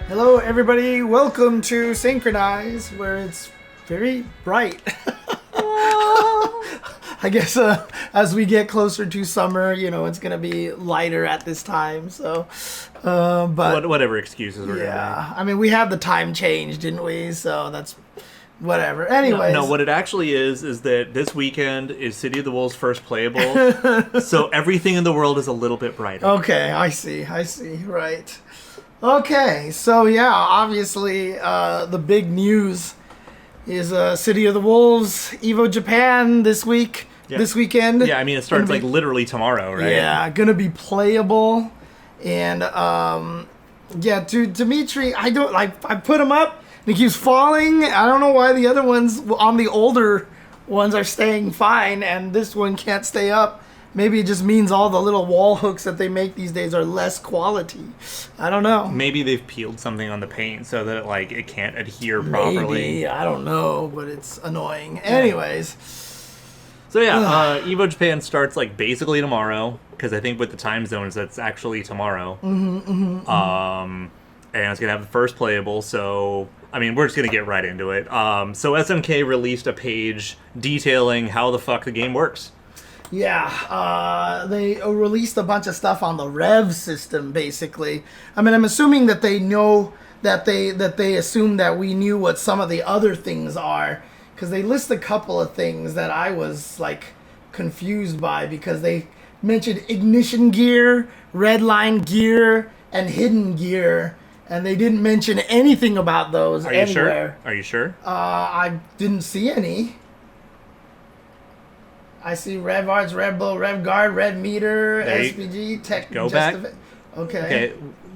Hello everybody, welcome to SNKronize, where it's very bright. I guess as we get closer to summer, it's going to be lighter at this time, so... but whatever excuses we're yeah, I mean, we had the time change, didn't we? So that's... whatever. Anyways. No, what it actually is that this weekend is City of the Wolves' first playable, so everything in the world is a little bit brighter. Okay, I see, right. Okay, so yeah, obviously the big news is City of the Wolves, EVO Japan this weekend. Yeah, I mean, it starts like literally tomorrow, right? Yeah, gonna be playable. And yeah, to Dimitri, I put him up, and he keeps falling. I don't know why the other ones on the older ones are staying fine, and this one can't stay up. Maybe it just means all the little wall hooks that they make these days are less quality. I don't know. Maybe they've peeled something on the paint so that it can't adhere properly. Maybe, I don't know, but it's annoying. Anyways. So yeah, EVO Japan starts basically tomorrow, because I think with the time zones that's actually tomorrow. And it's gonna have the first playable, so I mean we're just gonna get right into it. So SNK released a page detailing how the fuck the game works. Yeah, they released a bunch of stuff on the REV system, basically. I mean, I'm assuming that they know that they assume that we knew what some of the other things are, because they list a couple of things that I was confused by, because they mentioned ignition gear, red line gear, and hidden gear, and they didn't mention anything about those anywhere. Are you sure? I didn't see any. I see REV Arts, REV Blow, REV Guard, REV Meter, SPG, Tech. Go back. Okay.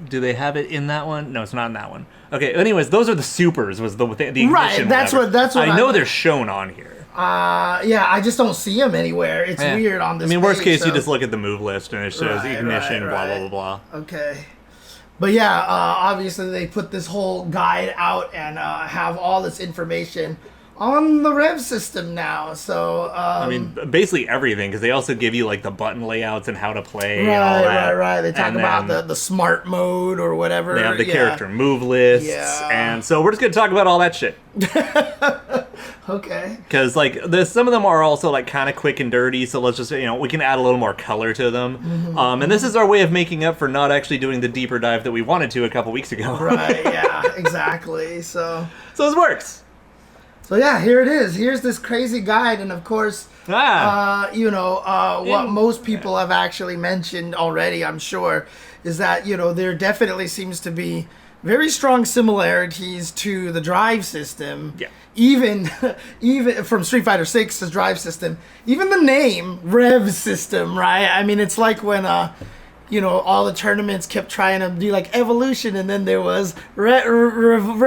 Do they have it in that one? No, it's not in that one. Okay. Anyways, those are the supers. Was the ignition? Right. That's what. I know they're shown on here. Yeah. I just don't see them anywhere. It's weird on this. I mean, worst page, case, you just look at the move list and it says ignition, blah blah blah blah. Okay. But yeah, obviously they put this whole guide out and have all this information on the REV system now, so... I mean, basically everything, because they also give you, the button layouts and how to play and all that. Right. They talk about the smart mode or whatever. They have the character move lists, and so we're just going to talk about all that shit. Okay. Because, some of them are also, kind of quick and dirty, so let's just, we can add a little more color to them. And this is our way of making up for not actually doing the deeper dive that we wanted to a couple weeks ago. Right, yeah, exactly, So this works. So yeah, here it is. Here's this crazy guide, and of course, what most people have actually mentioned already, I'm sure, is that there definitely seems to be very strong similarities to the drive system. Yeah. Even from Street Fighter 6's drive system, even the name REV system, right? I mean, it's like when all the tournaments kept trying to do evolution, and then there was revolution,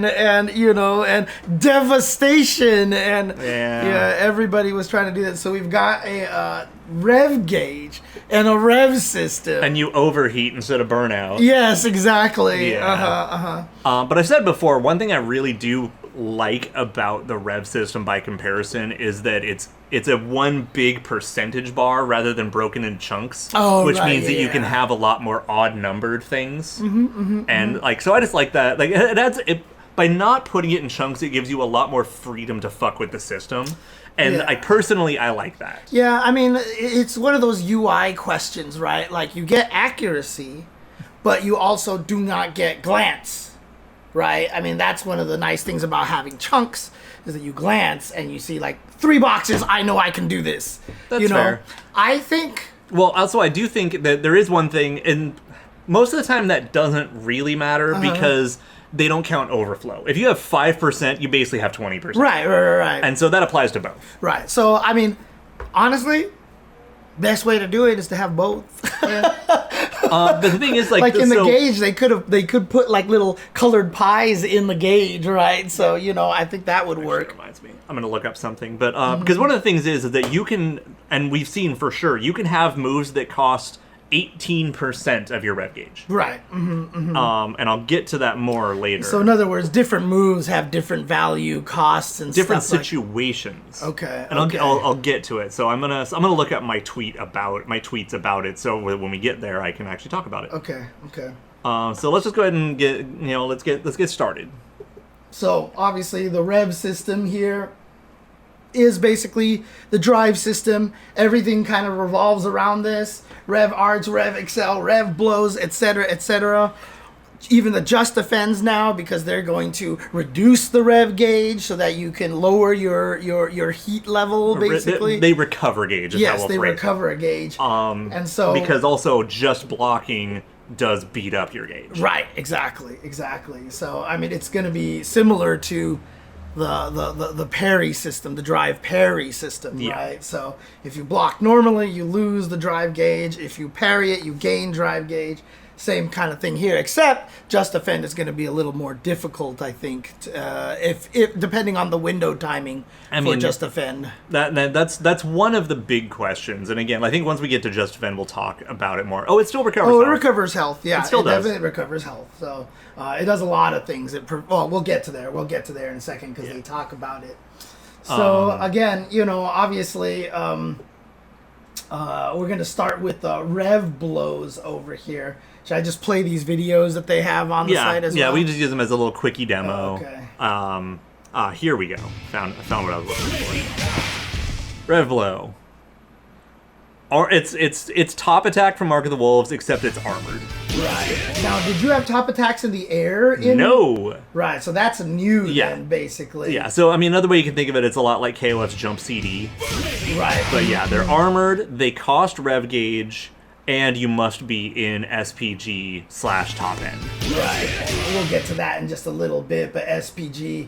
and and devastation, and everybody was trying to do that. So we've got a REV gauge and a REV system, and you overheat instead of burnout. Yes, exactly. Yeah. But I've said before, one thing I really do like about the REV system by comparison is that it's a one big percentage bar rather than broken in chunks, which means that you can have a lot more odd numbered things. So I just like that. It adds it by not putting it in chunks. It gives you a lot more freedom to fuck with the system, and I personally like that. Yeah, I mean, it's one of those UI questions, right? You get accuracy, but you also do not get glance. Right? I mean, that's one of the nice things about having chunks, is that you glance and you see 3 boxes, I know I can do this. That's fair. I think... Well, also, I do think that there is one thing, and most of the time that doesn't really matter because they don't count overflow. If you have 5%, you basically have 20%. Right. And so that applies to both. Right. So, I mean, honestly, best way to do it is to have both. But the thing is, in the gauge, they could put little colored pies in the gauge, right? So I think that would work. Reminds me, I'm gonna look up something, but because one of the things is that you can, and we've seen for sure, you can have moves that cost 18% of your REV gauge. Right. And I'll get to that more later. So in other words, different moves have different value, costs, and different stuff situations. Okay. And I'll get to it. So I'm gonna look up my tweets about it. So when we get there, I can actually talk about it. Okay. So let's just go ahead and let's get started. So obviously the REV system here is basically the drive system. Everything kind of revolves around this. REV Arts, REV Accel, REV Blows, etc., etc. Even the Just Defends now, because they're going to reduce the REV gauge so that you can lower your heat level, basically. They recover gauge. Yes, they recover a gauge. And so because also just blocking does beat up your gauge. Right, exactly. So I mean, it's going to be similar to the parry system, the drive parry system, right? So if you block normally, you lose the drive gauge. If you parry it, you gain drive gauge. Same kind of thing here, except Just Defend is going to be a little more difficult, I think, if depending on the window timing for Just Defend. That's one of the big questions, and again, I think once we get to Just Defend, we'll talk about it more. Oh, it still recovers. Oh, it health. recovers health. Yeah, it still does. Definitely recovers health. So it does a lot of things. We'll get to there. We'll get to there in a second because they talk about it. So again, obviously. We're going to start with the REV Blows over here. Should I just play these videos that they have on the site as well? Yeah, we just use them as a little quickie demo. Oh, okay. Here we go. Found what I was looking for. REV Blow. Or it's top attack from Mark of the Wolves, except it's armored. Right. Now, did you have top attacks in the air? No. Right, so that's new then, basically. Yeah, so I mean, another way you can think of it's a lot like KOF's Jump CD. Right. But yeah, they're armored, they cost rev gauge, and you must be in SPG/top end. Right. We'll get to that in just a little bit, but SPG,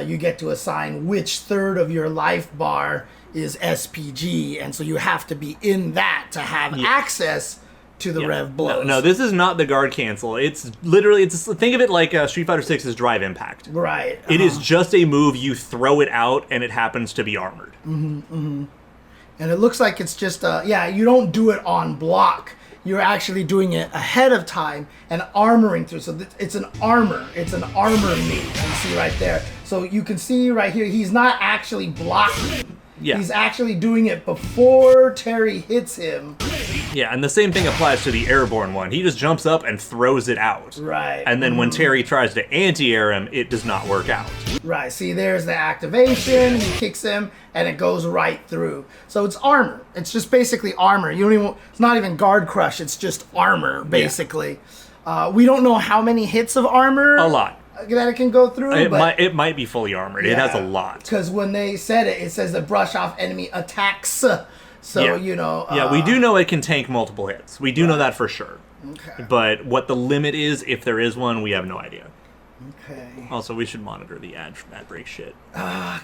you get to assign which third of your life bar is SPG, and so you have to be in that to have access to the REV Blows. No, this is not the guard cancel. It's literally, think of it like Street Fighter 6's Drive Impact. Right. It is just a move, you throw it out, and it happens to be armored. And it looks like it's just, you don't do it on block. You're actually doing it ahead of time and armoring through. So it's an armor. It's an armor move. You see right there. So you can see right here, he's not actually blocking. Yeah. He's actually doing it before Terry hits him. Yeah, and the same thing applies to the airborne one. He just jumps up and throws it out. Right. And then when Terry tries to anti-air him, it does not work out. Right. See, there's the activation. He kicks him, and it goes right through. So it's armor. It's just basically armor. It's not even guard crush. It's just armor, basically. Yeah. We don't know how many hits of armor. A lot. That it can go through. It might be fully armored. Yeah, it has a lot. Because when they said it, it says the brush off enemy attacks. So, we do know it can tank multiple hits. We do know that for sure. Okay. But what the limit is, if there is one, we have no idea. Okay. Also, we should monitor the ad break shit.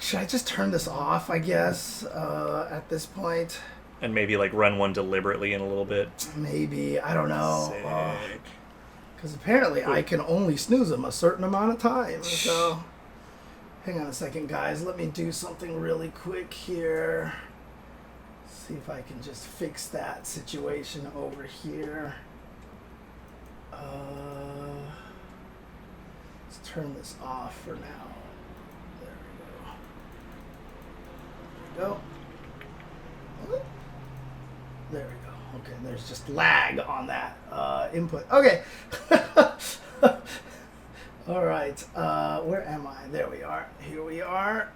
Should I just turn this off, I guess, at this point? And maybe, run one deliberately in a little bit? Maybe. I don't know. Sick. Because apparently I can only snooze them a certain amount of time. So, hang on a second, guys. Let me do something really quick here. See if I can just fix that situation over here. Let's turn this off for now. There we go. There we go. Okay, there's just lag on that input. Okay. All right. Where am I? There we are. Here we are.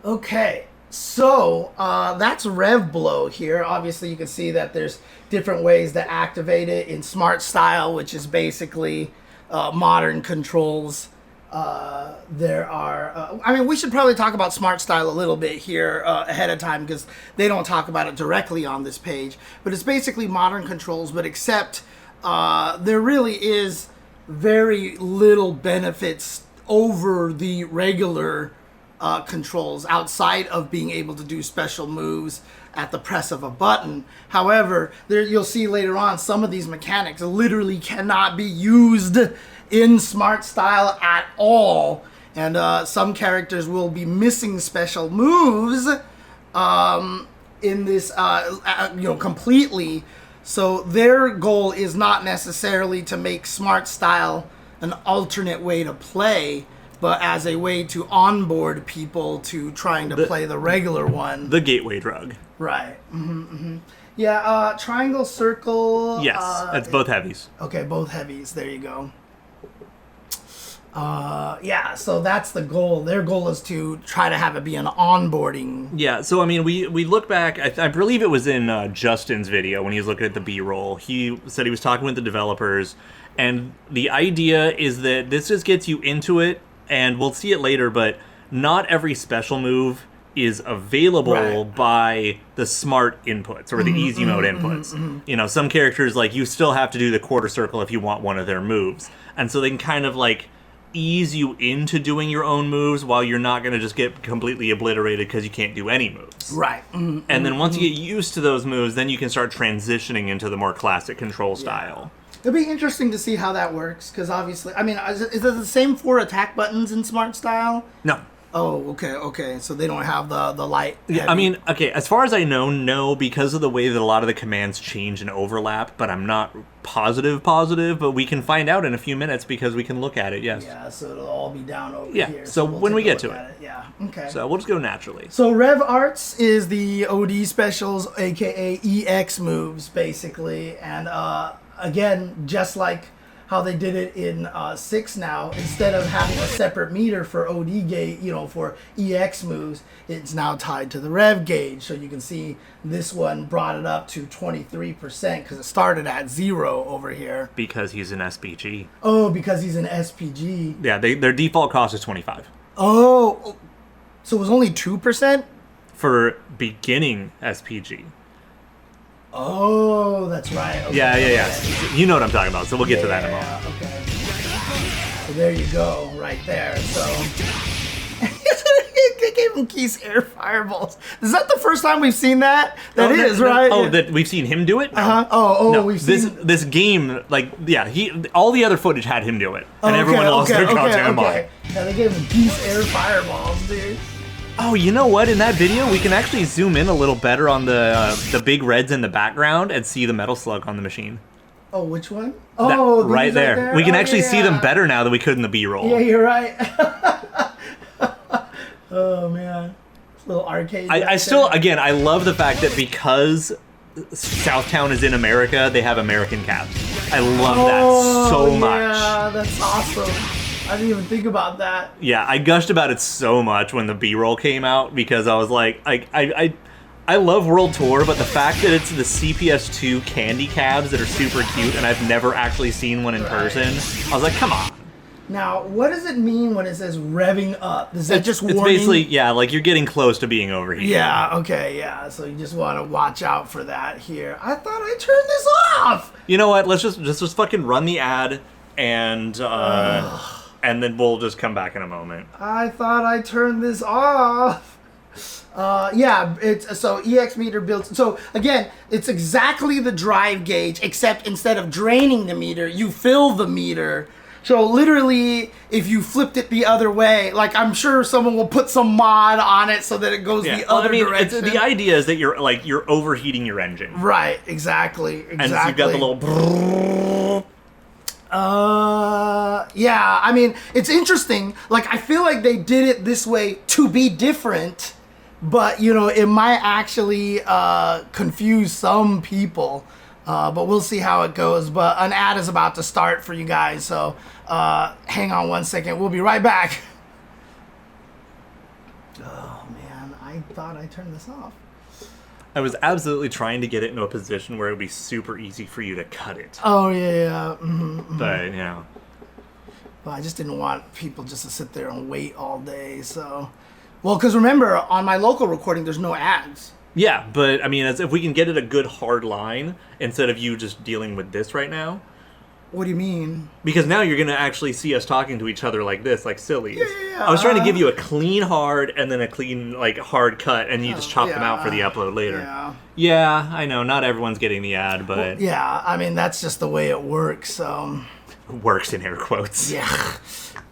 Okay. So that's REV Blow here. Obviously, you can see that there's different ways to activate it in Smart Style, which is basically modern controls. There are, we should probably talk about Smart Style a little bit here ahead of time because they don't talk about it directly on this page. But it's basically modern controls, but except there really is very little benefits over the regular controls outside of being able to do special moves at the press of a button. However, you'll see later on some of these mechanics literally cannot be used in Smart Style at all, and some characters will be missing special moves in this completely. So their goal is not necessarily to make Smart Style an alternate way to play, but as a way to onboard people to trying to play the regular one. The gateway drug. Right. Yeah, triangle, circle. Yes, it's both heavies. Okay, both heavies. There you go. Yeah, so that's the goal. Their goal is to try to have it be an onboarding. Yeah, so I mean, we look back, I believe it was in Justin's video when he was looking at the B-roll. He said he was talking with the developers, and the idea is that this just gets you into it, and we'll see it later, but not every special move is available by the smart inputs or the easy mode inputs. You know, some characters, like, you still have to do the quarter circle if you want one of their moves. And so they can kind of, like, ease you into doing your own moves while you're not going to just get completely obliterated because you can't do any moves. Right. And then once you get used to those moves, then you can start transitioning into the more classic control style. It'll be interesting to see how that works, because obviously, I mean, is it the same 4 attack buttons in Smart Style? No. Oh, okay. So they don't have the light. Yeah, I mean, okay, as far as I know, no, because of the way that a lot of the commands change and overlap, but I'm not positive, but we can find out in a few minutes because we can look at it, yes. Yeah, so it'll all be down over here. Yeah, so we'll when we get to it. Yeah, okay. So we'll just go naturally. So REV Arts is the OD specials, aka EX moves, basically. And again, just like how they did it in 6 now, instead of having a separate meter for OD gauge, you know, for EX moves, it's now tied to the REV gauge. So you can see this one brought it up to 23% because it started at 0 over here. Because he's an SPG. Oh, because he's an SPG. Yeah, their default cost is 25. Oh, so it was only 2%? For beginning SPG. Oh, that's right. Okay, yeah. You know what I'm talking about, so we'll get to that in a moment. Okay. So there you go, right there. So they gave him Keith's air fireballs. Is that the first time we've seen that? That is, right? Oh, that we've seen him do it? No. Oh, no, we've seen this game, like, yeah, all the other footage had him do it, and everyone lost their goddamn mind. Yeah, they gave him Keith's air fireballs, dude. Oh, you know what? In that video, we can actually zoom in a little better on the big reds in the background and see the metal slug on the machine. Oh, which one? Oh, right there. We can actually see them better now than we could in the B-roll. Yeah, you're right. Oh, man. Little arcade. I still, again, I love the fact that because Southtown is in America, they have American cabs. I love that so much. Yeah, that's awesome. I didn't even think about that. Yeah, I gushed about it so much when the B-roll came out because I was like, I love World Tour, but the fact that it's the CPS2 candy cabs that are super cute and I've never actually seen one in person, I was like, come on. Now, what does it mean when it says revving up? Is that just warning? It's basically, yeah, like you're getting close to being overheated. Yeah, okay, yeah. So you just want to watch out for that here. I thought I turned this off. You know what? Let's just fucking run the ad and then we'll just come back in a moment. I thought I turned this off. Yeah, it's so EX meter built. So again, it's exactly the drive gauge, except instead of draining the meter, you fill the meter. So literally, if you flipped it the other way, like I'm sure someone will put some mod on it so that it goes the other direction. The idea is that you're overheating your engine. Right. Exactly. And so you've got the little. Yeah, I mean, it's interesting. Like, I feel like they did it this way to be different, but, you know, it might actually confuse some people. But we'll see how it goes. But an ad is about to start for you guys, so hang on one second. We'll be right back. Oh, man, I thought I turned this off. I was absolutely trying to get it into a position where it would be super easy for you to cut it. Oh, yeah. Mm-hmm. But, you know. Well, I just didn't want people just to sit there and wait all day, so. Well, because remember, on my local recording, there's no ads. Yeah, but, I mean, as if we can get it a good hard line, instead of you just dealing with this right now. What do you mean? Because now you're going to actually see us talking to each other like this, like sillies. Yeah. I was trying to give you a clean hard and then a clean, like, hard cut, and you just chop them out for the upload later. Yeah, I know, not everyone's getting the ad, but... Well, yeah, I mean, that's just the way it works, Works in air quotes. Yeah,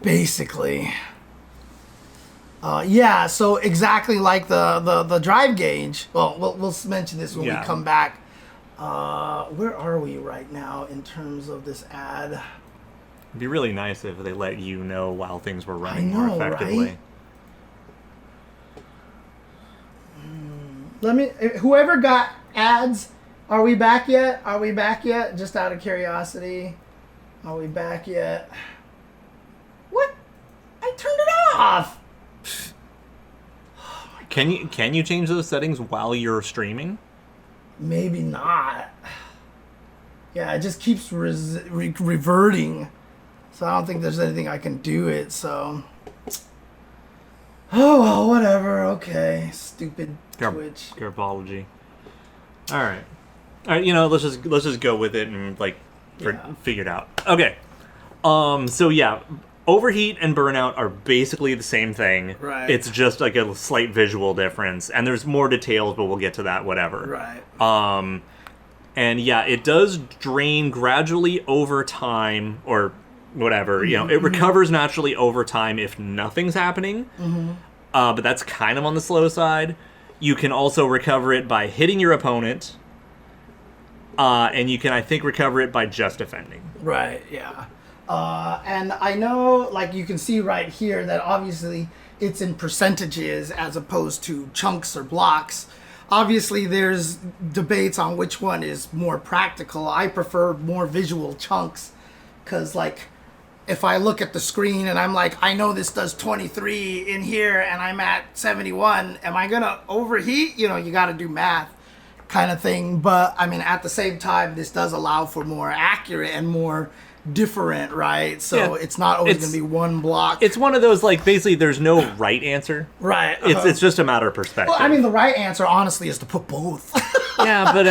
basically. Yeah, so exactly like the drive gauge. Well, we'll mention this when we come back. Where are we right now in terms of this ad? It'd be really nice if they let you know while things were running more effectively. Right? Whoever got ads, are we back yet? Are we back yet? Just out of curiosity. Are we back yet? What? I turned it off. Can you change those settings while you're streaming? Maybe not. Yeah, it just keeps reverting. So I don't think there's anything I can do it, so. Oh, well, whatever. Okay. Stupid Twitch. Your apology. All right. Let's just go with it and figure it out. Okay. So yeah, Overheat and Burnout are basically the same thing. Right. It's just like a slight visual difference, and there's more details, but we'll get to that. Whatever. Right. And yeah, it does drain gradually over time, or whatever. It recovers naturally over time if nothing's happening. But that's kind of on the slow side. You can also recover it by hitting your opponent. And you can, I think, recover it by just defending. Right, yeah. And I know, you can see right here that obviously it's in percentages as opposed to chunks or blocks. Obviously, there's debates on which one is more practical. I prefer more visual chunks because, if I look at the screen and I'm I know this does 23 in here and I'm at 71, am I going to overheat? You got to do math kind of thing. But, at the same time, this does allow for more accurate and more different, right? So it's not always going to be one block. It's one of those, basically there's no right answer. Right. It's just a matter of perspective. Well, the right answer, honestly, is to put both. Yeah, but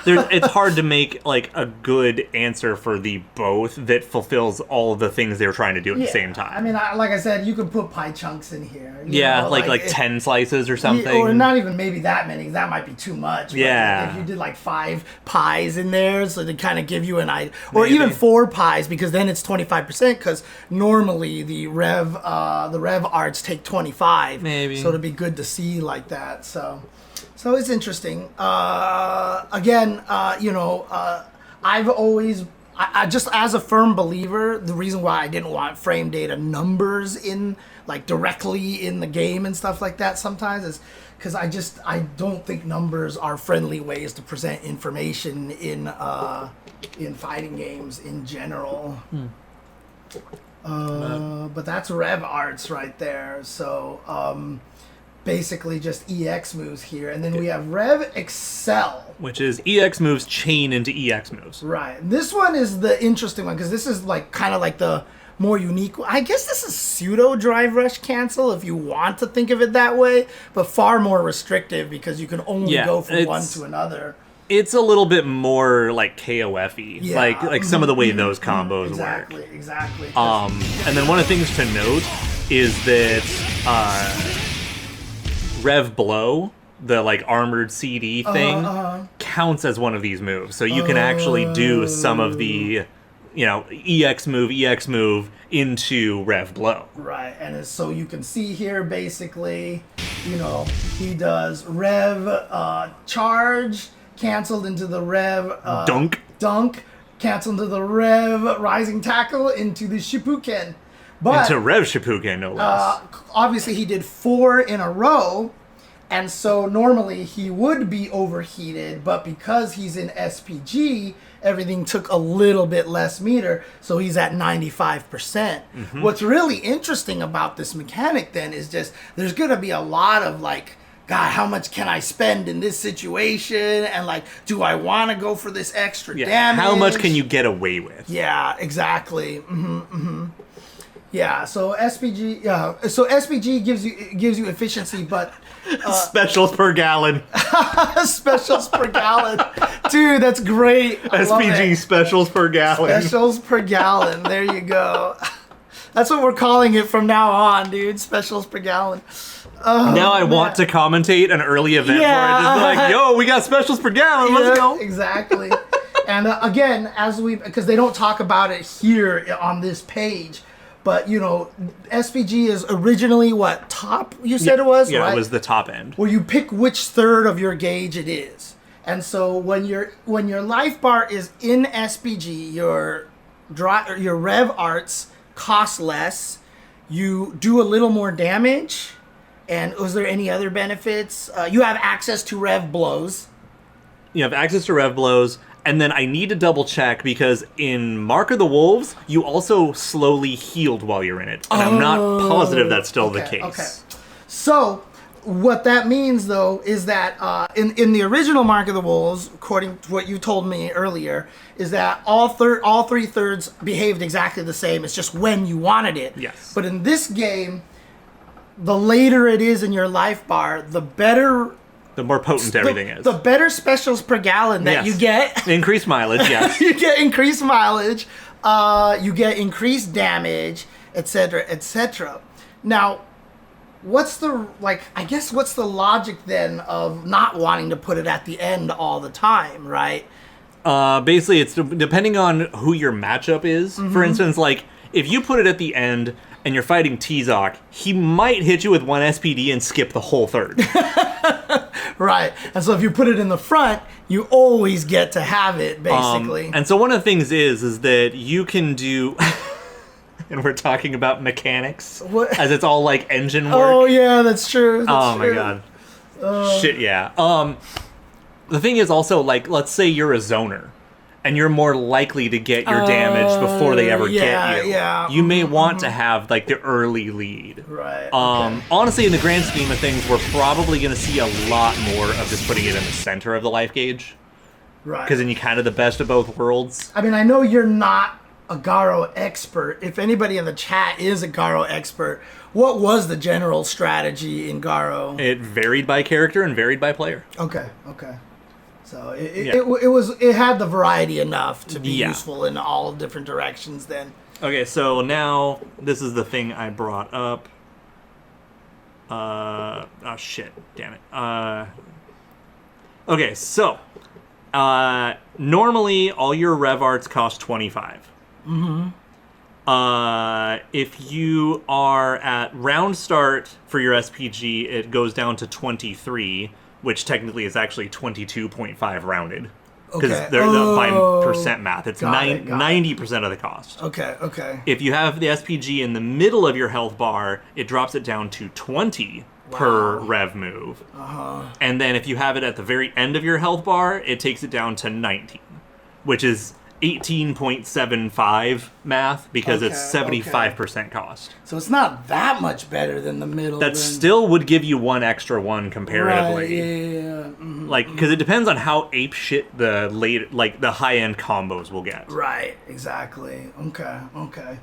it's hard to make a good answer for the both that fulfills all of the things they're trying to do at the same time. Like I said, you can put pie chunks in here. Yeah, like 10 slices or something. Or not even maybe that many. That might be too much. But yeah. If you did 5 pies in there, so to kind of give you an idea, or even 4 pies, because then it's 25%. Because normally the REV Arts take 25. Maybe. So it'd be good to see like that. So it's interesting. I've always, I just as a firm believer, the reason why I didn't want frame data numbers in directly in the game and stuff like that sometimes is because I don't think numbers are friendly ways to present information in fighting games in general. But that's REV Arts right there. So. Basically just EX moves here, and then we have REV Accel, which is EX moves chain into EX moves. Right. This one is the interesting one because this is kind of the more unique. I guess this is pseudo drive rush cancel if you want to think of it that way, but far more restrictive because you can only go from one to another. It's a little bit more KOF-y, like some of the way those combos work. Exactly. And then one of the things to note is that. REV Blow, the armored CD thing, counts as one of these moves. So you can actually do some of the, EX move into REV Blow. Right, and so you can see here basically, he does REV Charge, canceled into the REV Dunk, canceled into the REV Rising Tackle, into the Shippuden. But into REV Shippuden, no less. Obviously, he did 4 in a row, and so normally he would be overheated, but because he's in SPG, everything took a little bit less meter, so he's at 95%. What's really interesting about this mechanic then is just there's going to be a lot of God, how much can I spend in this situation? And do I want to go for this extra damage? How much can you get away with? Yeah, exactly. Yeah, so SPG gives you efficiency, but specials per gallon. Specials per gallon, dude. That's great. SPG specials per gallon. Specials per gallon. There you go. That's what we're calling it from now on, dude. Specials per gallon. Now I want to commentate an early event for it. Just yo, we got specials per gallon. Let's go. Exactly. And again, because they don't talk about it here on this page. But, SPG is originally what, top, you said it was, right? Yeah, it was the top end. Where you pick which third of your gauge it is. And so when your life bar is in SPG, your REV Arts cost less, you do a little more damage, And was there any other benefits? You have access to REV blows. You have access to REV blows, and then I need to double check because in Mark of the Wolves, you also slowly healed while you're in it. And I'm not positive that's still the case. Okay. So, what that means, though, is that in the original Mark of the Wolves, according to what you told me earlier, is that all 3/3 behaved exactly the same. It's just when you wanted it. Yes. But in this game, the later it is in your life bar, the better... The more potent everything is. The better specials per gallon that you get. Increased mileage, yes. You get increased mileage. You get increased damage, etc., etc. Now, what's the logic then of not wanting to put it at the end all the time, right? Basically, it's depending on who your matchup is. Mm-hmm. For instance, like, if you put it at the end and you're fighting T-Zoc, he might hit you with 1 SPD and skip the whole third. Right. And so if you put it in the front, you always get to have it, basically. And so one of the things is that you can do... and we're talking about mechanics. What? As it's all, like, engine work. Oh, yeah, that's true. That's true. My God. Shit, yeah. The thing is also, like, let's say you're a zoner. And you're more likely to get your damage before they ever get you. Yeah. You may want to have, like, the early lead. Right. Honestly, in the grand scheme of things, we're probably going to see a lot more of just putting it in the center of the life gauge. Right. Because then you kind of the best of both worlds. I mean, I know you're not a Garo expert. If anybody in the chat is a Garo expert, what was the general strategy in Garo? It varied by character and varied by player. Okay. So it had the variety enough to be useful in all different directions then. Okay, so now this is the thing I brought up. Oh shit, damn it. Okay, so normally all your REV Arts cost 25. Mm-hmm. If you are at round start for your SPG, it goes down to 23. Which technically is actually 22.5 rounded. Because they're by percent math. It's 90% of the cost. Okay. If you have the SPG in the middle of your health bar, it drops it down to 20 per rev move. Uh-huh. And then if you have it at the very end of your health bar, it takes it down to 19. Which is 18.75 math because it's 75% cost. So it's not that much better than the middle. That still would give you one extra one comparatively. Right, yeah. Mm-hmm, like, because it depends on how apeshit the high-end combos will get. Right, exactly. Okay.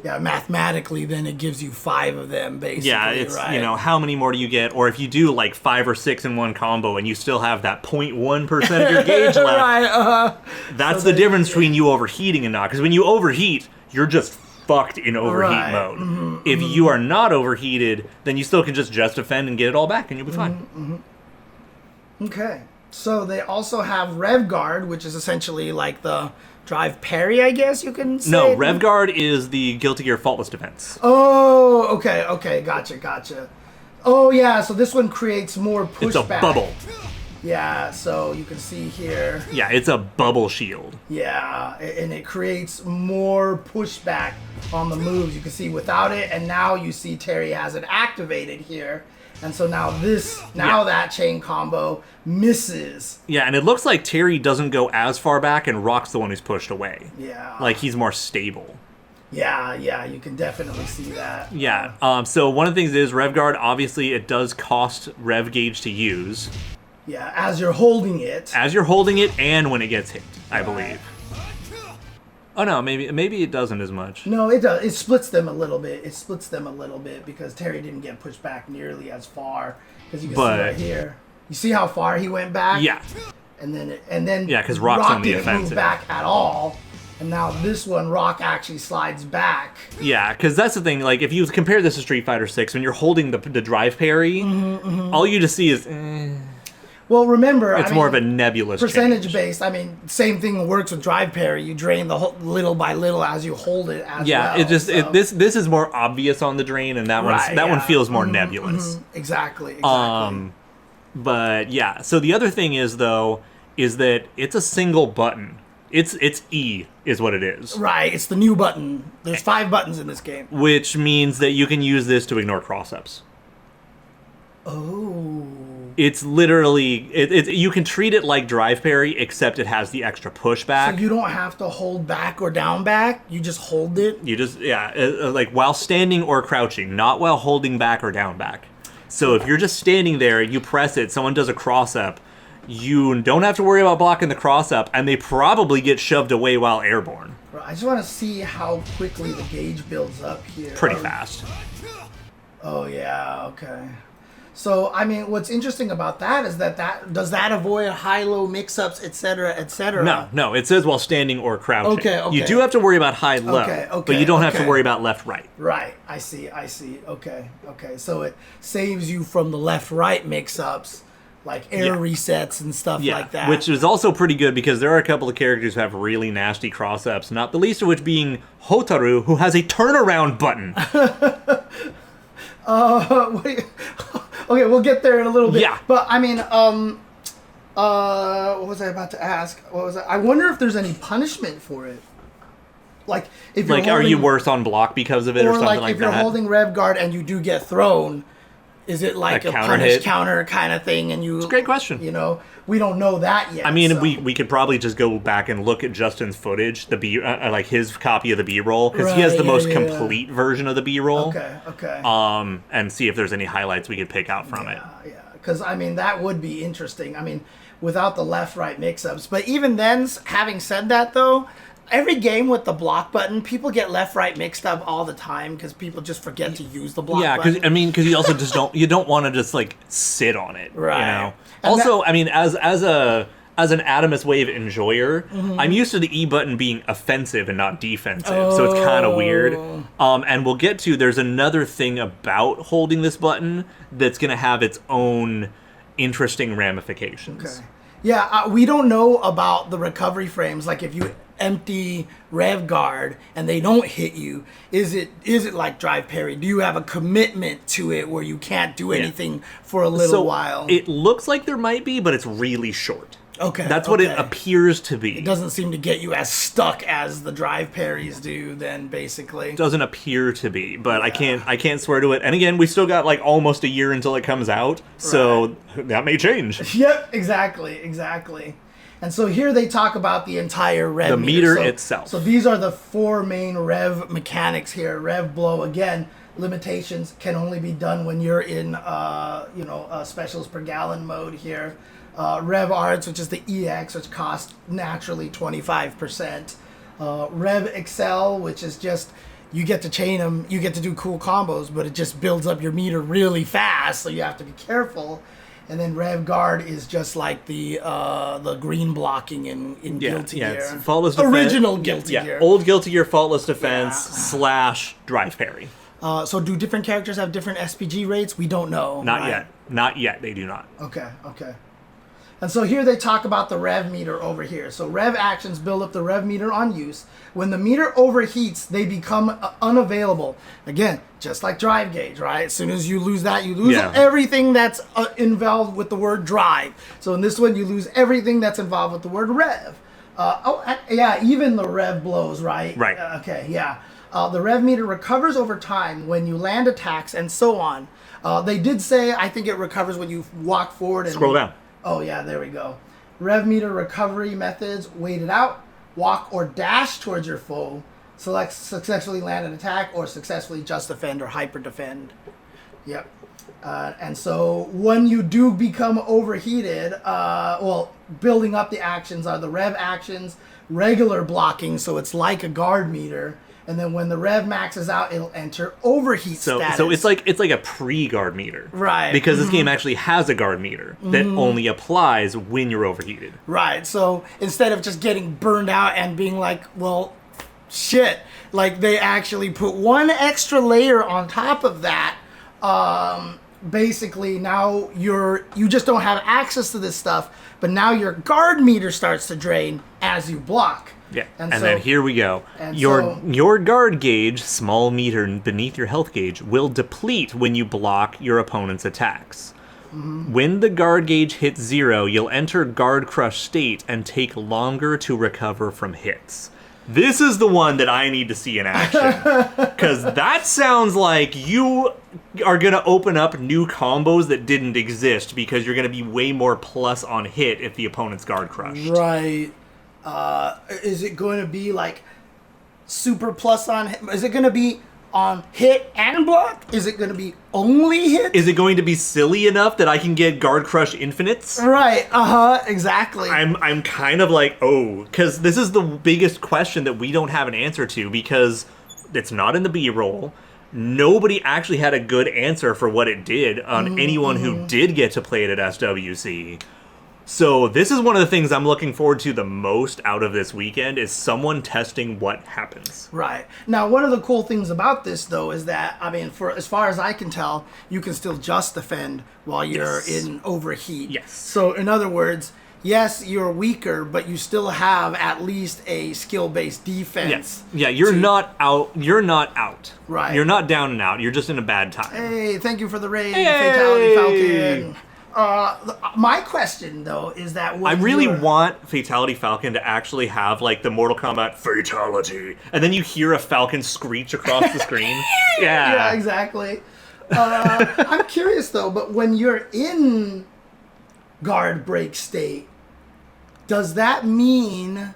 Yeah, mathematically, then it gives you 5 of them, basically. Yeah, it's, how many more do you get? Or if you do, like, 5 or 6 in one combo and you still have that 0.1% of your gauge left, right, that's the difference between you overheating and not. Because when you overheat, you're just fucked in overheat mode. Mm-hmm, if you are not overheated, then you still can just defend and get it all back and you'll be fine. Mm-hmm. Okay. So they also have REV Guard, which is essentially like the drive parry, I guess you can say. No, REV Guard is the Guilty Gear Faultless Defense. Oh, okay, gotcha. Oh, yeah, so this one creates more pushback. It's a bubble. Yeah, so you can see here. Yeah, it's a bubble shield. Yeah, and it creates more pushback on the moves. You can see without it, and now you see Terry has it activated here. And so now that chain combo misses. Yeah, and it looks like Terry doesn't go as far back and Rock's the one who's pushed away. Yeah. Like, he's more stable. Yeah, you can definitely see that. Yeah, so one of the things is REV Guard, obviously, it does cost REV Gauge to use. Yeah, as you're holding it. As you're holding it and when it gets hit, I believe. Oh no, maybe it doesn't as much. No, it does. It splits them a little bit. Because Terry didn't get pushed back nearly as far. Because you can see right here. You see how far he went back? Yeah. And then yeah, because Rock's on the didn't offensive. move back at all. And now this one, Rock actually slides back. Yeah, because that's the thing. Like, if you compare this to Street Fighter 6, when you're holding the drive parry, all you just see is. Well, remember, it's more of a nebulous percentage based. I mean, same thing works with drive parry. You drain the little by little as you hold it. This is more obvious on the drain, and that one feels more nebulous. Exactly. But yeah, so the other thing is that it's a single button. It's E is what it is. Right. It's the new button. There's 5 buttons in this game, which means that you can use this to ignore cross-ups. Oh. It's literally, you can treat it like drive parry, except it has the extra pushback. So you don't have to hold back or down back. You just hold it. You just, like while standing or crouching, not while holding back or down back. So if you're just standing there, you press it, someone does a cross up, you don't have to worry about blocking the cross up, and they probably get shoved away while airborne. I just want to see how quickly the gauge builds up here. Pretty fast. Oh yeah, okay. So, I mean, what's interesting about that is that does that avoid high-low mix-ups, etc., etc.? No, it says while standing or crouching. Okay. You do have to worry about high-low, but you don't have to worry about left-right. Right, I see. Okay. So it saves you from the left-right mix-ups, like air resets and stuff like that. Which is also pretty good because there are a couple of characters who have really nasty cross-ups, not the least of which being Hotaru, who has a turnaround button. Wait. Okay, we'll get there in a little bit. Yeah. But I mean, what was I about to ask? I wonder if there's any punishment for it. Like, if you're are you worse on block because of it or something like that? Or if you're holding REV Guard and you do get thrown, is it like a punish counter kind of thing? And it's a great question. You know, we don't know that yet. I mean, we could probably just go back and look at Justin's footage, like his copy of the B-roll, because he has the most complete version of the B-roll. Okay. And see if there's any highlights we could pick out from it. Yeah. Because I mean, that would be interesting. I mean, without the left-right mix-ups. But even then, having said that, though, every game with the block button, people get left-right mixed up all the time because people just forget to use the block button. Yeah, because you also just don't want to just like sit on it, right? You know? Also, I mean, as an Adamus Wave enjoyer, I'm used to the E button being offensive and not defensive, so it's kind of weird. And we'll get to, there's another thing about holding this button that's going to have its own interesting ramifications. Okay. Yeah, we don't know about the recovery frames. Like if you empty REV Guard and they don't hit you, is it like drive parry? Do you have a commitment to it where you can't do anything for a little while? It looks like there might be, but it's really short. Okay. That's what it appears to be. It doesn't seem to get you as stuck as the drive parries do, then, basically. It doesn't appear to be, but I can't swear to it. And again, we still got like almost a year until it comes out, so that may change. Yep, exactly. And so here they talk about the entire REV meter itself. So these are the four main REV mechanics here. REV Blow, again, limitations can only be done when you're in specials per gallon mode here. REV Arts, which is the EX, which costs naturally 25%. REV Accel, which is just, you get to chain them, you get to do cool combos, but it just builds up your meter really fast, so you have to be careful. And then REV Guard is just like the green blocking in Guilty Gear. It's faultless defense. Original Guilty Gear. Old Guilty Gear faultless defense / drive parry. So do different characters have different SPG rates? We don't know. Not yet. They do not. Okay. And so here they talk about the REV meter over here. So REV actions build up the REV meter on use. When the meter overheats, they become unavailable. Again, just like drive gauge, right? As soon as you lose that, you lose everything that's involved with the word drive. So in this one, you lose everything that's involved with the word REV. Even the REV blows, right? Right. The REV meter recovers over time when you land attacks and so on. They did say, I think it recovers when you walk forward and scroll down. Oh yeah, there we go. REV meter recovery methods: wait it out, walk or dash towards your foe, select successfully land an attack, or successfully just defend or hyper defend. Yep. And so when you do become overheated, building up the actions are the REV actions, regular blocking, so it's like a guard meter. And then when the REV maxes out, it'll enter overheat status. So it's like a pre-guard meter. Right. Because this game actually has a guard meter that only applies when you're overheated. Right. So instead of just getting burned out and being like, well, shit, like they actually put one extra layer on top of that. Basically now you just don't have access to this stuff, but now your guard meter starts to drain as you block. Yeah, and then here we go. Your guard gauge, small meter beneath your health gauge, will deplete when you block your opponent's attacks. When the guard gauge hits 0, you'll enter guard crush state and take longer to recover from hits. This is the one that I need to see in action. Because that sounds like you are going to open up new combos that didn't exist because you're going to be way more plus on hit if the opponent's guard crushed. Right. Is it going to be like super plus on hit? Is it going to be on hit and block? Is it going to be only hit? Is it going to be silly enough that I can get guard crush infinites? Right, exactly. I'm kind of like, because this is the biggest question that we don't have an answer to because it's not in the B-roll. Nobody actually had a good answer for what it did on anyone who did get to play it at SWC. So this is one of the things I'm looking forward to the most out of this weekend is someone testing what happens. Right. Now, one of the cool things about this, though, is that, I mean, for as far as I can tell, you can still just defend while you're in overheat. Yes. So, in other words, yes, you're weaker, but you still have at least a skill-based defense. Yes. Yeah, you're not out. You're not out. Right. You're not down and out. You're just in a bad time. Hey, thank you for the raid, Hey! Fatality Falcon. My question, though, is that I really want Fatality Falcon to actually have, like, the Mortal Kombat Fatality, and then you hear a Falcon screech across the screen. Yeah, exactly. I'm curious, though, but when you're in guard break state, does that mean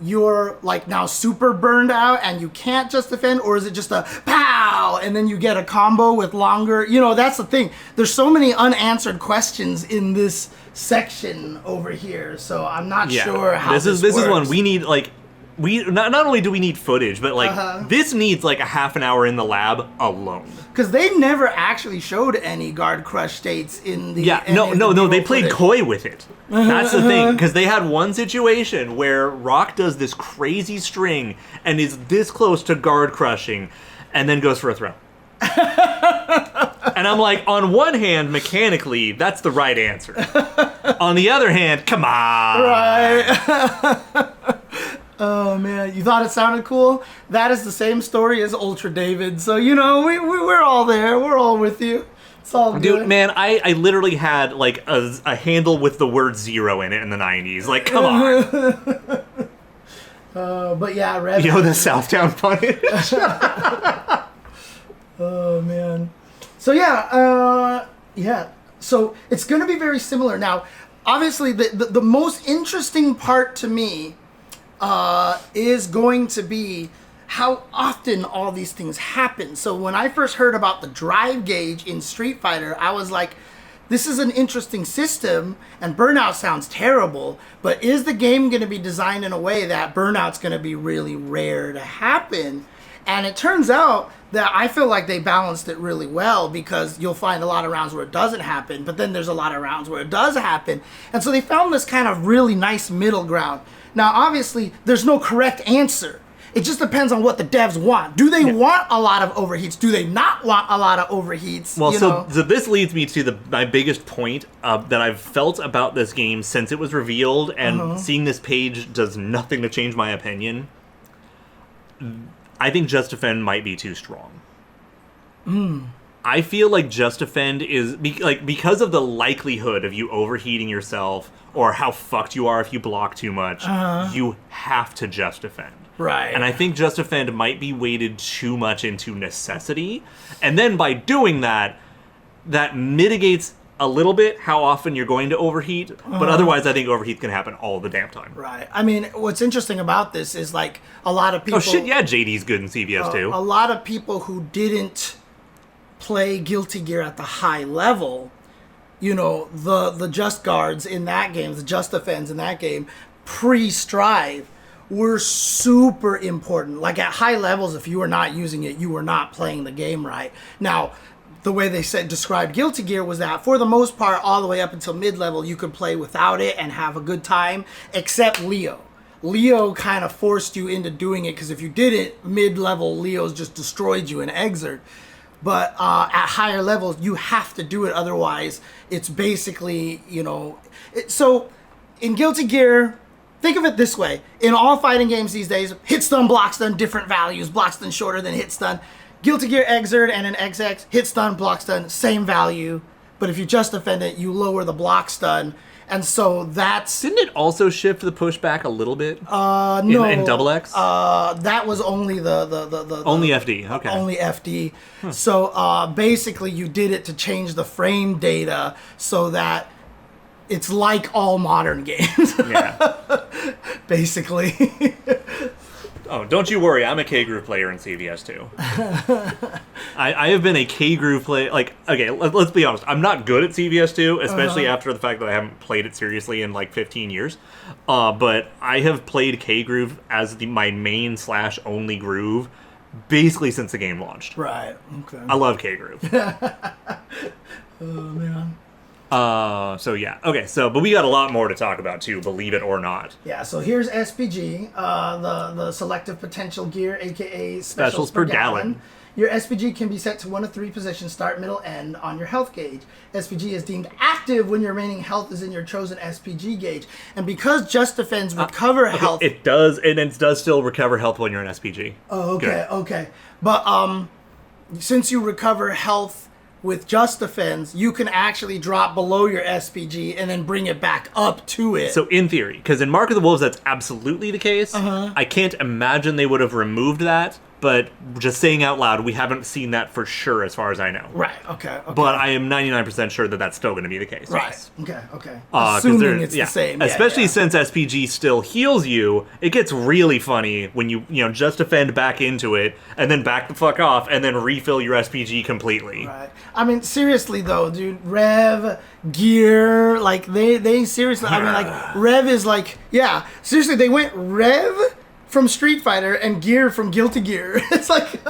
you're like now super burned out and you can't just defend, or is it just a pow and then you get a combo with longer? You know, that's the thing. There's so many unanswered questions in this section over here, so I'm not sure how this is works. one we need. Like, we not only do we need footage, but like this needs like a half an hour in the lab alone. Because they never actually showed any guard crush states in the no, they played footage. coy with it. That's the thing, because they had one situation where Rock does this crazy string and is this close to guard crushing, and then goes for a throw. And I'm like, on one hand, mechanically, that's the right answer. On the other hand, come on. Right. Oh, man. You thought it sounded cool? That is the same story as Ultra David. So, you know, we're all there. We're all with you. It's all good. Dude, man, I literally had, like, a handle with the word 0 in it in the 90s. Like, come on. But, yeah, Rev. You know, the Southtown punish. Oh, man. So, yeah. So, it's going to be very similar. Now, obviously, the most interesting part to me is going to be how often all these things happen. So when I first heard about the drive gauge in Street Fighter, I was like, this is an interesting system, and burnout sounds terrible, but is the game going to be designed in a way that burnout's going to be really rare to happen? And it turns out that I feel like they balanced it really well, because you'll find a lot of rounds where it doesn't happen, but then there's a lot of rounds where it does happen. And so they found this kind of really nice middle ground. Now, obviously, there's no correct answer. It just depends on what the devs want. Do they want a lot of overheats? Do they not want a lot of overheats? Well, so this leads me to my biggest point that I've felt about this game since it was revealed, and seeing this page does nothing to change my opinion. I think Just Defend might be too strong. I feel like Just Defend is because of the likelihood of you overheating yourself or how fucked you are if you block too much. You have to Just Defend. Right. And I think Just Defend might be weighted too much into necessity. And then by doing that, that mitigates a little bit how often you're going to overheat. But otherwise, I think overheat can happen all the damn time. Right. I mean, what's interesting about this is, like, a lot of people... Oh, shit, yeah, JD's good in CVS, too. A lot of people who didn't play Guilty Gear at the high level, you know, the Just Guards in that game, the Just Defends in that game, pre-Strive, were super important. Like, at high levels, if you were not using it, you were not playing the game right. Now, the way they described Guilty Gear was that, for the most part, all the way up until mid-level, you could play without it and have a good time, except Leo. Leo kind of forced you into doing it, because if you did it mid-level, Leo's just destroyed you in Exert. But at higher levels, you have to do it, otherwise it's basically, you know... So, in Guilty Gear... Think of it this way. In all fighting games these days, hit stun, block stun, different values. Block stun shorter than hit stun. Guilty Gear Exert and an XX, hit stun, block stun, same value. But if you just defend it, you lower the block stun. And so that's... Didn't it also shift the pushback a little bit? No. In Double X? That was only the only FD, okay. Only FD. So basically you did it to change the frame data so that it's like all modern games. Yeah. Basically. Oh, don't you worry. I'm a K-Groove player in CVS too. I have been a K-Groove player. Like, okay, let's be honest. I'm not good at CVS 2, especially after the fact that I haven't played it seriously in like 15 years. But I have played K-Groove as my main / only groove basically since the game launched. Right. Okay. I love K-Groove. Oh, man. So yeah. Okay, but we got a lot more to talk about too, believe it or not. Yeah, so here's SPG, the selective potential gear, aka Specials per gallon. Your SPG can be set to 1 of 3 positions, start, middle, end, on your health gauge. SPG is deemed active when your remaining health is in your chosen SPG gauge. And because Just Defends recover health... It does, and it does still recover health when you're in SPG. Oh, okay, Good. Okay. But since you recover health with Just Defends, you can actually drop below your SPG and then bring it back up to it. So in theory, because in Mark of the Wolves that's absolutely the case, I can't imagine they would have removed that, but just saying out loud, we haven't seen that for sure as far as I know. Right, okay. But I am 99% sure that that's still going to be the case. Right, Yes. okay. Assuming it's the same. Especially since SPG still heals you, it gets really funny when you just defend back into it, and then back the fuck off, and then refill your SPG completely. Right. I mean, seriously though, dude, Rev, Gear, like, they seriously, I mean, like, Rev is like, yeah, seriously, they went Rev from Street Fighter and Gear from Guilty Gear. It's like...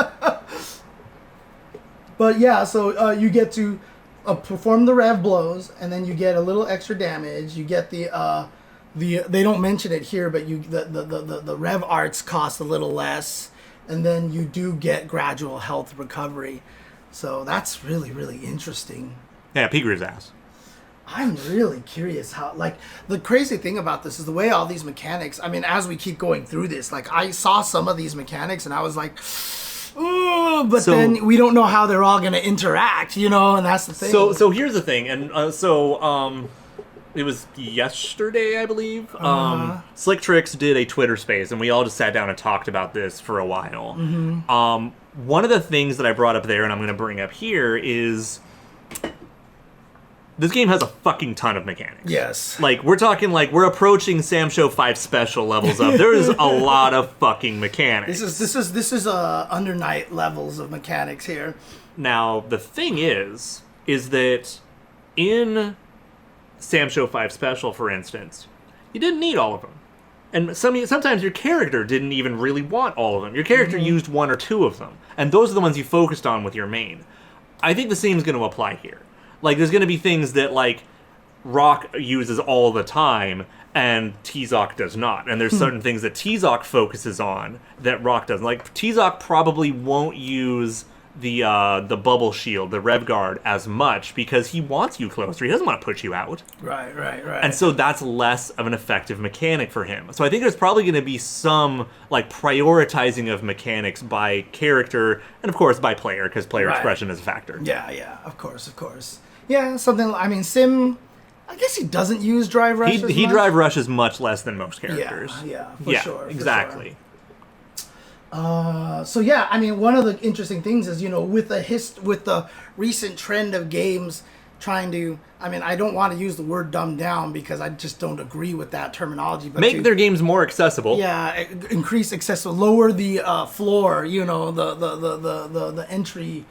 But yeah, so you get to perform the Rev blows, and then you get a little extra damage. You get the they don't mention it here, but the REV Arts cost a little less, and then you do get gradual health recovery. So that's really, really interesting. Yeah, P-Groove's ass. I'm really curious how, like, the crazy thing about this is the way all these mechanics, I mean, as we keep going through this, like, I saw some of these mechanics and I was like, ooh, but then we don't know how they're all going to interact, and that's the thing. So here's the thing, and it was yesterday, I believe. Slick Tricks did a Twitter space, and we all just sat down and talked about this for a while. One of the things that I brought up there, and I'm going to bring up here, is this game has a fucking ton of mechanics. Yes. Like, we're talking, like, we're approaching Sam Show 5 special levels of. There is a lot of fucking mechanics. This is Under Night levels of mechanics here. Now, the thing is that in Sam Show 5 special, for instance, you didn't need all of them. And sometimes your character didn't even really want all of them. Your character used 1 or 2 of them. And those are the ones you focused on with your main. I think the same is going to apply here. Like, there's going to be things that, like, Rock uses all the time, and T-Zoc does not. And there's certain things that T-Zoc focuses on that Rock doesn't. Like, T-Zoc probably won't use the bubble shield, the REV Guard, as much because he wants you closer. He doesn't want to push you out. Right. And so that's less of an effective mechanic for him. So I think there's probably going to be some, like, prioritizing of mechanics by character and, of course, by player, because player expression is a factor. Yeah, of course. Yeah, something, I mean, Sim, I guess he doesn't use drive rush as He much. Drive rushes much less than most characters. Yeah, for sure. Exactly. So yeah, I mean, one of the interesting things is, with the recent trend of games trying to, I mean, I don't want to use the word dumb down because I just don't agree with that terminology. But make their games more accessible. Yeah, increase accessible, lower the floor, the entry.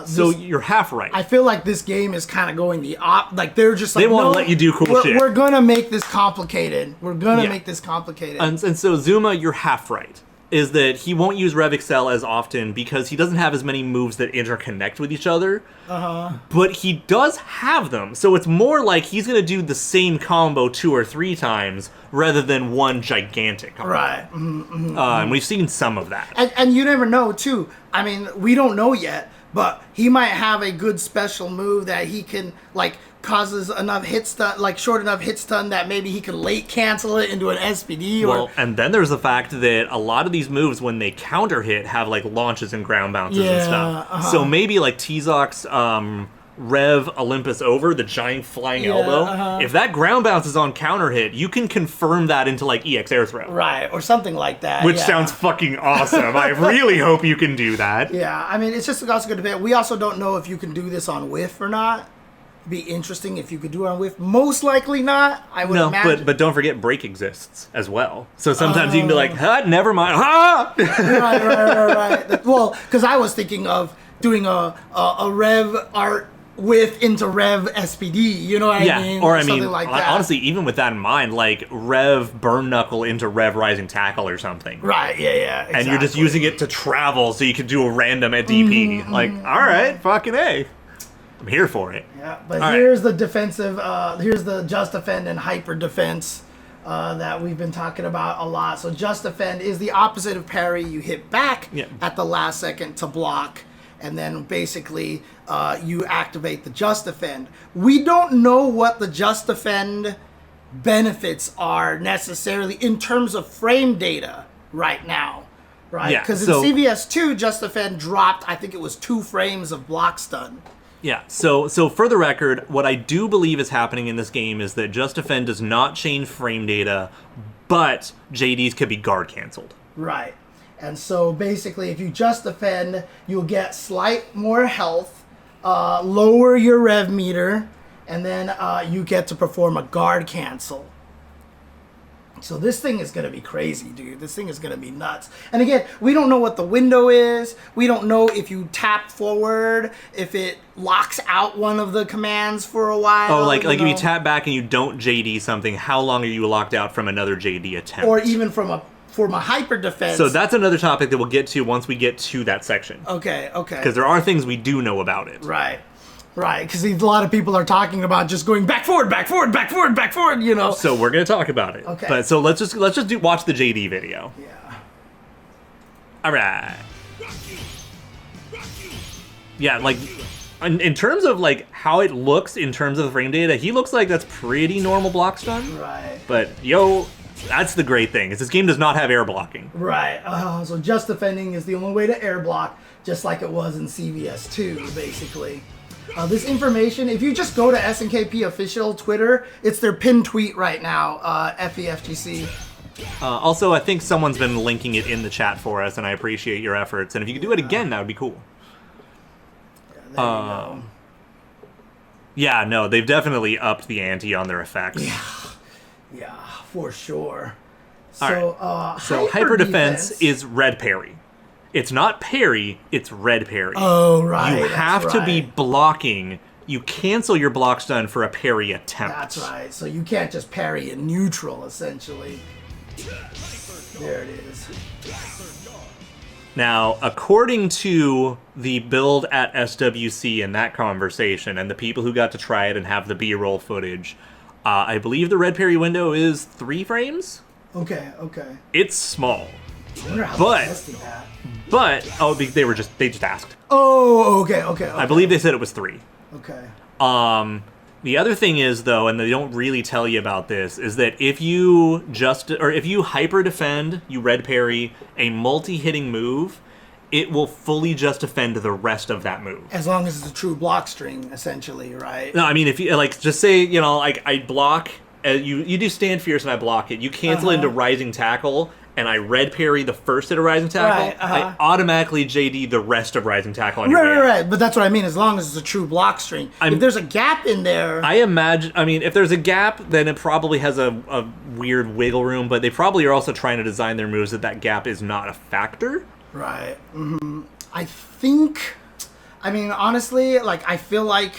So you're half right. I feel like this game is kind of going like they're just like, they won't let you do cool shit. We're gonna make this complicated. And so Zuma, you're half right. Is that he won't use REV Accel as often because he doesn't have as many moves that interconnect with each other. But he does have them, so it's more like he's gonna do the same combo 2 or 3 times rather than one gigantic combo. Right. And we've seen some of that. And you never know too. I mean, we don't know yet. But he might have a good special move that he can, like, causes enough hit stun, like, short enough hit stun that maybe he can late cancel it into an SPD. Well, and then there's the fact that a lot of these moves, when they counter hit, have, like, launches and ground bounces and stuff. So maybe, like, T-Zoc's Rev Olympus Over, the giant flying elbow. If that ground bounce is on counter hit, you can confirm that into like EX air throw. Right, or something like that. Which sounds fucking awesome. I really hope you can do that. Yeah, I mean, it's just also going to be. We also don't know if you can do this on whiff or not. It'd be interesting if you could do it on whiff. Most likely not. I would imagine. But don't forget break exists as well. So sometimes you can be like, never mind. Right. Well, because I was thinking of doing a Rev Art with into Rev SPD, you know what I mean? Or something like that. Honestly, even with that in mind, like Rev Burn Knuckle into Rev Rising Tackle or something. Right, yeah, exactly. And you're just using it to travel so you can do a random at DP. All right, fucking A. I'm here for it. Yeah, but here's the defensive, here's the Just Defend and Hyper Defense that we've been talking about a lot. So Just Defend is the opposite of parry. You hit back at the last second to block, and then basically you activate the Just Defend. We don't know what the Just Defend benefits are necessarily in terms of frame data right now, right? Because in CVS2, Just Defend dropped, I think it was 2 frames of block stun. Yeah, so for the record, what I do believe is happening in this game is that Just Defend does not change frame data, but JDs could be guard canceled. Right. And so basically, if you Just Defend, you'll get slight more health, lower your rev meter, and then you get to perform a guard cancel. So this thing is going to be crazy, dude. This thing is going to be nuts. And again, we don't know what the window is. We don't know if you tap forward, if it locks out one of the commands for a while. Oh, like if you tap back and you don't JD something, how long are you locked out from another JD attempt? Or even from a hyper defense. So that's another topic that we'll get to once we get to that section. Okay. Because there are things we do know about it. Right, because a lot of people are talking about just going back forward, you know. So we're gonna talk about it. Okay. But so let's just watch the JD video. Yeah. All right. Yeah, like in terms of like how it looks in terms of the frame data, he looks like that's pretty normal block stun. Right. But that's the great thing is this game does not have air blocking. Right. So Just Defending is the only way to air block, just like it was in CVS2, basically. This information, if you just go to SNKP official Twitter, it's their pinned tweet right now, FEFGC. Also, I think someone's been linking it in the chat for us, and I appreciate your efforts. And if you could do it again, that would be cool. Yeah, there you go. Yeah, no, they've definitely upped the ante on their effects. Yeah, for sure. So, hyper defense is red parry. It's not parry, it's red parry. Oh, right. You have to be blocking. You cancel your block stun for a parry attempt. That's right. So you can't just parry in neutral, essentially. There it is. Now, according to the build at SWC and that conversation, and the people who got to try it and have the B-roll footage, I believe the red parry window is 3 frames? Okay. It's small. I wonder how they tested that. But they just asked. Oh, okay. I believe they said it was 3. Okay. The other thing is though, and they don't really tell you about this, is that if you hyper defend, you red parry a multi-hitting move, it will fully just defend the rest of that move. As long as it's a true block string, essentially, right? No, I mean if you like, just say I block, you do stand fierce and I block it. You cancel into rising tackle. And I red parry the first hit of Rising Tackle, I automatically JD the rest of Rising Tackle on your way out. Right. But that's what I mean, as long as it's a true block string. If there's a gap in there... I mean, if there's a gap, then it probably has a weird wiggle room, but they probably are also trying to design their moves that gap is not a factor. Right. I think... I mean, honestly, I feel like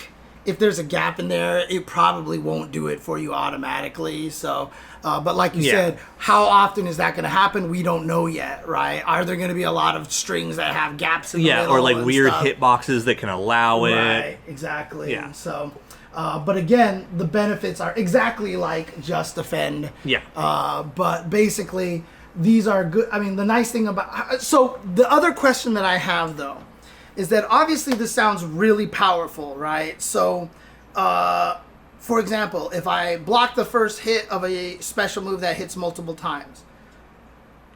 if there's a gap in there, it probably won't do it for you automatically, so... but like you said, how often is that going to happen? We don't know yet, right? Are there going to be a lot of strings that have gaps in the middle? Or weird hitboxes that can allow it. Right, exactly. Yeah. So, but again, the benefits are exactly like Just Defend. Yeah. But basically, these are good. I mean, the nice thing about... So, the other question that I have, though, is that obviously this sounds really powerful, right? So, for example, if I block the first hit of a special move that hits multiple times,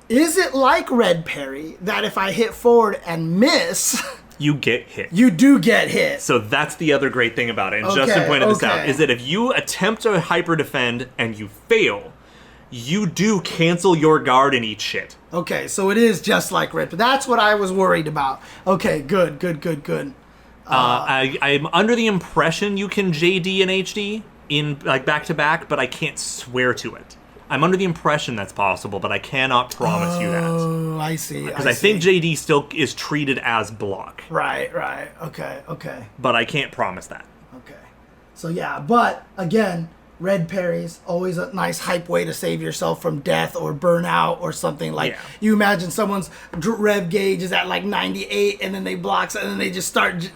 is it like red parry that if I hit forward and miss, you get hit. You do get hit. So that's the other great thing about it. And Okay, Justin pointed this out, okay. is that if you attempt to hyper defend and you fail, you do cancel your guard and eat shit. Okay, so it is just like Red. That's what I was worried about. Okay, good. I'm under the impression you can JD and HD in like back to back, but I can't swear to it. I'm under the impression that's possible, but I cannot promise you that. Oh, I see. Because I think JD still is treated as block. Right. Okay. But I can't promise that. Okay. So yeah, but again, red parries, always a nice hype way to save yourself from death or burnout or something. Like, Yeah. you imagine someone's rev gauge is at like 98 and then they block and then they just start,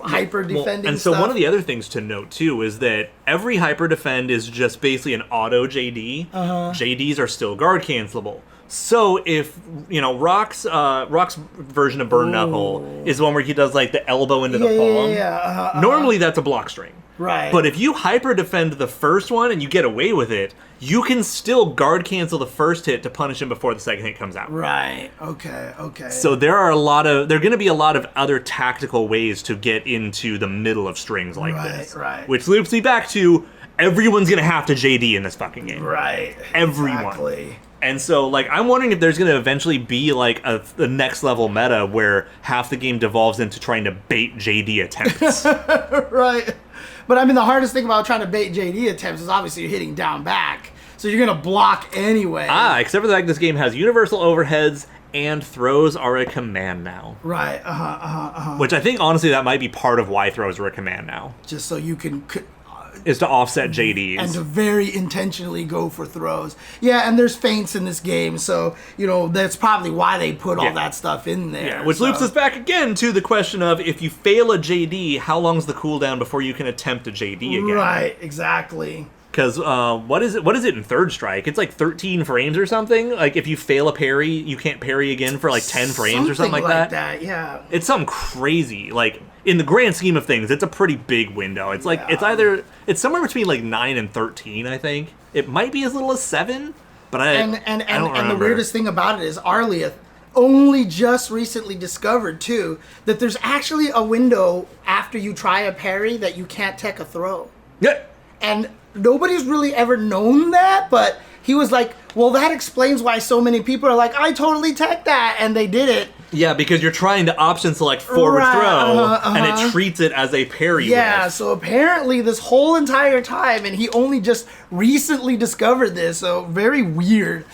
hyper defending and so stuff. one of the other things to note too is that every hyper defend is just basically an auto JD. JDs are still guard cancelable. So if Rock's version of Burn Knuckle is the one where he does like the elbow into the palm. Normally that's a block string. Right. But if you hyper defend the first one and you get away with it, you can still guard cancel the first hit to punish him before the second hit comes out. Right. Okay. So there are going to be a lot of other tactical ways to get into the middle of strings like this. Right. Which loops me back to everyone's going to have to JD in this fucking game. Right. Everyone. Exactly. And so, like, I'm wondering if there's going to eventually be, like, the next level meta where half the game devolves into trying to bait JD attempts. Right. But I mean, the hardest thing about trying to bait JD attempts is obviously you're hitting down back. So you're going to block anyway. Except for the fact this game has universal overheads and throws are a command now. Right. Which I think, honestly, that might be part of why throws are a command now. Just so you can... Is to offset JDs. And to very intentionally go for throws. Yeah, and there's feints in this game, so, that's probably why they put all that stuff in there. Yeah, which loops us back again to the question of, if you fail a JD, how long's the cooldown before you can attempt a JD again? Right, exactly. Because what is it in Third Strike? It's like 13 frames or something. Like, if you fail a parry, you can't parry again for like 10 frames or something like that. Yeah. It's something crazy. Like, in the grand scheme of things, it's a pretty big window. It's like, it's somewhere between like 9 and 13, I think. It might be as little as 7, but I don't remember. And the weirdest thing about it is Arlia only just recently discovered, too, that there's actually a window after you try a parry that you can't tech a throw. Yeah. And nobody's really ever known that, but he was like, well, that explains why so many people are like, I totally tech that, and they did it. Yeah, because you're trying to option select forward throw, and it treats it as a parry. Yeah, whiff. so apparently this whole entire time, and he only just recently discovered this, so very weird.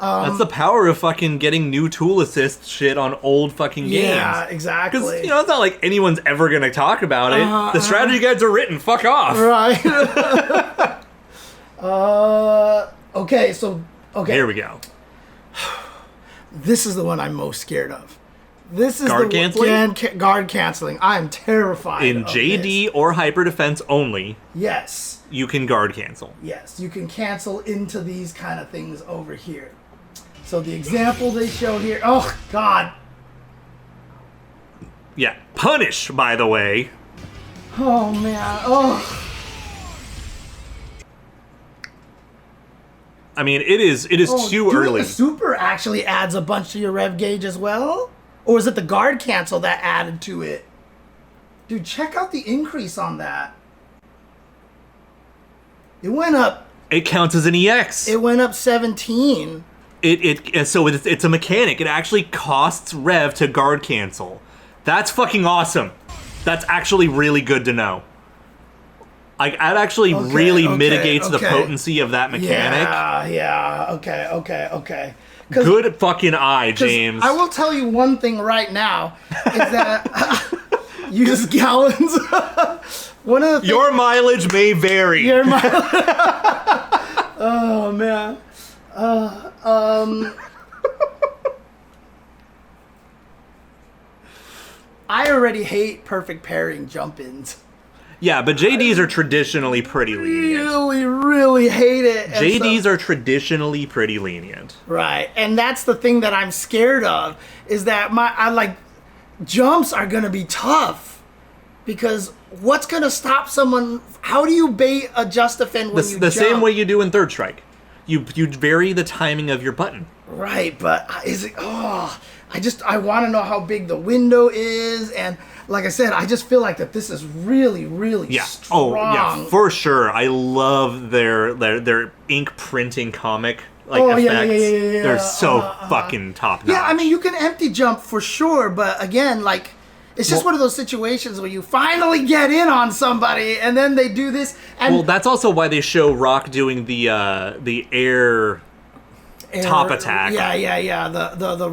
That's the power of fucking getting new tool assist shit on old fucking games. Yeah, exactly. Because, it's not like anyone's ever going to talk about it. The strategy guides are written. Fuck off. Right. Okay. Here we go. This is the one I'm most scared of. This is guard canceling? Guard canceling. I'm terrified In of JD this. or hyper defense only, Yes. you can guard cancel. Yes, you can cancel into these kind of things over here. So the example they show here, oh God. Yeah, punish, by the way. Oh man, oh. I mean, it is too early. The super actually adds a bunch to your rev gauge as well? Or is it the guard cancel that added to it? Dude, check out the increase on that. It went up. It counts as an EX. It went up 17. So it's a mechanic. It actually costs rev to guard cancel. That's fucking awesome. That's actually really good to know. Like, that actually really mitigates the potency of that mechanic. Yeah. Okay. Good fucking eye, James. I will tell you one thing right now is that use gallons. One of the your mileage may vary. Your mileage. Oh man. I already hate perfect pairing jump-ins. Yeah, but JDs are traditionally pretty lenient. Really hate it. JDs are traditionally pretty lenient. Right, and that's the thing that I'm scared of, is that jumps are going to be tough. Because what's going to stop someone? How do you bait a just defend when you jump? The same way you do in Third Strike. You vary the timing of your button. Right, but is it? Oh, I want to know how big the window is, and like I said, I just feel like that this is really, really strong. Oh yeah, for sure. I love their ink printing comic effects. Yeah. They're so fucking top notch. Yeah, I mean, you can empty jump for sure, but again, like, it's just one of those situations where you finally get in on somebody, and then they do this. And well, that's also why they show Rock doing the air top attack. Yeah. The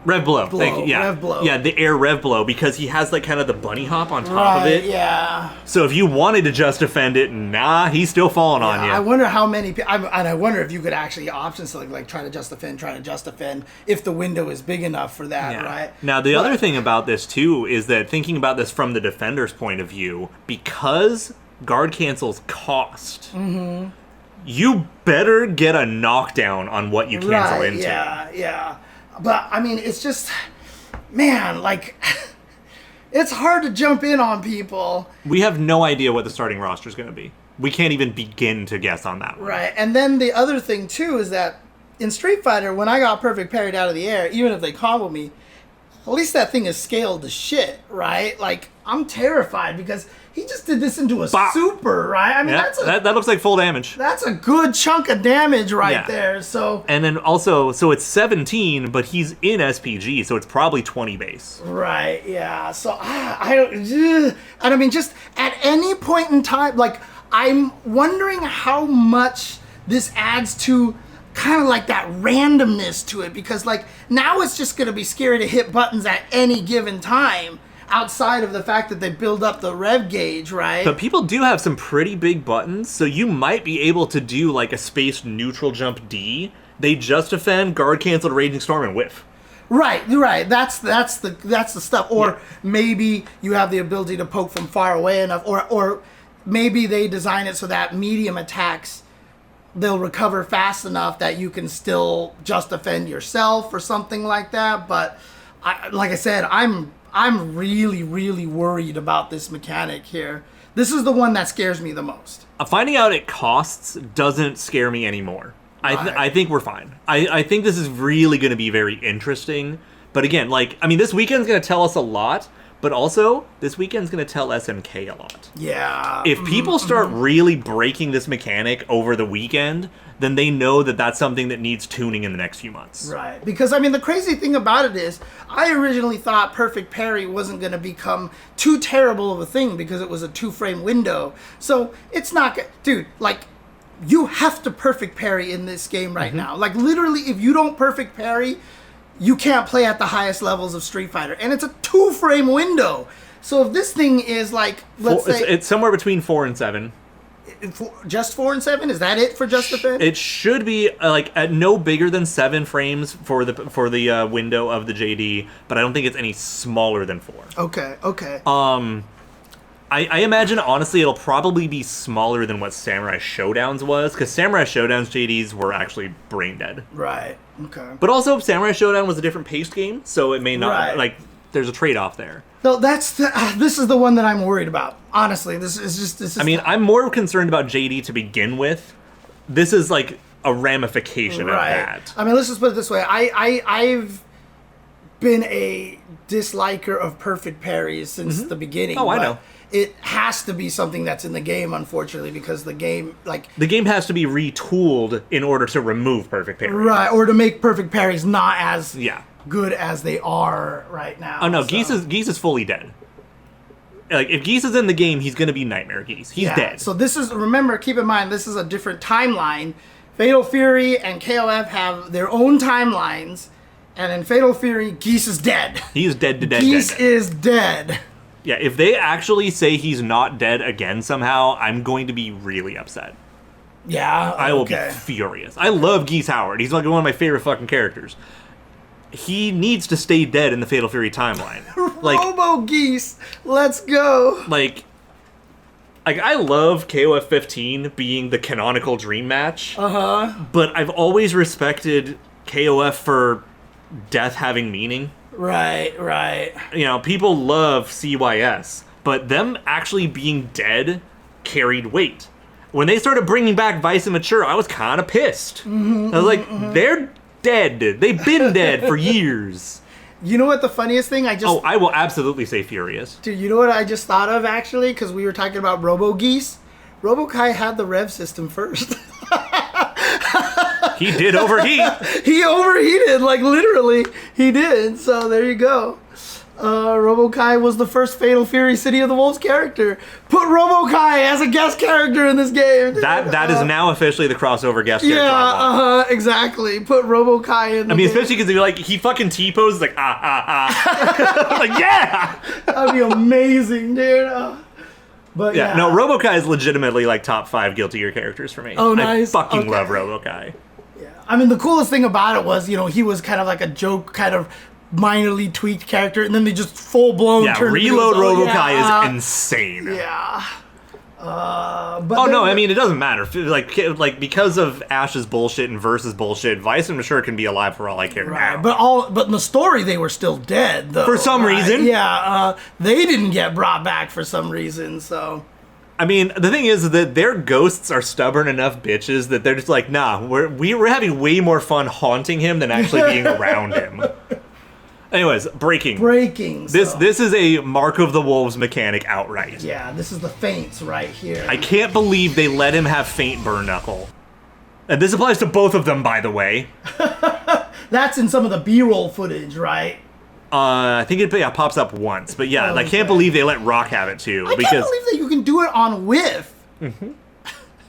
Rev Blow. Thank you. Yeah. Rev Blow. Yeah, the air Rev Blow, because he has like kind of the bunny hop on top of it. Yeah. So if you wanted to just defend it, he's still falling on you. I wonder how many people, and I wonder if you could actually option select, like try to just defend if the window is big enough for that, right? Now the other thing about this too is that thinking about this from the defender's point of view, because guard cancels cost, you better get a knockdown on what you cancel into. Yeah. But, I mean, it's just, man, like, it's hard to jump in on people. We have no idea what the starting roster is going to be. We can't even begin to guess on that one. Right, and then the other thing, too, is that in Street Fighter, when I got perfect parried out of the air, even if they combo me, at least that thing is scaled to shit, right? Like, I'm terrified because he just did this into a super, right? I mean, that looks like full damage. That's a good chunk of damage there. So, and then also, so it's 17, but he's in SPG, so it's probably 20 base. Right. Yeah. So I don't. And I mean, just at any point in time, like, I'm wondering how much this adds to kind of like that randomness to it, because like now it's just gonna be scary to hit buttons at any given time. Outside of the fact that they build up the rev gauge, right? But people do have some pretty big buttons, so you might be able to do like a spaced neutral jump D. They just defend, guard canceled, raging storm, and whiff. Right. That's the stuff. Or maybe you have the ability to poke from far away enough, or maybe they design it so that medium attacks, they'll recover fast enough that you can still just defend yourself or something like that. But like I said, I'm really, really worried about this mechanic here. This is the one that scares me the most. Finding out it costs doesn't scare me anymore. I think we're fine. I think this is really going to be very interesting. But again, like, I mean, this weekend's going to tell us a lot, but also this weekend's going to tell SNK a lot. Yeah. If people start really breaking this mechanic over the weekend, then they know that that's something that needs tuning in the next few months. Right. Because, I mean, the crazy thing about it is, I originally thought perfect parry wasn't going to become too terrible of a thing because it was a 2-frame window. So, it's not... Dude, like, you have to perfect parry in this game right now. Like, literally, if you don't perfect parry, you can't play at the highest levels of Street Fighter. And it's a 2-frame window. So, if this thing is, like, let's say... It's somewhere between 4 and 7. Just 4 and 7? Is that it for just defend? It should be like at no bigger than 7 frames for the window of the JD, but I don't think it's any smaller than 4. Okay. I imagine honestly it'll probably be smaller than what Samurai Showdown's was, because Samurai Showdown's JDs were actually brain dead. Right. Okay. But also Samurai Showdown was a different paced game, so it may not like there's a trade-off there. No, this is the one that I'm worried about. Honestly, this is. I mean, I'm more concerned about JD to begin with. This is like a ramification of that. I mean, let's just put it this way. I've been a disliker of perfect parries since the beginning. Oh, I know. It has to be something that's in the game, unfortunately, because the game, like... The game has to be retooled in order to remove perfect parries. Right, or to make perfect parries not as... Yeah. good as they are right now. Oh no, so. Geese is fully dead. Like, if Geese is in the game, he's gonna be Nightmare Geese. He's dead. So this is, remember, keep in mind, this is a different timeline. Fatal Fury and KOF have their own timelines, and in Fatal Fury, Geese is dead. He's dead to dead. Geese is dead. Yeah, if they actually say he's not dead again somehow, I'm going to be really upset. Yeah, I will be furious. I love Geese Howard. He's like one of my favorite fucking characters. He needs to stay dead in the Fatal Fury timeline. Like, Robo Geese, let's go. Like I love KOF 15 being the canonical dream match. But I've always respected KOF for death having meaning. Right. You know, people love CYS, but them actually being dead carried weight. When they started bringing back Vice and Mature, I was kind of pissed. I was like, they're dead. They've been dead for years. You know what the funniest thing? Oh, I will absolutely say Furious. Dude, you know what I just thought of, actually? Because we were talking about Robo-Geese. Robo-Kai had the REV system first. He did overheat. He overheated, like literally, he did. So there you go. Robo-Kai was the first Fatal Fury City of the Wolves character. Put Robo-Kai as a guest character in this game. That is now officially the crossover guest character. Yeah, exactly. Put Robo-Kai in the game. Especially because like he fucking T-poses like like yeah. That'd be amazing, dude. But yeah, no, Robo-Kai is legitimately like top 5 Guilty Gear characters for me. Oh, nice. I fucking love Robo-Kai. Yeah, I mean the coolest thing about it was, he was kind of like a joke, kind of minorly tweaked character, and then they just full blown. Yeah, Reload Robo-Kai is insane. Yeah. It doesn't matter. Like because of Ash's bullshit and Versus bullshit, Vice and Mature can be alive for all I care now. But in the story they were still dead though. For some reason. Yeah, they didn't get brought back for some reason, so. I mean, the thing is that their ghosts are stubborn enough bitches that they're just like, nah, we're having way more fun haunting him than actually being around him. Anyways, breaking. This is a Mark of the Wolves mechanic outright. Yeah, this is the Feints right here. I can't believe they let him have Feint Burn Knuckle. And this applies to both of them, by the way. That's in some of the B-roll footage, right? I think it pops up once. But yeah, I can't believe they let Rock have it too. I can't believe that you can do it on whiff.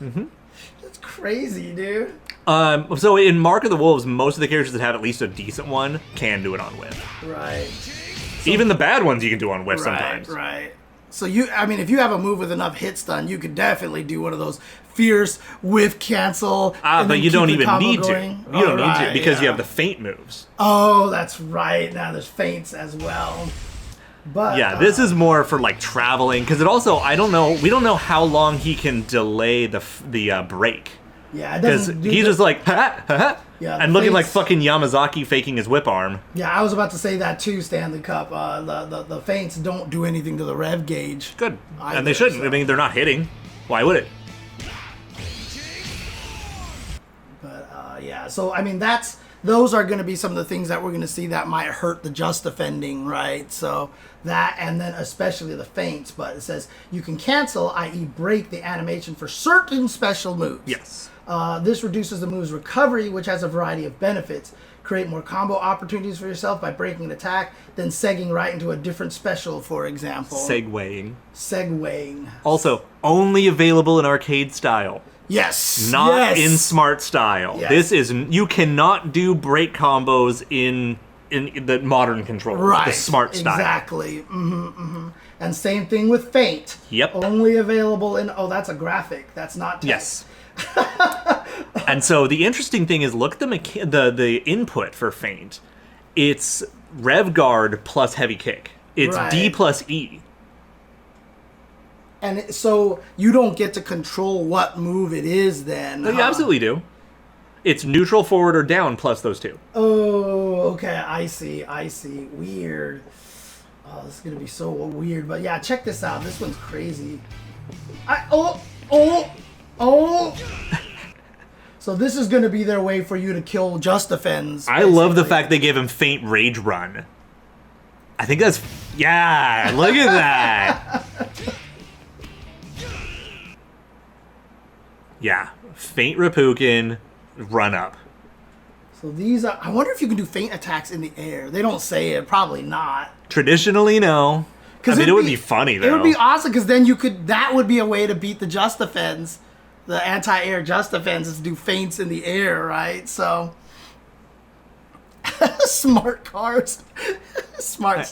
That's crazy, dude. So in Mark of the Wolves, most of the characters that have at least a decent one can do it on whiff. Right. Even the bad ones you can do on whiff sometimes. Right. So if you have a move with enough hit stun, you could definitely do one of those fierce whiff cancel. But you don't even need to. You don't need to because you have the feint moves. Oh, that's right. Now there's feints as well. But yeah, this is more for like traveling because it also we don't know how long he can delay the break. Yeah, because he's just like ha ha ha, and looking like fucking Yamazaki faking his whip arm. Yeah, I was about to say that too, Stanley Cup. The feints don't do anything to the rev gauge. Good, and they shouldn't. So. I mean, they're not hitting. Why would it? But yeah, so I mean those are going to be some of the things that we're going to see that might hurt the just defending, right? So that, and then especially the feints. But it says you can cancel, i.e. break the animation for certain special moves. Yes. This reduces the move's recovery, which has a variety of benefits. Create more combo opportunities for yourself by breaking an attack, then segging right into a different special, for example. Segwaying. Also, only available in arcade style. Yes. Not in smart style. Yes. You cannot do break combos in the modern controllers. Right. The smart style. Exactly. And same thing with Feint. Yep. Only available in, that's a graphic. That's not text. Yes. And so the interesting thing is, look at the input for Feint. It's Rev Guard plus Heavy Kick. It's D plus E. And so you don't get to control what move it is then. No, you absolutely do. It's neutral, forward, or down plus those two. Oh, okay. I see. Weird. Oh, this is going to be so weird. But yeah, check this out. This one's crazy. So this is going to be their way for you to kill Just Defends. I love the fact they gave him Feint Rage Run. I think that's... Yeah, look at that. Yeah, Feint Reppuken, run up. So these are... I wonder if you can do feint attacks in the air. They don't say it. Probably not. Traditionally, no. I mean, it would be funny, though. It would be awesome, because then you could... That would be a way to beat the Just Defense. The anti-air Just Defense is to do feints in the air, right? So... Smart cars.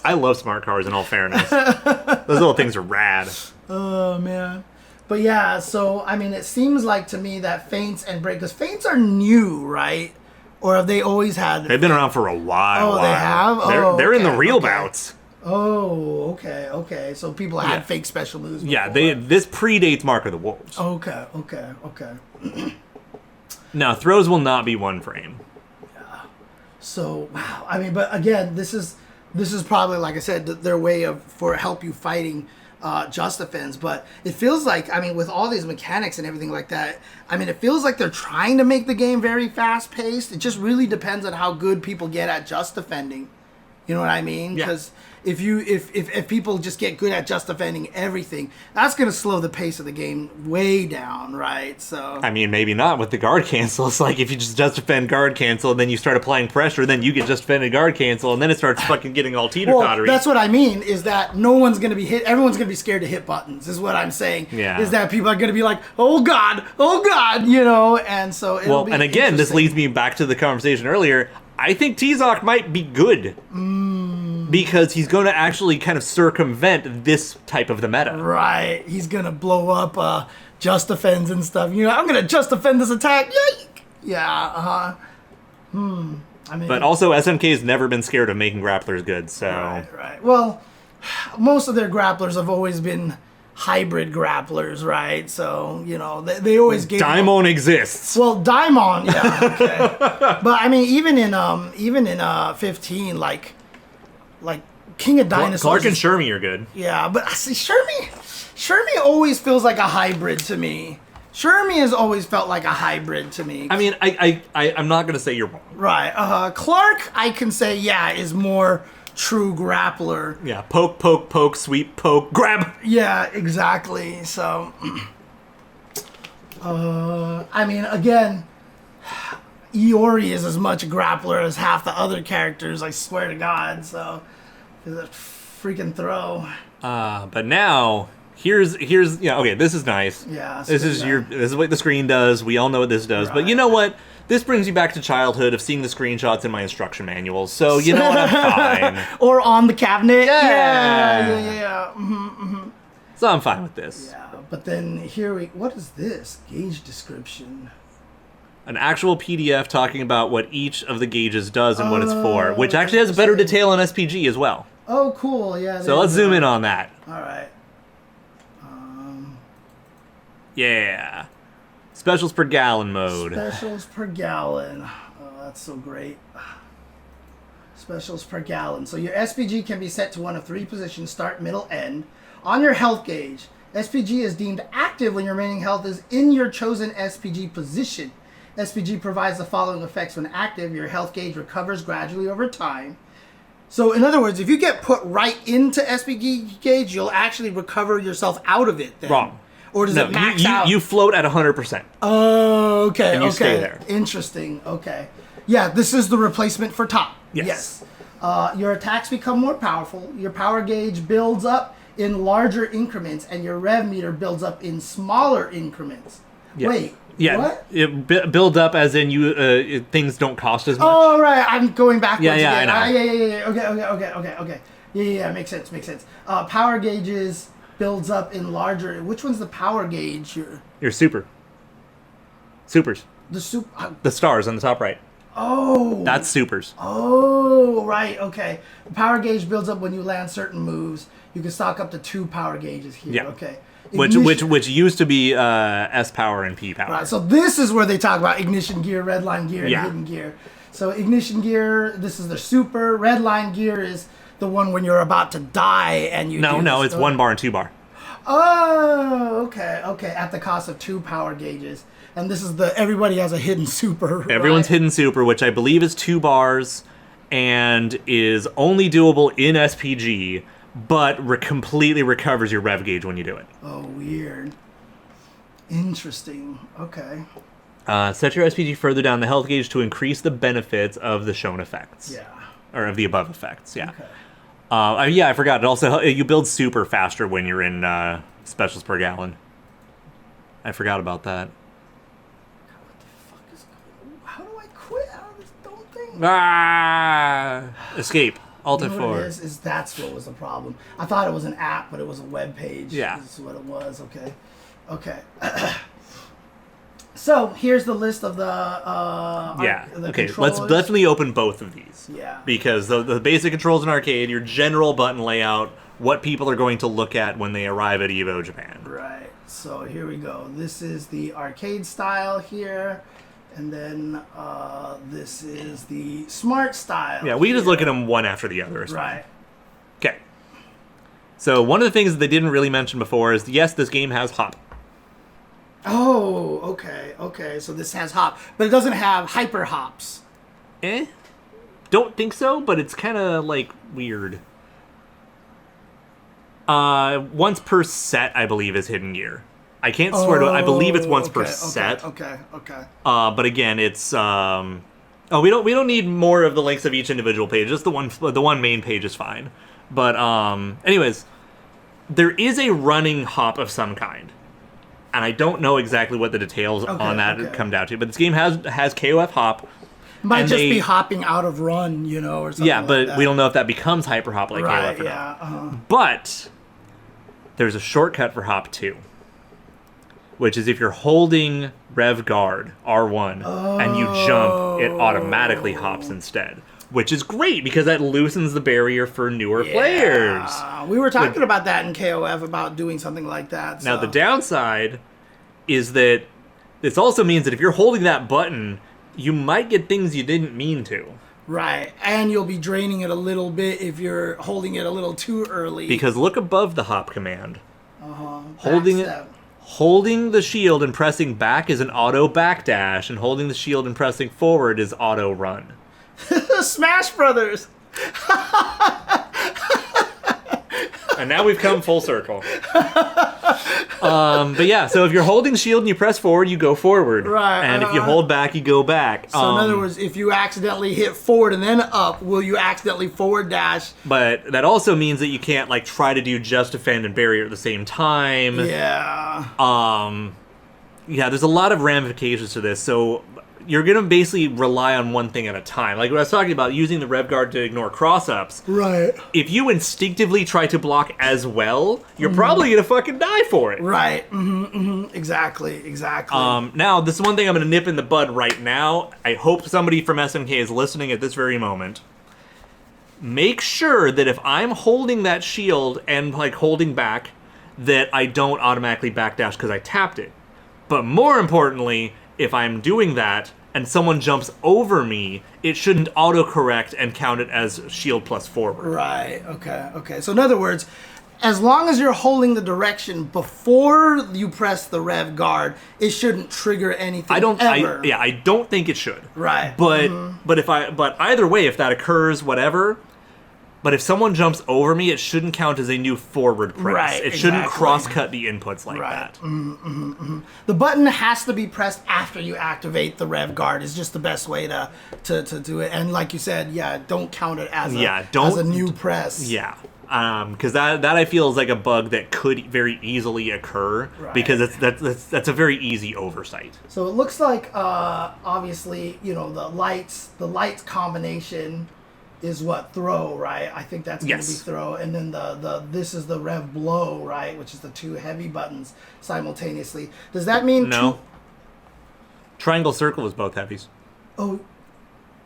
I love smart cars, in all fairness. Those little things are rad. Oh, man. But yeah, so, I mean, it seems like to me that feints and break... Because feints are new, right? Or have they always had... They've been around for a while. Oh, they have? They're in the real bouts. Oh, okay. So people had fake special moves before. Yeah, this predates Mark of the Wolves. Okay. Now, throws will not be one frame. Yeah. So, wow. I mean, but again, this is probably, like I said, their way of, for help you fighting Just Defense, but it feels like, I mean, with all these mechanics and everything like that, I mean, it feels like they're trying to make the game very fast paced. It just really depends on how good people get at just defending. You know what I mean? Because if people just get good at just defending everything, that's going to slow the pace of the game way down, right? So I mean, maybe not with the guard cancel. It's like if you just defend guard cancel, and then you start applying pressure, then you get just defended guard cancel, and then it starts fucking getting all teeter-tottery. Well, that's what I mean, is that no one's going to be hit. Everyone's going to be scared to hit buttons, is what I'm saying. Yeah. Is that people are going to be like, oh God, you know, and so it'll be and again, this interesting. leads me back to the conversation earlier. I think Tzok might be good because he's going to actually kind of circumvent this type of the meta. Right. He's going to blow up just defends and stuff. You know, I'm going to just defend this attack. Yeah. I mean, But also, SNK's never been scared of making grapplers good, so... Right. Well, most of their grapplers have always been hybrid grapplers, right? So, you know, they always gave... Daimon exists. Well, Daimon, yeah, okay. But, I mean, even in 15, like King of Dinosaurs... Clark and Shermie are good. Yeah, but see, Shermie always feels like a hybrid to me. Shermie has always felt like a hybrid to me. I mean, I'm not going to say you're wrong. Right. Clark, I can say, yeah, is more true grappler. Yeah, poke, poke, poke, sweep, poke, grab. Yeah, exactly. So, I mean, again, Iori is as much a grappler as half the other characters, I swear to God. So, it's a freaking throw. But now... Here's okay, this is nice. Yeah. This is what the screen does. We all know what this does. Right. But you know what? This brings you back to childhood of seeing the screenshots in my instruction manuals. So you know what? I'm fine. Or on the cabinet. Yeah. So I'm fine with this. Yeah. But then what is this? Gauge description. An actual PDF talking about what each of the gauges does and what it's for, which actually has better detail on SPG as well. Oh, cool. Yeah. So let's zoom in on that. All right. Yeah. Specials per gallon mode. Specials per gallon. Oh, that's so great. Specials per gallon. So your SPG can be set to one of three positions: start, middle, end. On your health gauge, SPG is deemed active when your remaining health is in your chosen SPG position. SPG provides the following effects when active. Your health gauge recovers gradually over time. So, in other words, if you get put right into SPG gauge, you'll actually recover yourself out of it then. Wrong. Or does it max out? You float at 100%. Oh, okay. And you stay there. Interesting. Okay. Yeah, this is the replacement for top. Yes. Your attacks become more powerful. Your power gauge builds up in larger increments, and your rev meter builds up in smaller increments. Yeah. Wait. Yeah. What? It build up as in things don't cost as much. Oh, right. I'm going backwards again. I know. Yeah. Okay. Yeah. Makes sense. Power gauges builds up in larger. Which one's the power gauge? Your supers. The stars on the top right. Oh. That's supers. Oh, right. Okay. The power gauge builds up when you land certain moves. You can stock up to 2 power gauges here. Yeah. Okay. Which used to be S power and P power. Right. So this is where they talk about ignition gear, red line gear, and Yeah. hidden gear. So ignition gear, this is the super. Red line gear is the one when you're about to die and you. No, it's 1 bar and 2 bar. Oh, okay. At the cost of 2 power gauges, and this is everybody has a hidden super. Everyone's right? hidden super, which I believe is 2 bars, and is only doable in SPG, but completely recovers your rev gauge when you do it. Oh, weird. Interesting. Okay. Set your SPG further down the health gauge to increase the benefits of the shown effects. Yeah. Or of the above effects. Yeah. Okay. I forgot. It also you build super faster when you're in specials per gallon. I forgot about that. What the fuck is going on? How do I quit out of this dumb thing? Escape. Alt You know what F4. it is that's what was the problem. I thought it was an app, but it was a web page. Yeah. This is what it was. Okay. So here's the list of the Let's definitely open both of these. Yeah. Because the basic controls in arcade, your general button layout, what people are going to look at when they arrive at EVO Japan. Right. So here we go. This is the arcade style here, and then this is the smart style. Yeah, we can just here. look at them one after the other. Right. Okay. So one of the things that they didn't really mention before is, yes, this game has hop. Oh, okay. So this has hop, but it doesn't have hyper hops. Don't think so, but it's kind of like weird. Once per set, I believe, is hidden gear. I can't swear to it. I believe it's once per set. Okay. But again, it's we don't need more of the links of each individual page. Just the one main page is fine. But anyways, there is a running hop of some kind, and I don't know exactly what the details on that come down to. But this game has KOF hop. Might just be hopping out of run, or something. Yeah, but like that. we don't know if that becomes hyper hop like KOF or not. But there's a shortcut for hop 2, which is if you're holding REV Guard R1 and you jump, it automatically hops instead. Which is great because that loosens the barrier for newer players. We were talking about that in KOF about doing something like that. Now the downside is that this also means that if you're holding that button, you might get things you didn't mean to. Right, and you'll be draining it a little bit if you're holding it a little too early. Because look above the hop command. Holding the shield and pressing back is an auto backdash, and holding the shield and pressing forward is auto run. Smash Brothers! And now we've come full circle. But yeah, so if you're holding shield and you press forward, you go forward. Right. And if you hold back, you go back. So in other words, if you accidentally hit forward and then up, will you accidentally forward dash? But that also means that you can't try to do just defend and barrier at the same time. Yeah. Yeah, there's a lot of ramifications to this. So you're going to basically rely on one thing at a time. Like what I was talking about, using the REV Guard to ignore cross-ups. Right. If you instinctively try to block as well, you're probably going to fucking die for it. Right. Exactly. Now, this is one thing I'm going to nip in the bud right now. I hope somebody from SNK is listening at this very moment. Make sure that if I'm holding that shield and holding back, that I don't automatically backdash because I tapped it. But more importantly, if I'm doing that and someone jumps over me, it shouldn't autocorrect and count it as shield plus forward. Right, okay. So in other words, as long as you're holding the direction before you press the REV Guard, it shouldn't trigger anything I don't think it should. Right. But either way, if that occurs, whatever. But if someone jumps over me, it shouldn't count as a new forward press. Right, it shouldn't cross-cut the inputs like that. The button has to be pressed after you activate the REV Guard. Is just the best way to do it. And like you said, don't count it as a new press. Yeah. Because that I feel is like a bug that could very easily occur because that's a very easy oversight. So it looks like obviously the lights combination is what throw, right? I think that's going to be throw, and then this is the REV Blow, right? Which is the two heavy buttons simultaneously. Does that mean no? Triangle circle is both heavies. Oh,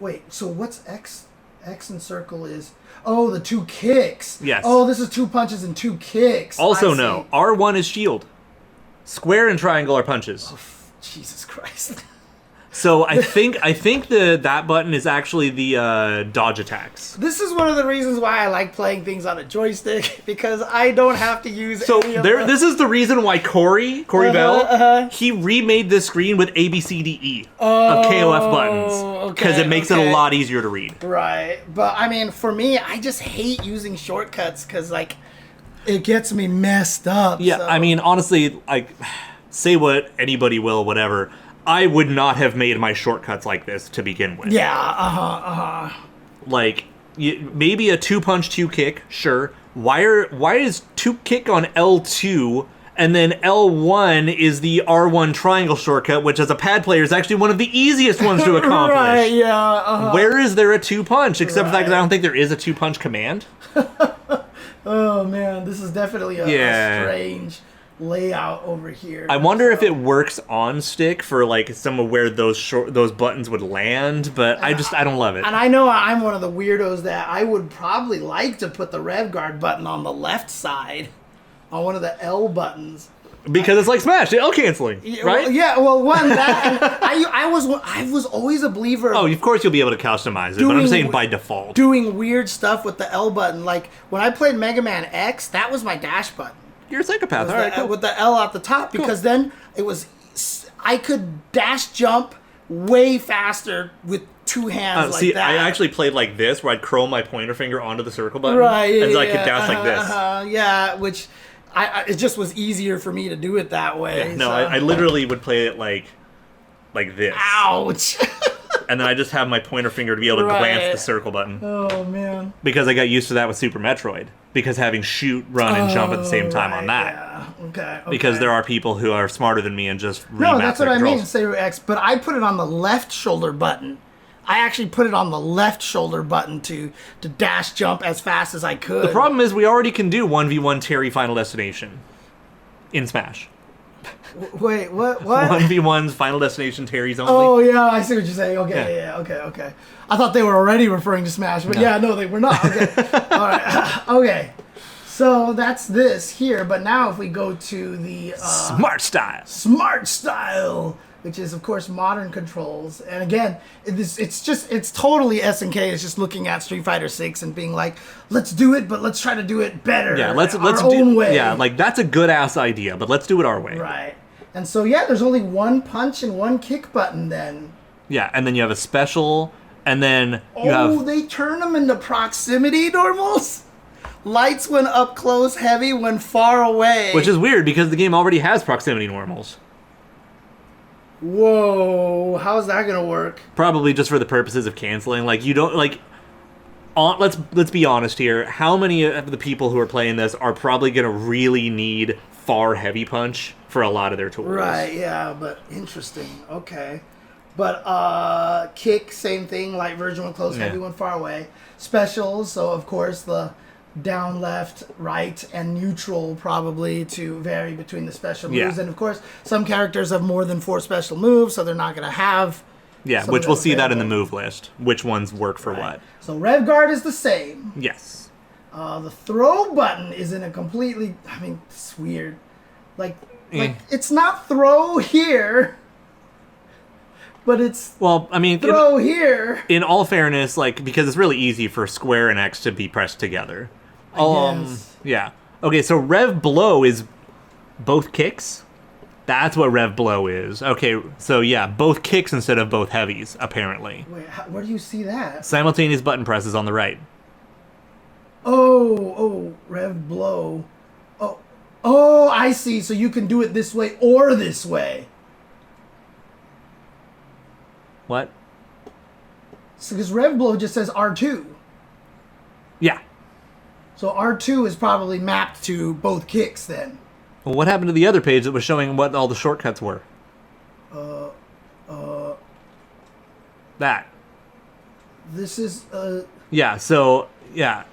wait. So what's X? X and circle is the two kicks. Yes. Oh, this is two punches and two kicks. Also, no. R1 is shield. Square and triangle are punches. Oh, Jesus Christ. So I think that button is actually the dodge attacks. This is one of the reasons why I like playing things on a joystick, because I don't have to use any of them. This is the reason why Corey Bell, he remade this screen with A, B, C, D, E of KOF buttons. Because it makes it a lot easier to read. Right. But I mean, for me, I just hate using shortcuts because it gets me messed up. Yeah, so. I mean, honestly, say what anybody will, whatever. I would not have made my shortcuts like this to begin with. Yeah, Maybe a 2-punch 2-kick, sure. Why is 2-kick on L2 and then L1 is the R1 triangle shortcut, which as a pad player is actually one of the easiest ones to accomplish. Right, yeah. Where is there a 2-punch? Except for the fact that I don't think there is a 2-punch command. Oh man, this is definitely a strange layout over here. I wonder if it works on stick for some of where those buttons would land, but I don't love it. And I know I'm one of the weirdos that I would probably like to put the REV Guard button on the left side, on one of the L buttons. Because it's like Smash, L canceling, right? Well, one that and I was always a believer. Oh, of course you'll be able to customize it, but I'm saying by default. Doing weird stuff with the L button, like when I played Mega Man X, that was my dash button. You're a psychopath, all right, cool. With the L at the top, because then I could dash jump way faster with two hands like that. I actually played like this, where I'd curl my pointer finger onto the circle button, right? And I could dash like this. Yeah, which it just was easier for me to do it that way. Yeah, no, so. I literally would play it like this. Ouch! And then I just have my pointer finger to be able to glance the circle button. Oh man! Because I got used to that with Super Metroid. Because having shoot, run, and jump at the same time on that. Yeah. Okay. Because there are people who are smarter than me and just remap No, that's what I mean, controls. X. But I put it on the left shoulder button. I actually put it on the left shoulder button to dash jump as fast as I could. The problem is we already can do 1v1 Terry Final Destination in Smash. Wait, what? 1v1's Final Destination Terry's only. Oh, yeah, I see what you're saying. Okay, yeah, okay. I thought they were already referring to Smash, but no, they were not. Okay. All right. Okay. So that's this here, but now if we go to the... Smart Style, which is, of course, modern controls. And again, it's totally SNK. It's just looking at Street Fighter 6 and being like, let's do it, but let's try to do it better. Yeah, let's our do own way. Yeah, like that's a good ass idea, but let's do it our way. Right. And so there's only one punch and one kick button then. Yeah, and then you have a special, and then you have... Oh, they turn them into proximity normals? Lights when up close, heavy when far away. Which is weird because the game already has proximity normals. Whoa, how's that gonna work? Probably just for the purposes of canceling. Like, you don't, like... Let's be honest here. How many of the people who are playing this are probably gonna really need far heavy punch for a lot of their tools? Right, yeah, but interesting. Okay. But kick, same thing, light version when close, heavy when far away. Specials, so of course the down, left, right, and neutral probably to vary between the special moves. And of course, some characters have more than 4 special moves, so they're not going to have... Yeah, which we'll see that in the move list. Which ones work for what. So REV Guard is the same. Yes. The throw button is in a completely... I mean, it's weird. Like it's not throw here... But it's throw here. In all fairness, like, because it's really easy for square and X to be pressed together. Yeah. Okay, so REV Blow is both kicks. That's what REV Blow is. Okay, so yeah, both kicks instead of both heavies, apparently. Wait, where do you see that? Simultaneous button presses on the right. Oh, REV Blow. Oh, I see. So you can do it this way or this way. What? Because REV Blow just says R2. Yeah. So R2 is probably mapped to both kicks then. Well, what happened to the other page that was showing what all the shortcuts were? That. This is, Yeah, so, yeah.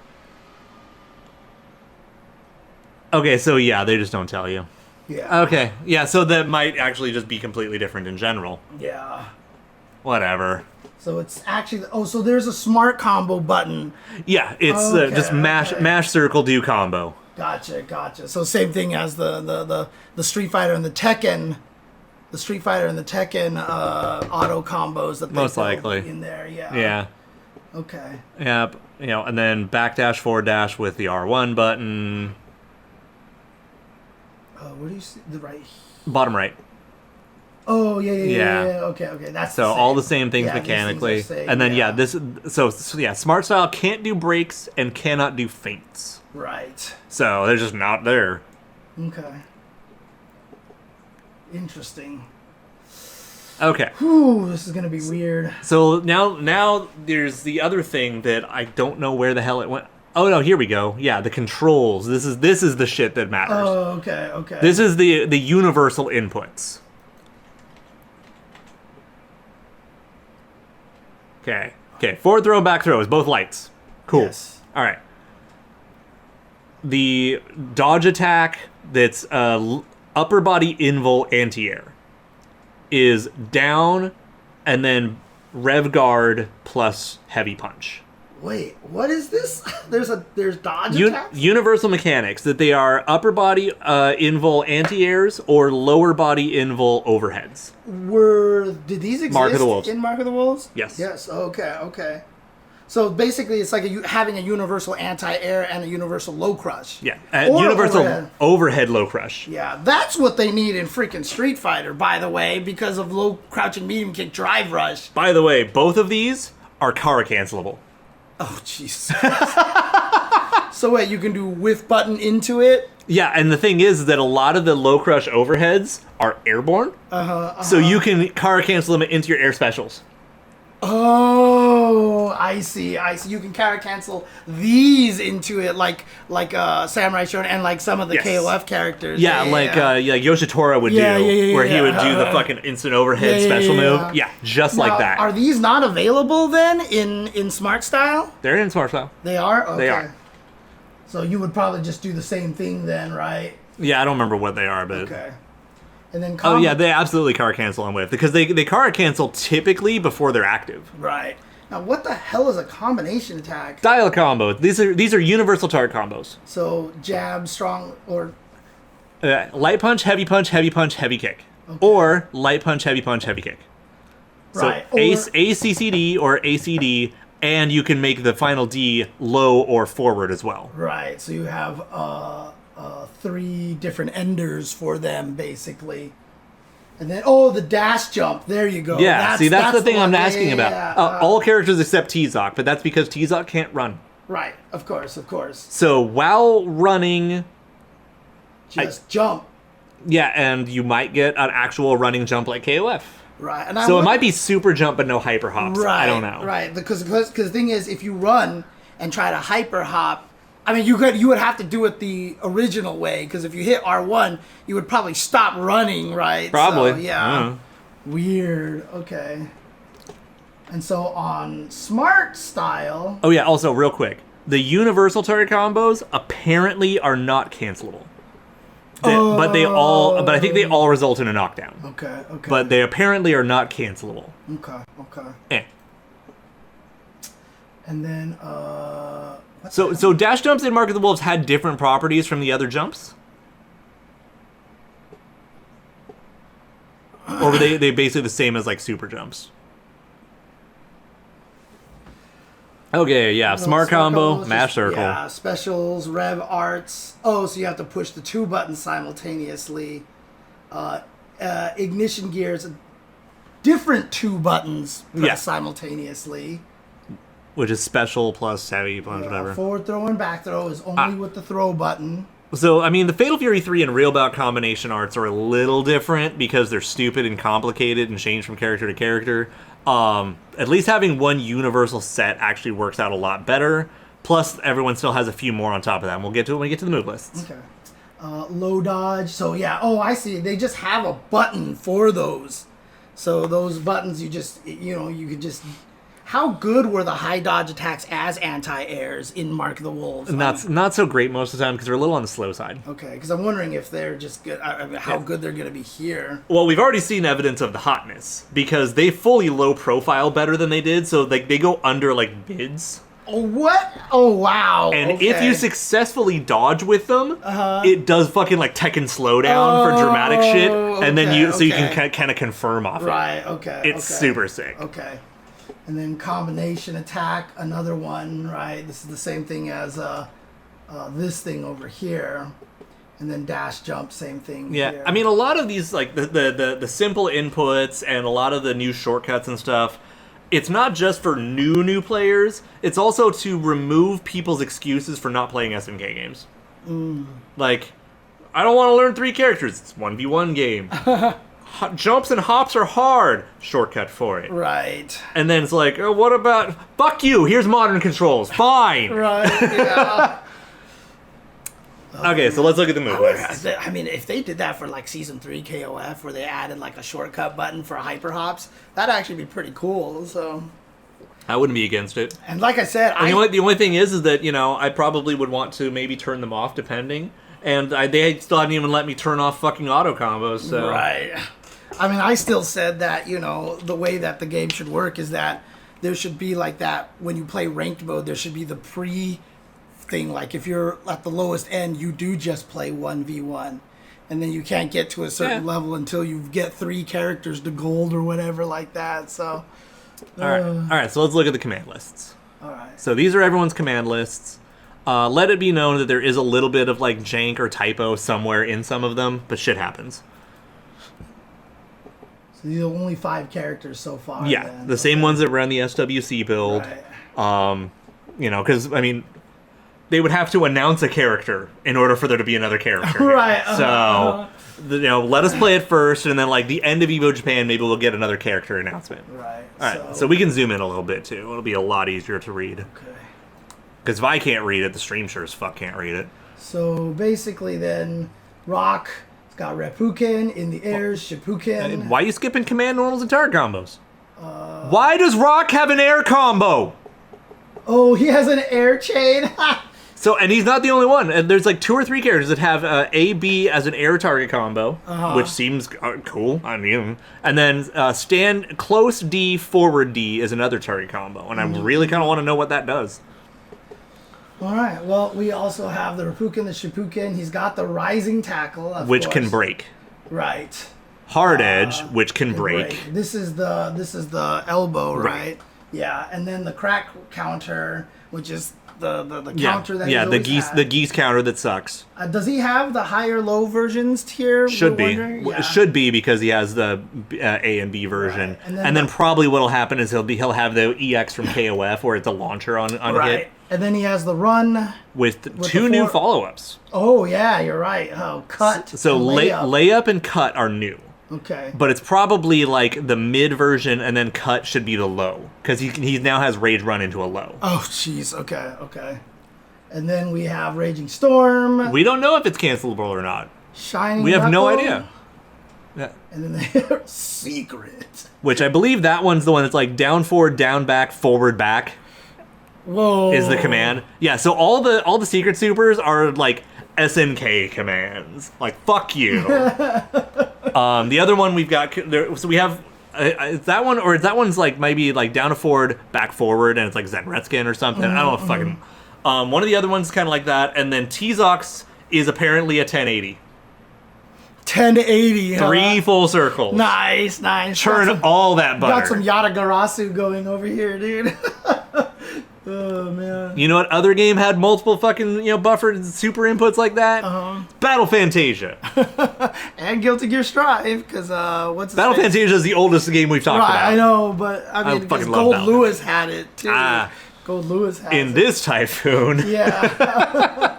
Okay, so yeah, they just don't tell you. Yeah. Okay, yeah, so that might actually just be completely different in general. Yeah. Whatever. So it's actually... Oh, so there's a smart combo button. Yeah, it's just mash circle do combo. Gotcha. So same thing as the Street Fighter and the Tekken... The Street Fighter and the Tekken auto combos that they most likely in there, yeah. Yeah. Okay. Yep. You know, and then backdash, forward dash with the R1 button. Where do you see the right? Bottom right. Oh yeah. Okay. That's so all the same things mechanically, and then Smart Style can't do breaks and cannot do feints. Right. So they're just not there. Okay. Interesting. Okay. Whew, this is gonna be weird. So now there's the other thing that I don't know where the hell it went. Oh no, here we go. Yeah, the controls. This is the shit that matters. Oh, okay. This is the universal inputs. Okay. Forward throw and back throw is both lights. Cool. Yes. All right. The dodge attack that's upper body invul anti-air is down and then REV Guard plus heavy punch. Wait, what is this? There's dodge attacks? Universal mechanics, that they are upper body invul anti-airs or lower body invul overheads. Did these exist Mark of the Wolves. in Mark of the Wolves? Yes. Yes, okay. So basically it's like having a universal anti-air and a universal low crush. Yeah, Or universal overhead low crush. Yeah, that's what they need in freaking Street Fighter, by the way, because of low crouching medium kick drive rush. By the way, both of these are Kara cancelable. Oh, Jesus. So wait, you can do whiff button into it? Yeah, and the thing is that a lot of the low crush overheads are airborne. So you can Kara cancel them into your air specials. Oh, I see. You can cancel these into it like Samurai Shodown and like some of the KOF characters. Yeah, like Yoshitora would do, where he would do the fucking instant overhead special move. Yeah, just now, like that. Are these not available then in Smart Style? They're in Smart Style. They are? Okay. They are. So you would probably just do the same thing then, right? Yeah, I don't remember what they are, but... Okay. And then oh yeah, they absolutely Kara cancel them with, because they Kara cancel typically before they're active. Right. Now what the hell is a combination attack? Dial combo. These are universal target combos. So jab, strong, or light punch, heavy kick. Okay. Or light punch, heavy kick. Right. So ACCD or ACD, and you can make the final D low or forward as well. Right. So you have 3 different enders for them, basically. And then, the dash jump. There you go. Yeah, that's the thing I'm asking about. Yeah. All characters except T-Zoc, but that's because T-Zoc can't run. Right, of course. So while running... Just jump. Yeah, and you might get an actual running jump like KOF. Right. And it might be super jump but no hyper hops. Right, I don't know. Right, because the thing is, if you run and try to hyper hop, I mean, you would have to do it the original way, because if you hit R1, you would probably stop running, right? Probably. So, yeah. Weird. Okay. And so on Smart Style... Oh yeah, also real quick. The universal target combos apparently are not cancelable. But I think they all result in a knockdown. Okay. But they apparently are not cancelable. Okay. And then, So dash jumps in Mark of the Wolves had different properties from the other jumps? Or were they basically the same as like super jumps? Okay, yeah, smart combo, mash circle. Yeah, specials, REV Arts. Oh, so you have to push the 2 buttons simultaneously. Ignition gears, different 2 buttons simultaneously. Which is special plus heavy punch, whatever. Forward throw and back throw is only with the throw button. So, I mean, the Fatal Fury 3 and Real Bout combination arts are a little different because they're stupid and complicated and change from character to character. At least having one universal set actually works out a lot better. Plus, everyone still has a few more on top of that. And we'll get to it when we get to the move lists. Okay. Low dodge. So, yeah. Oh, I see. They just have a button for those. So, those buttons, you could just... How good were the high dodge attacks as anti-airs in Mark of the Wolves? Not so great most of the time because they're a little on the slow side. Okay, because I'm wondering if they're just good. How good they're going to be here. Well, we've already seen evidence of the hotness because they fully low profile better than they did, so they go under like bids. Oh, what? Oh, wow. And if you successfully dodge with them, it does fucking like Tekken slowdown for dramatic shit, and then you can kind of confirm off it. Right. Okay. It's super sick. Okay. And then combination attack, another one, right? This is the same thing as this thing over here. And then dash jump, same thing. Yeah, here. I mean, a lot of these, like, the simple inputs and a lot of the new shortcuts and stuff, it's not just for new players, it's also to remove people's excuses for not playing SNK games. Like, I don't want to learn 3 characters, it's 1v1 game. Jumps and hops are hard. Shortcut for it. Right. And then it's like, oh, what about... Fuck you, here's modern controls. Fine. Right, yeah. Okay, so let's look at the move list. I mean, if they did that for like Season 3 KOF, where they added like a shortcut button for hyper hops, that'd actually be pretty cool, so... I wouldn't be against it. And like I said, the only thing is that, I probably would want to maybe turn them off, depending. And they still haven't even let me turn off fucking auto combos, so... Right. I mean, I still said that, the way that the game should work is that there should be like that when you play ranked mode. There should be the thing, like if you're at the lowest end, you do just play 1v1, and then you can't get to a certain level until you get 3 characters to gold or whatever like that. So all right, so let's look at the command lists. All right, so these are everyone's command lists. Let it be known that there is a little bit of like jank or typo somewhere in some of them, but shit happens. So these are only 5 characters so far. Yeah, then. the same ones that run the SWC build. Right. You know, because I mean, they would have to announce a character in order for there to be another character. Right. So, you know, let us play it first, and then like the end of EVO Japan, maybe we'll get another character announcement. Right. All right. So we can zoom in a little bit too. It'll be a lot easier to read. Okay. Because if I can't read it, the stream sure as fuck can't read it. So basically, then Rock. It's got Reppuken in the air, Shippuken. Why are you skipping command normals and target combos? Why does Rock have an air combo? Oh, he has an air chain. So, and he's not the only one. And there's like 2 or 3 characters that have A, B as an air target combo, which seems cool. I mean, and then stand close D, forward D is another target combo. And I really kind of want to know what that does. All right. Well, we also have the Reppuken, the Shippuken. He's got the rising tackle, which can break. Right. Hard edge, which can break. This is the elbow, right? Yeah. And then the crack counter, which is the counter that the geese counter that sucks. Does he have the high or low versions here? Should be. Yeah. Should be because he has the A and B version. Right. And then probably what'll happen is he'll have the EX from KOF where it's a launcher on hit. And then he has the run with 2 new follow-ups. Oh yeah, you're right. Oh, cut. So layup and cut are new. Okay. But it's probably like the mid version, and then cut should be the low because he now has rage run into a low. Oh jeez. Okay. And then we have Raging Storm. We don't know if it's cancelable or not. Shining. We have Knuckle. no idea. Yeah. And then they have Secret. Which I believe that one's the one that's like down forward, down back, forward back. Whoa. Is the command. Yeah, so all the secret supers are like SNK commands. Like, fuck you. The other one we've got, so we have, is that one, or is that one's like maybe like down to forward, back forward, and it's like Zenretskin or something. I don't know fucking. One of the other ones kind of like that, and then T-Zox is apparently a 1080. 1080, 3 full circles. Nice. Churn all that butter. Got some Yatagarasu going over here, dude. Oh, man. You know what other game had multiple fucking, buffered super inputs like that? Battle Fantasia. And Guilty Gear Strive, because, what's Battle Fantasia is the oldest game we've talked about. I know, but, I mean, because Gold Lewis had it, too. Gold Lewis had it. In this Typhoon. Yeah.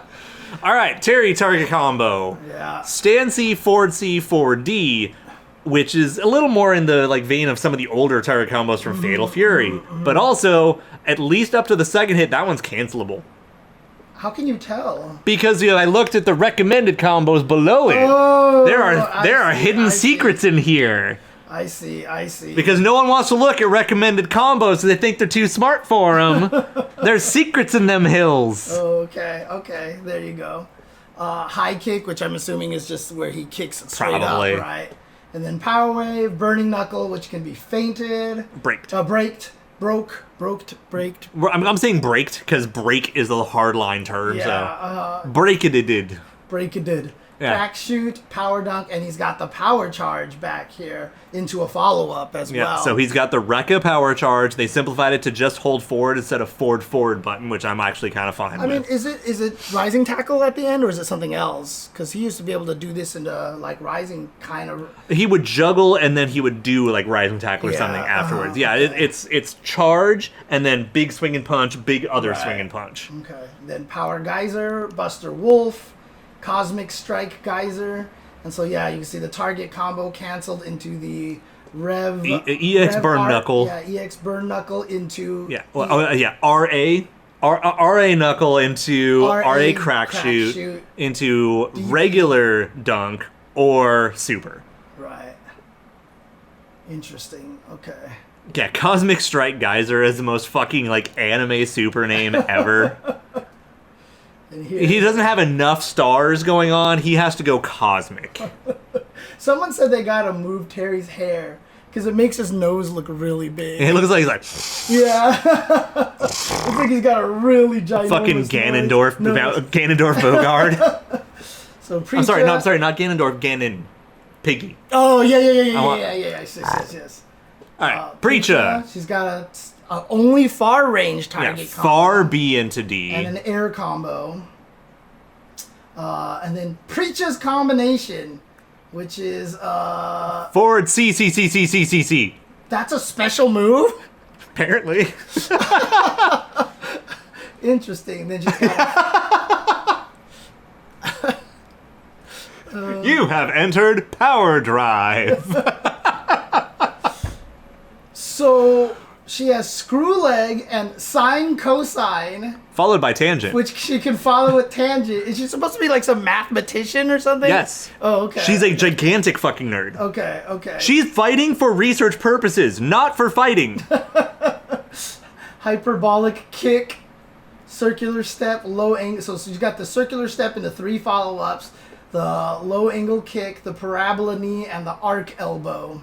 All right, Terry target combo. Yeah. Stand C, forward D, which is a little more in the vein of some of the older target combos from Fatal Fury. But also, at least up to the second hit, that one's cancelable. How can you tell? Because I looked at the recommended combos below it. Oh, there are hidden secrets in here. I see. Because no one wants to look at recommended combos, so they think they're too smart for them. There's secrets in them hills. Okay. There you go. High kick, which I'm assuming is just where he kicks straight up, right? And then power wave, burning knuckle, which can be feinted. Braked. Braked. I'm saying braked because break is a hard line term. Yeah. So break-a-did. Yeah. Crack shoot, power dunk, and he's got the power charge back here into a follow-up as well. So he's got the Rekka power charge. They simplified it to just hold forward instead of forward button, which I'm actually kind of fine with. I mean, is it rising tackle at the end, or is it something else? Because he used to be able to do this into, rising kind of... He would juggle, and then he would do, rising tackle or something afterwards. It's charge, and then big swing and punch, big other swing and punch. Okay. Then power geyser, Buster Wolf, Cosmic Strike Geyser, and so you can see the target combo canceled into the Rev EX Burn Knuckle. Yeah, EX Burn Knuckle into RA Knuckle into RA Crack Shoot into regular Dunk or Super. Right. Interesting. Okay. Yeah, Cosmic Strike Geyser is the most fucking anime super name ever. He doesn't have enough stars going on. He has to go cosmic. Someone said they gotta move Terry's hair Because it makes his nose look really big. It looks like he's like... Yeah. Looks like he's got a really ginormous fucking Ganondorf, Ganondorf Bogard. So Preacher... I'm sorry, not Ganondorf, Ganon. Piggy. Oh, yeah. Yes. Alright, Preacher. She's got a only far range target combo. Far B into D. And an air combo. And then Preacher's combination, which is... forward C. That's a special move? Apparently. Interesting. Then she's got... You have entered Power Drive. So she has screw leg and sine cosine, followed by tangent, which she can follow with tangent. Is she supposed to be like some mathematician or something? Yes. Oh, okay. She's a gigantic fucking nerd. Okay. She's fighting for research purposes, not for fighting. Hyperbolic kick, circular step, low angle. So she's got the circular step into 3 follow-ups, the low angle kick, the parabola knee, and the arc elbow.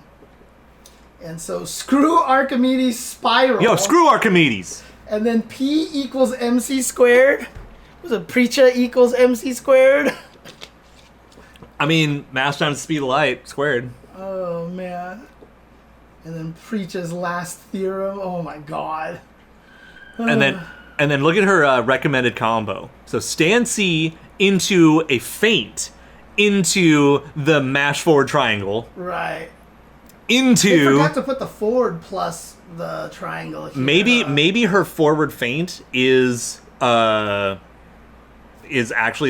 And so screw Archimedes spiral. Yo, screw Archimedes. And then P equals MC squared. Was it Preacher equals MC squared? I mean, mass times speed of light squared. Oh, man. And then Preacher's last theorem. Oh, my God. And then look at her recommended combo. So stand C into a feint into the mash forward triangle. Right. Into... They forgot to put the forward plus the triangle. Maybe her forward feint is actually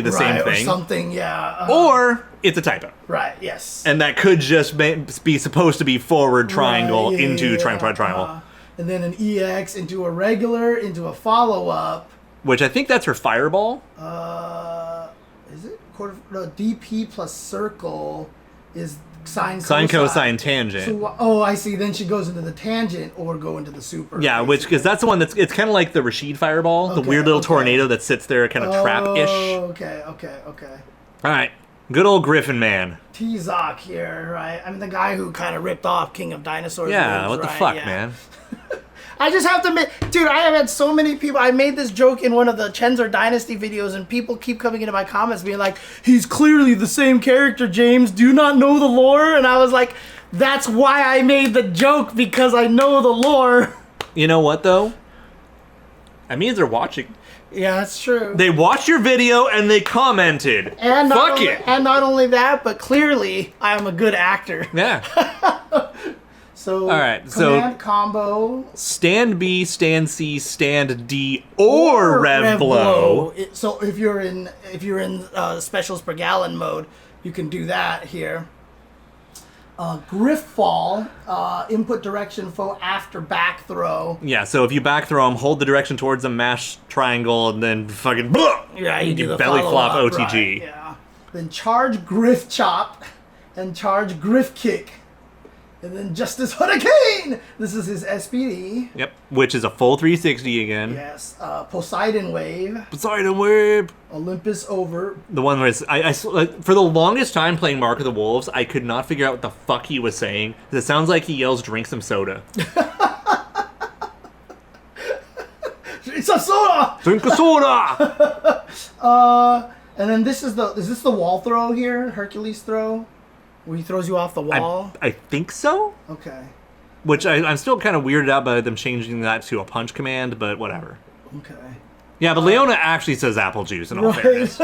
the same thing. Or something, yeah. Or it's a typo. Right, yes. And that could just be supposed to be forward triangle into triangle. And then an EX into a regular, into a follow-up. Which I think that's her fireball. Is it? DP plus circle is sine cosine tangent. So, I see. Then she goes into the tangent or go into the super. Yeah, because that's the one it's kind of like the Rashid fireball, the weird little tornado that sits there kind of trap-ish. Okay. All right, good old Griffin man. T-Zoc here, right? I mean, the guy who kind of ripped off King of Dinosaurs. Yeah, moves, what the right? fuck, yeah. man? I just have to admit, dude, I have had so many people. I made this joke in one of the Chen's Dynasty videos, and people keep coming into my comments being like, he's clearly the same character, James. Do you not know the lore? And I was like, that's why I made the joke, because I know the lore. You know what, though? That means they're watching. Yeah, that's true. They watched your video and they commented. And fuck it. And not only that, but clearly I am a good actor. Yeah. So, all right, command combo. Stand B, stand C, stand D, or Rev Blow. So if you're in specials per gallon mode, you can do that here. Griff fall, input direction foe after back throw. Yeah, so if you back throw them, hold the direction towards them, mash triangle, and then fucking yeah, you do the belly flop OTG. Right, yeah. Then charge Griff chop and charge Griff kick. And then Justice Hurricane! This is his SPD. Yep, which is a full 360 again. Yes. Poseidon Wave. Poseidon Wave! Olympus Over. The one where I for the longest time playing Mark of the Wolves, I could not figure out what the fuck he was saying. It sounds like he yells, drink some soda. Drink some soda! Drink a soda! And then is this the wall throw here? Hercules throw? Where he throws you off the wall? I think so. Okay. Which I'm still kind of weirded out by them changing that to a punch command, but whatever. Okay. Yeah, but Leona actually says apple juice in all fairness.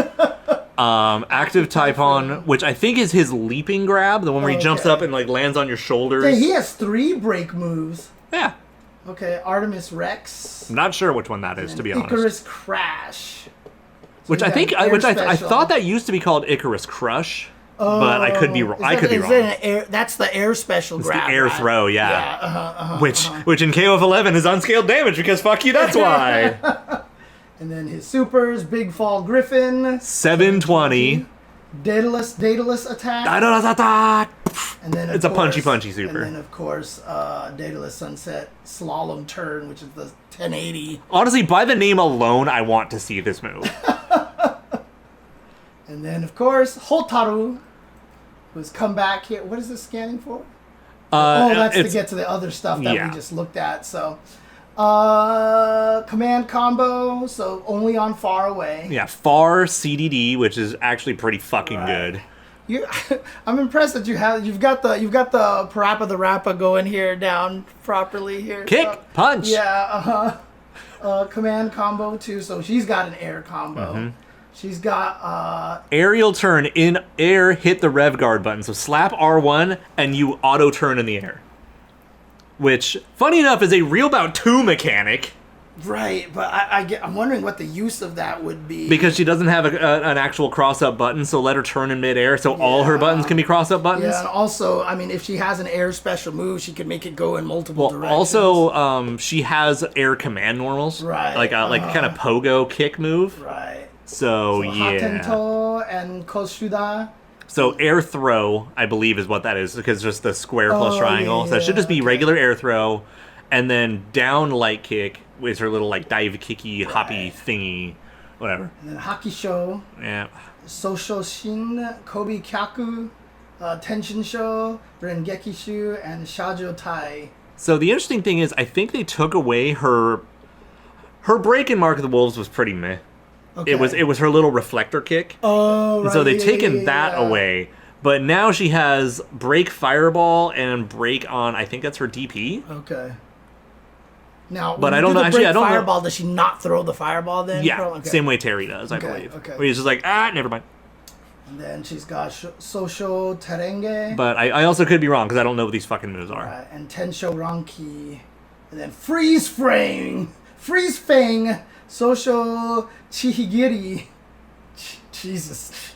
Active Typhon, which I think is his leaping grab, the one where he jumps up and like lands on your shoulders. Yeah, he has 3 break moves. Yeah. Okay, Artemis Rex. I'm not sure which one that is, to be honest. Icarus Crash. So which I thought that used to be called Icarus Crush. But I could be wrong. That's the air special it's grab. The air throw, yeah. Which in KO of 11 is unscaled damage because fuck you, that's why. And then his supers, Big Fall Griffin. 720. Daedalus attack. Daedalus attack. And then it's a punchy super. And then of course, Daedalus Sunset Slalom Turn, which is the 1080. Honestly, by the name alone, I want to see this move. And then, of course, Hotaru, who's come back here. What is this scanning for? That's to get to the other stuff that we just looked at. So, command combo. So only on far away. Yeah, far CDD, which is actually pretty fucking good. I'm impressed that you've got the Parappa the Rappa going here down properly here. Kick, punch. Yeah. Command combo too. So she's got an air combo. Mm-hmm. She's got aerial turn in air. Hit the Rev Guard button. So slap R1 and you auto turn in the air. Which, funny enough, is a real bout 2 mechanic. Right, but I'm wondering what the use of that would be. Because she doesn't have an actual cross-up button, so let her turn in midair, so all her buttons can be cross-up buttons. Yeah, and also, I mean, if she has an air special move, she can make it go in multiple directions. Also, she has air command normals. Right. Like kind of pogo kick move. Right. So yeah. Hatento and Koshuda. So air throw, I believe, is what that is, because just the square plus triangle. Yeah, so it should just be regular air throw, and then down light kick with her little like dive kicky hoppy thingy, whatever. And then Haki Sho. Yeah. Sosho Shin, Kobe Kyaku, Tenshin Sho, Rengeki Shu, and Shajo Tai. So the interesting thing is, I think they took away her break in Mark of the Wolves was pretty meh. Okay. It was her little reflector kick. Oh, right. And so they've taken that away. But now she has break fireball and break on, I think that's her DP. Okay. Now, but I don't know. Actually, I don't fireball, know. does she not throw the fireball then? Yeah, same way Terry does, I believe. Okay. Where he's just like, never mind. And then she's got Sosho Terenge. But I also could be wrong because I don't know what these fucking moves are. Right. And Tensho Ranki. And then Freeze Fang, Sosho Chihigiri. Jesus.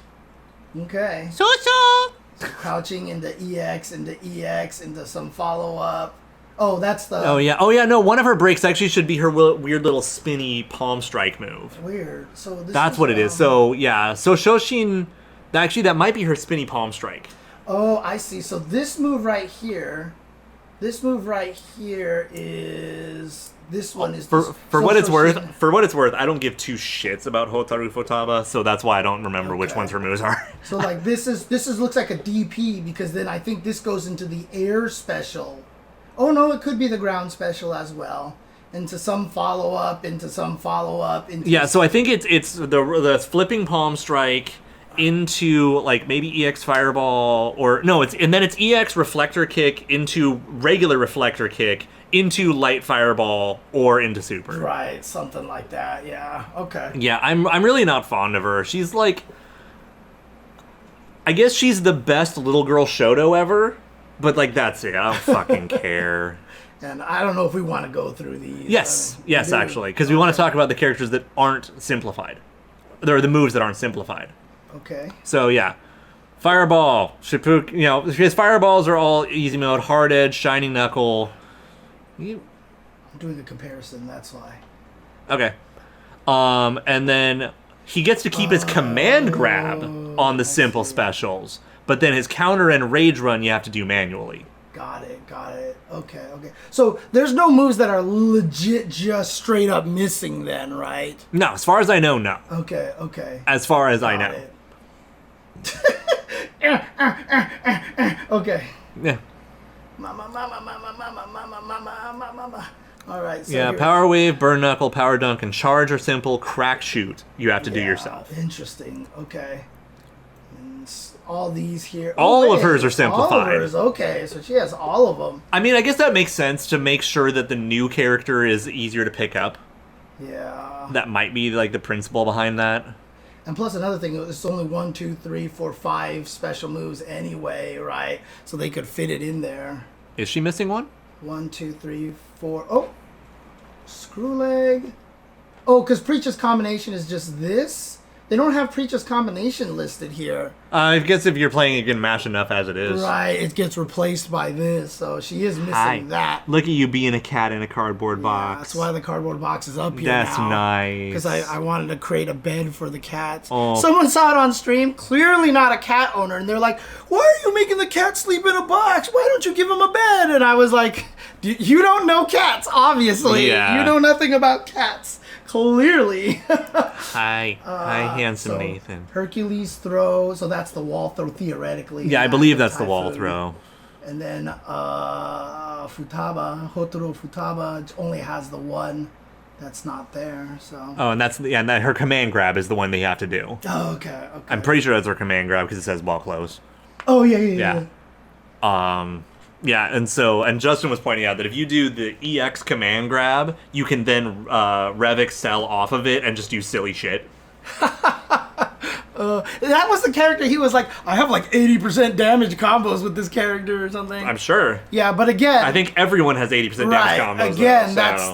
Okay. Sosho! Crouching into EX, into some follow-up. Oh, that's the... Oh, yeah, no, one of her breaks actually should be her weird little spinny palm strike move. Weird. So that's what it is. So, yeah. So Shoshin, actually, that might be her spinny palm strike. Oh, I see. So this move right here is... This one is... For what it's worth, I don't give 2 shits about Hotaru Futaba, so that's why I don't remember which ones her moves are. So, like, this looks like a DP, because then I think this goes into the air special. Oh, no, it could be the ground special as well. Into some follow-up. Yeah, so I think it's the flipping palm strike into, like, maybe EX fireball, or... No, and then it's EX reflector kick into regular reflector kick into light fireball or into super. Right, something like that, yeah. Okay. Yeah, I'm really not fond of her. She's, like... I guess she's the best little girl Shoto ever. But, like, that's it. I don't fucking care. And I don't know if we want to go through these. Yes, actually. Because we want to talk about the characters that aren't simplified. There are the moves that aren't simplified. Okay. So, yeah. Fireball. Shippuden, his fireballs are all easy mode. Hard Edge, Shining Knuckle. I'm doing a comparison, that's why. Okay. And then he gets to keep his command grab on the simple specials. But then his counter and rage run you have to do manually. Got it. Okay. So there's no moves that are legit just straight up missing then, right? No, as far as I know, no. Okay. As far as I know. Okay. Yeah. Mama. All right. So yeah, Power Wave, Burn Knuckle, Power Dunk, and Charge are simple. Crack Shoot you have to do yourself. Interesting. Okay. All these here. All of hers are simplified. All of hers, okay. So she has all of them. I mean, I guess that makes sense to make sure that the new character is easier to pick up. Yeah. That might be, like, the principle behind that. And plus another thing, it's only 1, 2, 3, 4, 5 special moves anyway, right? So they could fit it in there. Is she missing one? 1, 2, 3, 4. Oh! Screw leg. Oh, because Preacher's combination is just this? They don't have Preacher's combination listed here. I guess if you're playing, you can mash enough as it is. Right, it gets replaced by this, so she is missing that. Look at you being a cat in a cardboard box. That's why the cardboard box is up here That's now. nice. Because I wanted to create a bed for the cats. Oh. Someone saw it on stream, clearly not a cat owner, and they're like, why are you making the cat sleep in a box? Why don't you give him a bed? And I was like, you don't know cats, obviously. Yeah. You know nothing about cats. Clearly. Hi, handsome Nathan. Hercules throw, so that's the wall throw theoretically. Yeah, I believe that's the wall throw. And then Futaba, Hotaro Futaba only has the one that's not there. So. Oh, and and her command grab is the one they have to do. Oh, okay. I'm pretty sure that's her command grab because it says ball close. Oh yeah. Yeah, and Justin was pointing out that if you do the EX command grab, you can then REV Accel off of it and just do silly shit. That was the character. He was like, I have like 80% damage combos with this character or something. I'm sure. Yeah, but again, I think everyone has 80% damage combos. Again, that's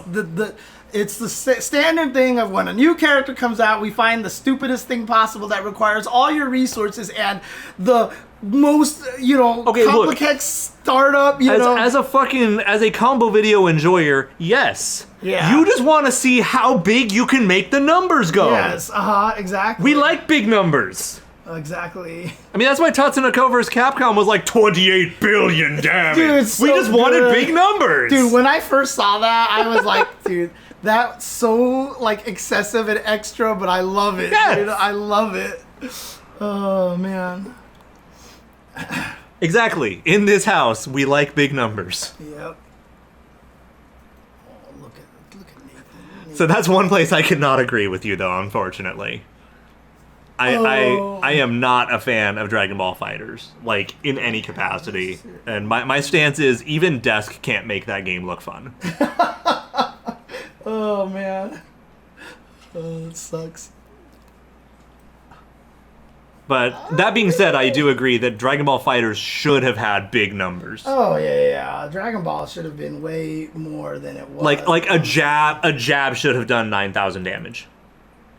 it's the standard thing of when a new character comes out, we find the stupidest thing possible that requires all your resources and the most, complicated startup, As a combo video enjoyer, yes. Yeah. You just want to see how big you can make the numbers go. Yes, exactly. We like big numbers. Exactly. I mean, that's why Tatsunoko vs. Capcom was like 28 billion damage. Dude, it's we so just wanted big numbers. Dude, when I first saw that, I was like, dude, that's so like excessive and extra, but I love it. Yes. Dude, I love it. Oh, man. Exactly. In this house, we like big numbers. Yep. Oh, look at Nathan. So that's one place I cannot agree with you, though, unfortunately. I am not a fan of Dragon Ball Fighters, like, in any capacity. And my stance is, even Desk can't make that game look fun. Oh, man. Oh, it sucks. But that being said, I do agree that Dragon Ball Fighters should have had big numbers. Oh yeah. Dragon Ball should have been way more than it was. Like a jab should have done 9,000 damage.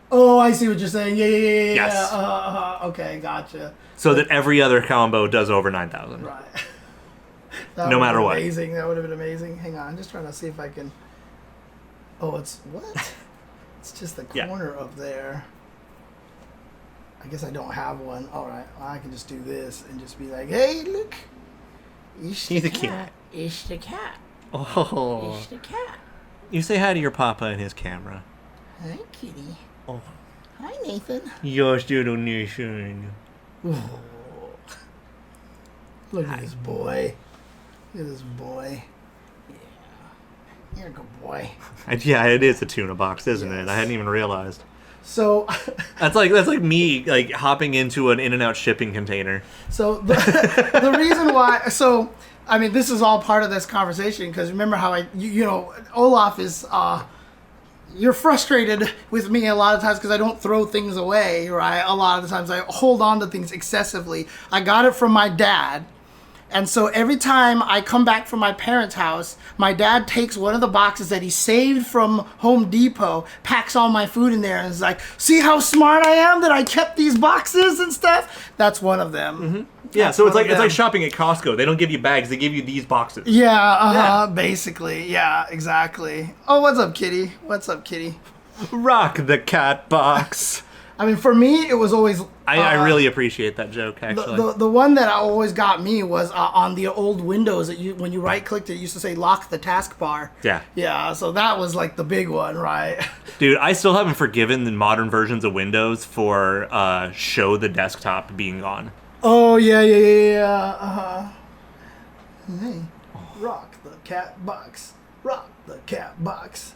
Oh, I see what you're saying. Yeah. Yes. Okay, gotcha. So that every other combo does over 9,000. Right. No matter what. Amazing. That would have been amazing. Hang on, I'm just trying to see if I can. Oh, it's what? It's just the corner up there. I guess I don't have one. All right, well, I can just do this and just be like, "Hey, look, He's a cat. It's the cat. Oh. It's the cat. You say hi to your papa and his camera. Hi, kitty. Oh. Hi, Nathan. Yours little Nathan. Oh. Look at this boy. Look at this boy. Yeah, you're a good boy. Yeah, it is a tuna box, isn't it? I hadn't even realized. So that's like me like hopping into an In-N-Out shipping container. So the reason why, so I mean, this is all part of this conversation because remember how Olaf is you're frustrated with me a lot of times because I don't throw things away, right? A lot of the times I hold on to things excessively. I got it from my dad. And so every time I come back from my parents' house, my dad takes one of the boxes that he saved from Home Depot, packs all my food in there, and is like, see how smart I am that I kept these boxes and stuff? That's one of them. Mm-hmm. Yeah, so it's like shopping at Costco. They don't give you bags, they give you these boxes. Yeah, basically. Yeah, exactly. Oh, what's up, kitty? What's up, kitty? Rock the cat box. I mean, for me, it was always... I really appreciate that joke, actually. The one that always got me was on the old Windows, that when you right-clicked it used to say lock the taskbar. Yeah. Yeah, so that was like the big one, right? Dude, I still haven't forgiven the modern versions of Windows for show the desktop being on. Oh, yeah. Hey, rock the cat box. Rock the cat box.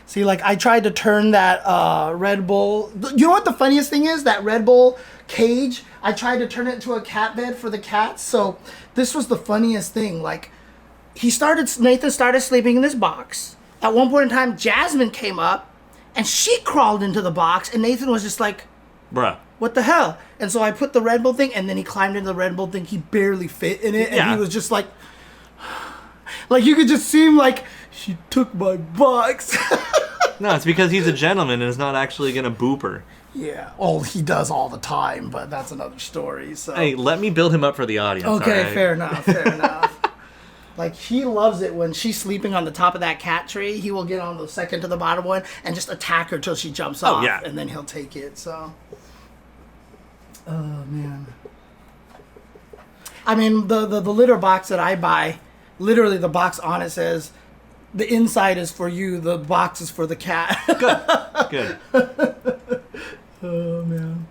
See, like, I tried to turn that Red Bull... You know what the funniest thing is? That Red Bull cage, I tried to turn it into a cat bed for the cats. So this was the funniest thing. Like, Nathan started sleeping in this box. At one point in time, Jasmine came up, and she crawled into the box, and Nathan was just like... Bruh. What the hell? And so I put the Red Bull thing, and then he climbed into the Red Bull thing. He barely fit in it, and he was just like... Like, you could just see him like... She took my box. No, it's because he's a gentleman and is not actually going to boop her. Yeah. Well, he does all the time, but that's another story. So. Hey, let me build him up for the audience. Okay, right? Fair enough. Like, he loves it when she's sleeping on the top of that cat tree. He will get on the second to the bottom one and just attack her till she jumps off. Yeah. And then he'll take it, so. Oh, man. I mean, the litter box that I buy, literally the box on it says... The inside is for you, the box is for the cat. Good. Oh, man.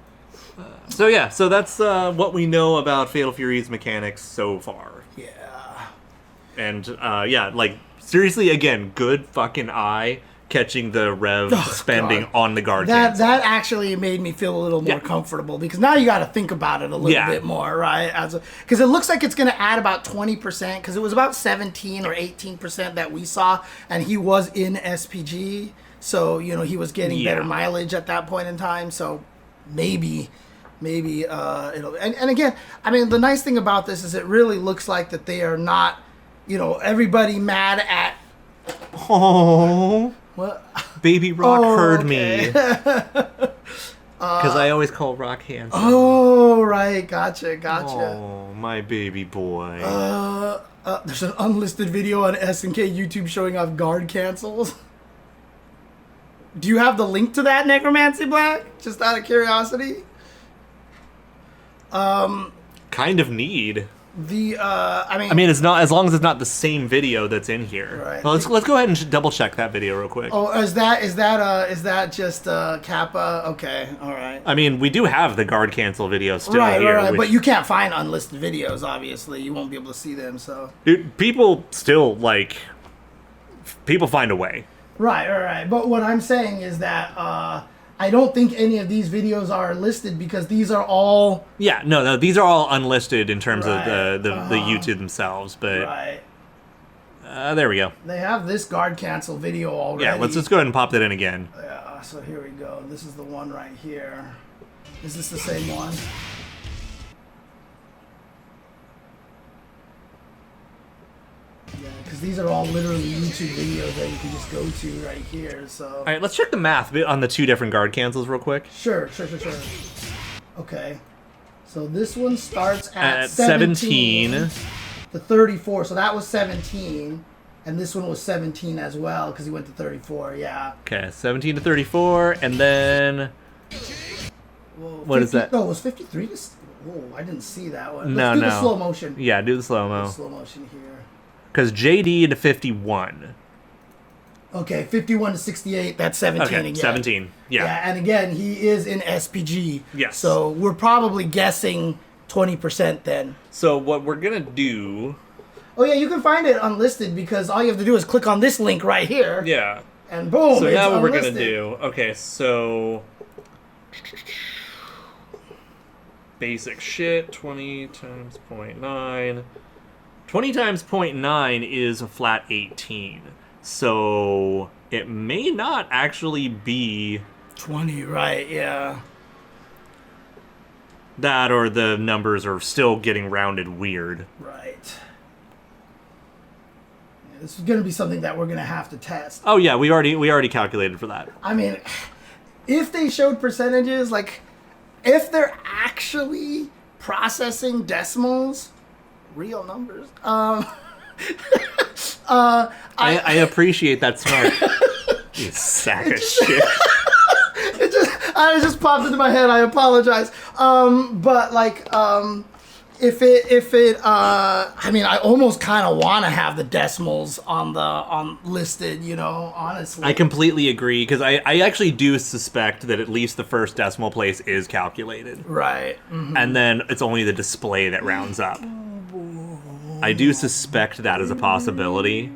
So yeah, so that's what we know about Fatal Fury's mechanics so far. Yeah. And yeah, like seriously, again, good fucking eye catching the rev spending on the guard cancel. That actually made me feel a little more comfortable, because now you got to think about it a little bit more, right? Because it looks like it's going to add about 20%, because it was about 17 or 18% that we saw, and he was in SPG, so you know he was getting better mileage at that point in time. So maybe it'll. And again, I mean, the nice thing about this is it really looks like that they are not, you know, everybody mad at. Oh. What? Baby Rock heard me. Because I always call Rock handsome. Oh, right. Gotcha. Oh, my baby boy. There's an unlisted video on SNK YouTube showing off guard cancels. Do you have the link to that, Necromancy Black? Just out of curiosity? Kind of need. I mean, it's not, as long as it's not the same video that's in here. Right. Well, let's go ahead and double check that video real quick. Oh, is that just Kappa? Okay, all right. I mean, we do have the guard cancel video still right, here. Right, but you can't find unlisted videos. Obviously, you won't be able to see them. So, dude, people still people find a way. Right. But what I'm saying is that I don't think any of these videos are listed, because these are all... Yeah, no, these are all unlisted in terms of the YouTube themselves, but... Right. There we go. They have this guard cancel video already. Yeah, let's just go ahead and pop that in again. Yeah, so here we go. This is the one right here. Is this the same one? Yeah, because these are all literally YouTube videos that you can just go to right here, so... Alright, let's check the math on the two different guard cancels real quick. Sure. Okay. So this one starts at 17 to 34, so that was 17, and this one was 17 as well, because he went to 34, yeah. Okay, 17 to 34, and then... What is that? No, it was 53 to... Whoa, I didn't see that one. No, Let's do the slow motion. Yeah, do the slow-mo. Slow motion here. Because JD to 51. Okay, 51 to 68, that's 17 again. 17, yeah. And again, he is in SPG. Yes. So we're probably guessing 20% then. So what we're going to do... Oh yeah, you can find it unlisted, because all you have to do is click on this link right here. Yeah. And boom, so it's now what unlisted. we're going to do... Okay, so... Basic shit, 20 times 0.9... 20 times 0.9 is a flat 18. So it may not actually be 20, right? Yeah. That, or the numbers are still getting rounded weird. Right. Yeah, this is going to be something that we're going to have to test. Oh yeah, we already calculated for that. I mean, if they showed percentages, like if they're actually processing decimals, real numbers. I appreciate that smart. You sack of shit. It just popped into my head. I apologize. But like, if it, I mean, I almost kind of want to have the decimals on listed. You know, honestly. I completely agree, because I actually do suspect that at least the first decimal place is calculated. Right. Mm-hmm. And then it's only the display that rounds up. I do suspect that is a possibility,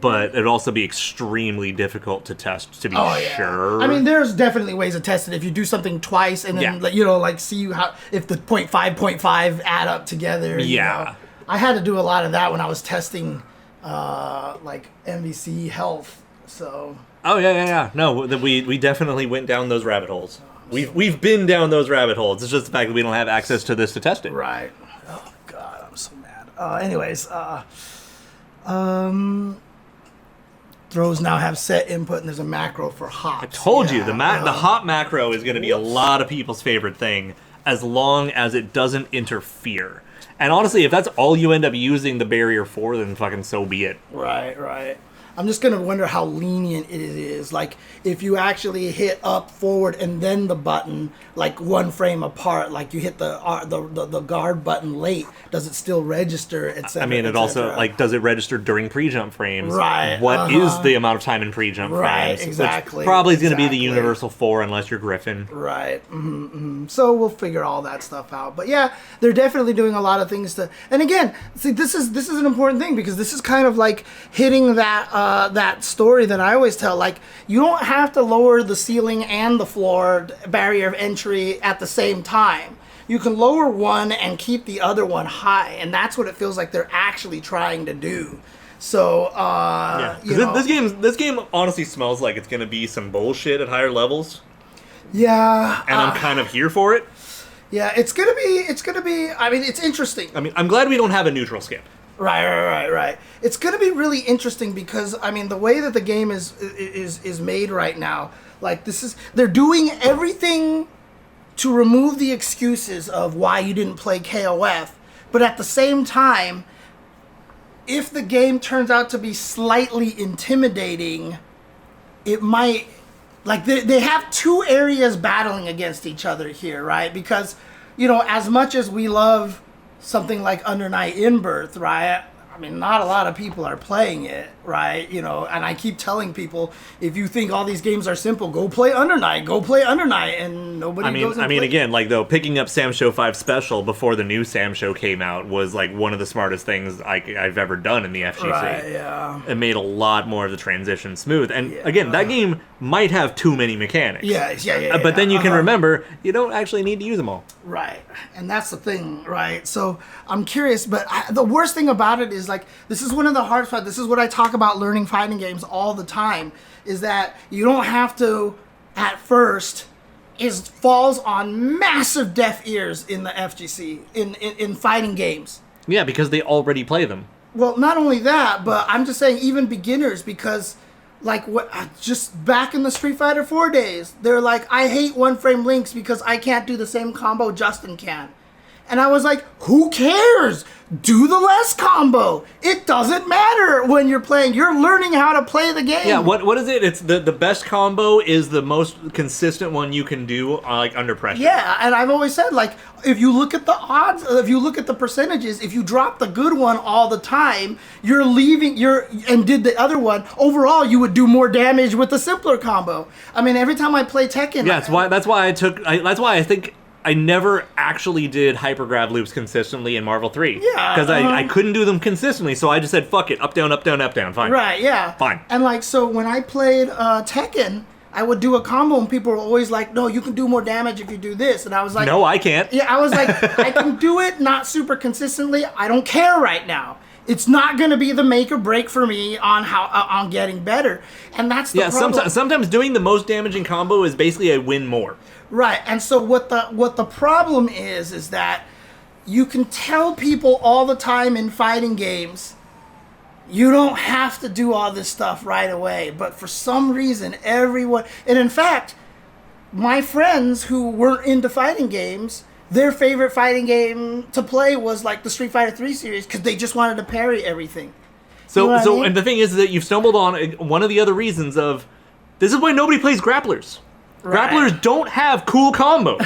but it'd also be extremely difficult to test to be sure. I mean, there's definitely ways to test it. If you do something twice and then, you know, like see how if the 0.5 add up together. You know. I had to do a lot of that when I was testing, like MVC health. So. Oh yeah. No, we definitely went down those rabbit holes. We've been down those rabbit holes. It's just the fact that we don't have access to this to test it. Right. Oh God, I'm so mad. Anyways, throws now have set input, and there's a macro for hops. I told you, the hop macro is going to be a lot of people's favorite thing, as long as it doesn't interfere. And honestly, if that's all you end up using the barrier for, then fucking so be it. Right. I'm just gonna wonder how lenient it is. Like if you actually hit up, forward, and then the button, like one frame apart, like you hit the guard button late, does it still register? Etc. I mean, it also like does it register during pre-jump frames? Right. What is the amount of time in pre-jump frames? Exactly. Which probably is going to be the universal 4 unless you're Griffin. Right. So we'll figure all that stuff out. But yeah, they're definitely doing a lot of things to. And again, see, this is an important thing because this is kind of like hitting that story that I always tell. Like you don't have to lower the ceiling and the floor barrier of entry at the same time. You can lower one and keep the other one high, and that's what it feels like they're actually trying to do. So, this game honestly smells like it's gonna be some bullshit at higher levels. Yeah, and I'm kind of here for it. Yeah, it's gonna be. I mean, it's interesting. I mean, I'm glad we don't have a neutral skip. Right. It's gonna be really interesting because I mean, the way that the game is made right now, like they're doing everything to remove the excuses of why you didn't play KOF, but at the same time, if the game turns out to be slightly intimidating, it might, like they have two areas battling against each other here, right? Because, as much as we love something like Under Night In-Birth, right? I mean, not a lot of people are playing it, right? And I keep telling people, if you think all these games are simple, go play Under Night, and nobody goes and plays. Again, like, though, picking up Sam Show 5 Special before the new Sam Show came out was, like, one of the smartest things I've ever done in the FGC. Right, yeah. It made a lot more of the transition smooth. And, again, that game might have too many mechanics. Yeah. But then you can remember, you don't actually need to use them all. Right. And that's the thing, right? So, I'm curious, but the worst thing about it is, like, this is one of the hardest parts. This is what I talk about learning fighting games all the time, is that you don't have to, at first, falls on massive deaf ears in the FGC, in fighting games. Yeah, because they already play them. Well, not only that, but I'm just saying even beginners, because, like, just back in the Street Fighter 4 days, they're like, I hate one-frame links because I can't do the same combo Justin can. And I was like, who cares? Do the less combo. It doesn't matter when you're playing. You're learning how to play the game. Yeah, what is it? It's the best combo is the most consistent one you can do, like, under pressure. Yeah, and I've always said, like, if you look at the odds, if you look at the percentages, if you drop the good one all the time, and did the other one, overall you would do more damage with the simpler combo. I mean, every time I play Tekken... Yeah, that's why I think I never actually did hypergrav loops consistently in Marvel 3. Yeah. Because I couldn't do them consistently, so I just said, fuck it, up, down, fine. Right, yeah. Fine. And, like, so when I played Tekken, I would do a combo and people were always like, no, you can do more damage if you do this. And I was like... No, I can't. Yeah, I was like, I can do it, not super consistently. I don't care right now. It's not going to be the make or break for me on getting better. And that's the problem. Yeah, sometimes doing the most damaging combo is basically a win more. Right, and so what the problem is that you can tell people all the time in fighting games, you don't have to do all this stuff right away. But for some reason, everyone... And in fact, my friends who weren't into fighting games, their favorite fighting game to play was like the Street Fighter 3 series because they just wanted to parry everything. So, you know what I mean? And the thing is that you've stumbled on one of the other reasons of... This is why nobody plays grapplers. Right. Grapplers don't have cool combos.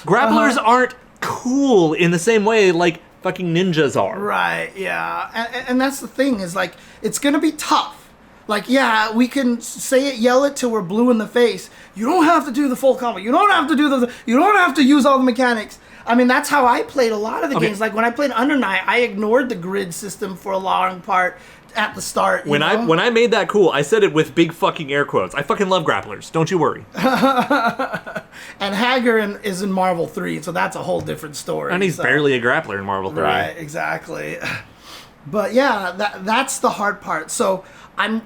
Grapplers aren't cool in the same way like fucking ninjas are. Right, yeah. And that's the thing, is like, it's gonna be tough. Like, yeah, we can say it, yell it till we're blue in the face. You don't have to do the full combo. You don't have to use all the mechanics. I mean, that's how I played a lot of the games. Like when I played Under Night, I ignored the grid system for a long part at the start. When I made that cool, I said it with big fucking air quotes. I fucking love grapplers. Don't you worry. And Hager is in Marvel 3, so that's a whole different story. And he's barely a grappler in Marvel 3. Right, exactly. But yeah, that's the hard part. So I'm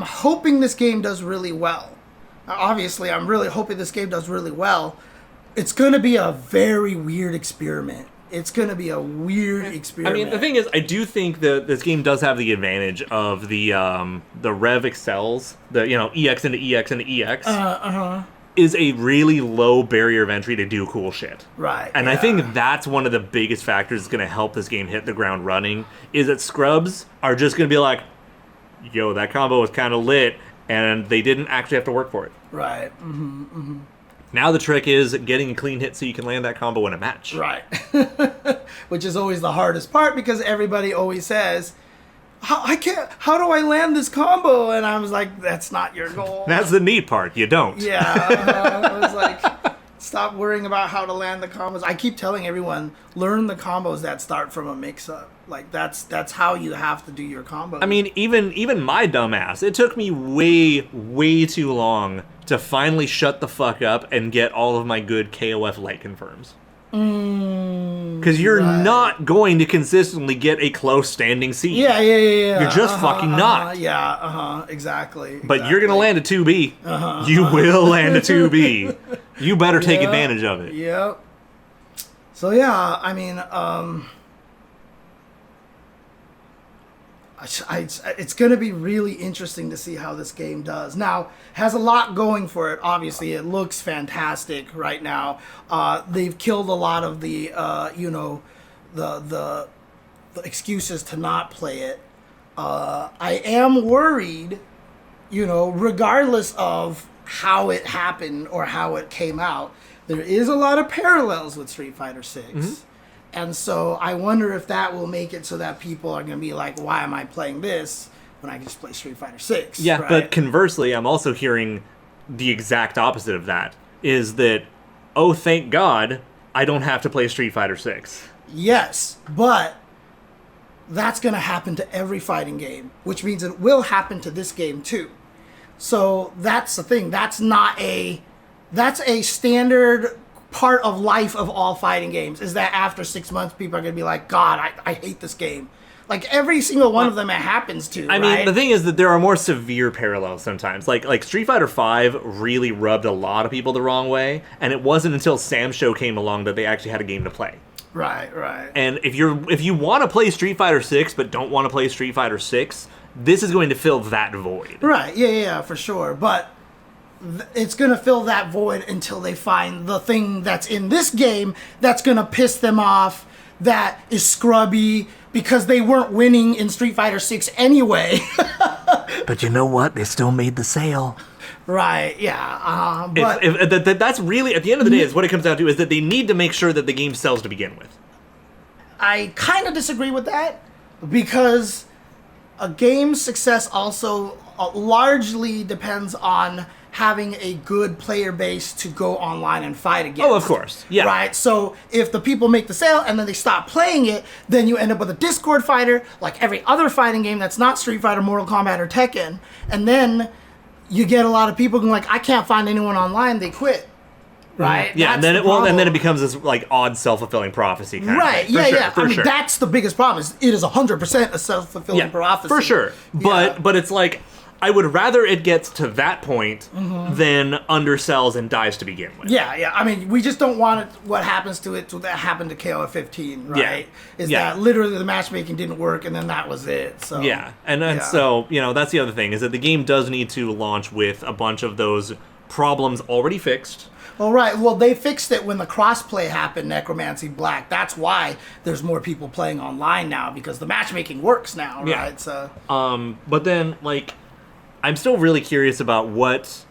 hoping this game does really well. Obviously, I'm really hoping this game does really well. It's going to be a very weird experiment. It's going to be a weird experiment. I mean, the thing is, I do think that this game does have the advantage of the REV Accels, the EX into EX into EX, is a really low barrier of entry to do cool shit. Right. And I think that's one of the biggest factors that's going to help this game hit the ground running, is that scrubs are just going to be like, yo, that combo was kind of lit, and they didn't actually have to work for it. Right. Now the trick is getting a clean hit so you can land that combo in a match. Right. Which is always the hardest part because everybody always says, how do I land this combo? And I was like, that's not your goal. That's the neat part. You don't. Yeah. I was like, stop worrying about how to land the combos. I keep telling everyone, learn the combos that start from a mix-up. Like, that's how you have to do your combo. I mean, even my dumbass, it took me way too long to finally shut the fuck up and get all of my good KOF light confirms. Because you're not going to consistently get a close standing seed. Yeah. You're just fucking not. Exactly. But you're going to land a 2B. You will land a 2B. You better take advantage of it. Yep. So, yeah, I mean, it's going to be really interesting to see how this game does. Now, has a lot going for it. Obviously, it looks fantastic right now. They've killed a lot of the, the excuses to not play it. I am worried, regardless of how it happened or how it came out, there is a lot of parallels with Street Fighter 6. Mm-hmm. And so I wonder if that will make it so that people are going to be like, why am I playing this when I can just play Street Fighter 6? Yeah, right? But conversely, I'm also hearing the exact opposite of that, is that, oh, thank God, I don't have to play Street Fighter 6. Yes, but that's going to happen to every fighting game, which means it will happen to this game too. So that's the thing. That's a standard part of life of all fighting games, is that after 6 months, people are going to be like, God, I hate this game. Like, every single one of them it happens to, I mean, the thing is that there are more severe parallels sometimes. Like Street Fighter V really rubbed a lot of people the wrong way, and it wasn't until Sam Show came along that they actually had a game to play. Right. And if you want to play Street Fighter 6 but don't want to play Street Fighter 6, this is going to fill that void. Right, yeah, for sure. But it's going to fill that void until they find the thing that's in this game that's going to piss them off, that is scrubby, because they weren't winning in Street Fighter 6 anyway. But you know what? They still made the sale. Right, yeah. But that's really, at the end of the day, is what it comes down to, is that they need to make sure that the game sells to begin with. I kind of disagree with that, because a game's success also largely depends on having a good player base to go online and fight against. Oh, of course. Yeah. Right? So if the people make the sale and then they stop playing it, then you end up with a Discord fighter, like every other fighting game that's not Street Fighter, Mortal Kombat, or Tekken. And then you get a lot of people going like, I can't find anyone online, they quit. Right? Yeah, and then it becomes this like odd self-fulfilling prophecy kind right, of thing. Yeah. I mean, that's the biggest problem. It is 100% a self-fulfilling prophecy. For sure. But it's like, I would rather it gets to that point than undersells and dies to begin with. Yeah. I mean, we just don't want what happens to it that happened to KOF 15, right? Yeah. That literally the matchmaking didn't work and then that was it. So yeah. And so, that's the other thing, is that the game does need to launch with a bunch of those problems already fixed. All right. Well, they fixed it when the crossplay happened, Necromancy Black. That's why there's more people playing online now, because the matchmaking works now, right? Yeah. So but then, like, I'm still really curious about what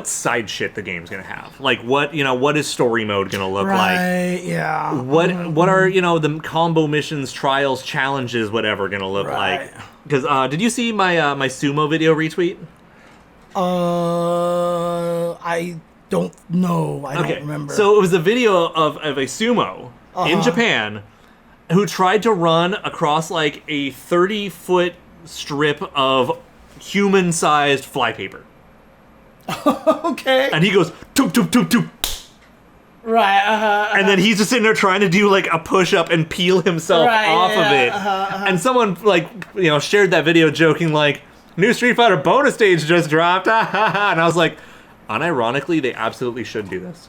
side shit the game's gonna have. Like, what is story mode gonna look like? Right, yeah. What are, the combo missions, trials, challenges, whatever gonna look like? Because, did you see my my sumo video retweet? I don't know. I don't remember. So it was a video of a sumo in Japan who tried to run across like a 30-foot strip of human-sized flypaper. Okay. And he goes, toop, toop, toop, toop. Right, And then he's just sitting there trying to do like a push-up and peel himself off of it. And someone shared that video joking like, new Street Fighter bonus stage just dropped. And I was like, unironically, they absolutely should do this.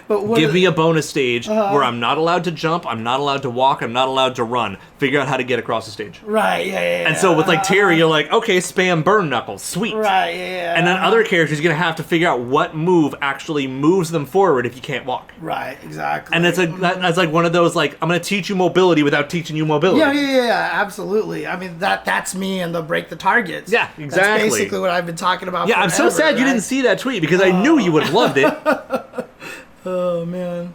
But give me a bonus stage where I'm not allowed to jump, I'm not allowed to walk, I'm not allowed to run. Figure out how to get across the stage. Right, yeah. And so with like Terry, you're like, okay, spam burn knuckles, sweet. Right, yeah. And then other characters, you're gonna have to figure out what move actually moves them forward if you can't walk. Right, exactly. And it's like that's like one of those like, I'm gonna teach you mobility without teaching you mobility. Yeah, absolutely. I mean that's me and the break the targets. Yeah, exactly. That's basically what I've been talking about. Yeah, I'm so sad you didn't see that tweet because I knew you would have loved it. Oh man.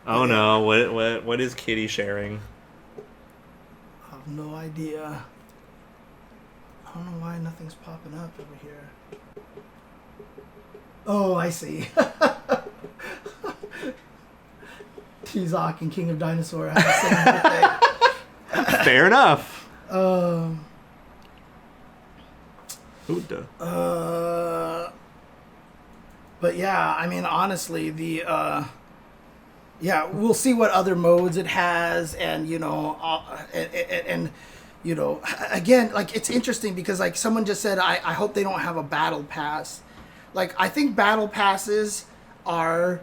Oh no, what is Kitty sharing? I have no idea. I don't know why nothing's popping up over here. Oh, I see. T-Zoc and King of Dinosaur have the same birthday. Fair enough. But yeah, I mean, honestly, we'll see what other modes it has, and and again, like it's interesting because like someone just said, I hope they don't have a battle pass. Like I think battle passes are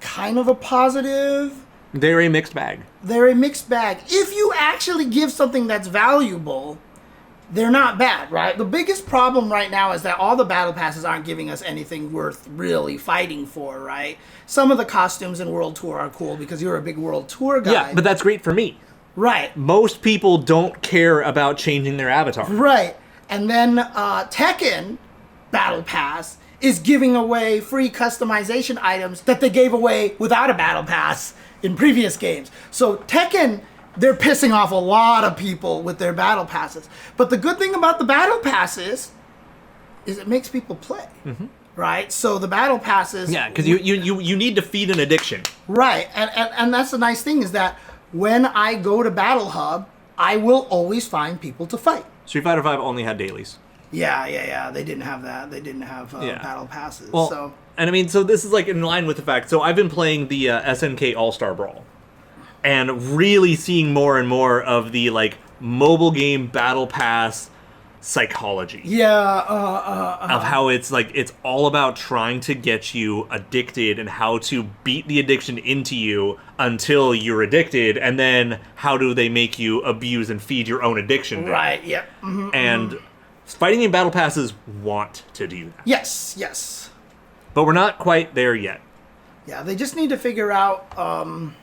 kind of a positive. They're a mixed bag. They're a mixed bag. If you actually give something that's valuable, they're not bad, right? The biggest problem right now is that all the battle passes aren't giving us anything worth really fighting for, right? Some of the costumes in World Tour are cool because you're a big World Tour guy. Yeah, but that's great for me. Right. Most people don't care about changing their avatar. Right. And then Tekken Battle Pass is giving away free customization items that they gave away without a battle pass in previous games. So Tekken, they're pissing off a lot of people with their battle passes. But the good thing about the battle passes is it makes people play, right? So the battle passes... Yeah, because you need to feed an addiction. Right, and that's the nice thing is that when I go to Battle Hub, I will always find people to fight. Street Fighter V only had dailies. Yeah. They didn't have that. They didn't have battle passes. Well, so. And I mean, so this is like in line with the fact. So I've been playing the SNK All-Star Brawl. And really seeing more and more of the like mobile game battle pass psychology. Yeah, of how it's like it's all about trying to get you addicted and how to beat the addiction into you until you're addicted, and then how do they make you abuse and feed your own addiction there. Right, yep. And fighting game battle passes want to do that. Yes. But we're not quite there yet. Yeah, they just need to figure out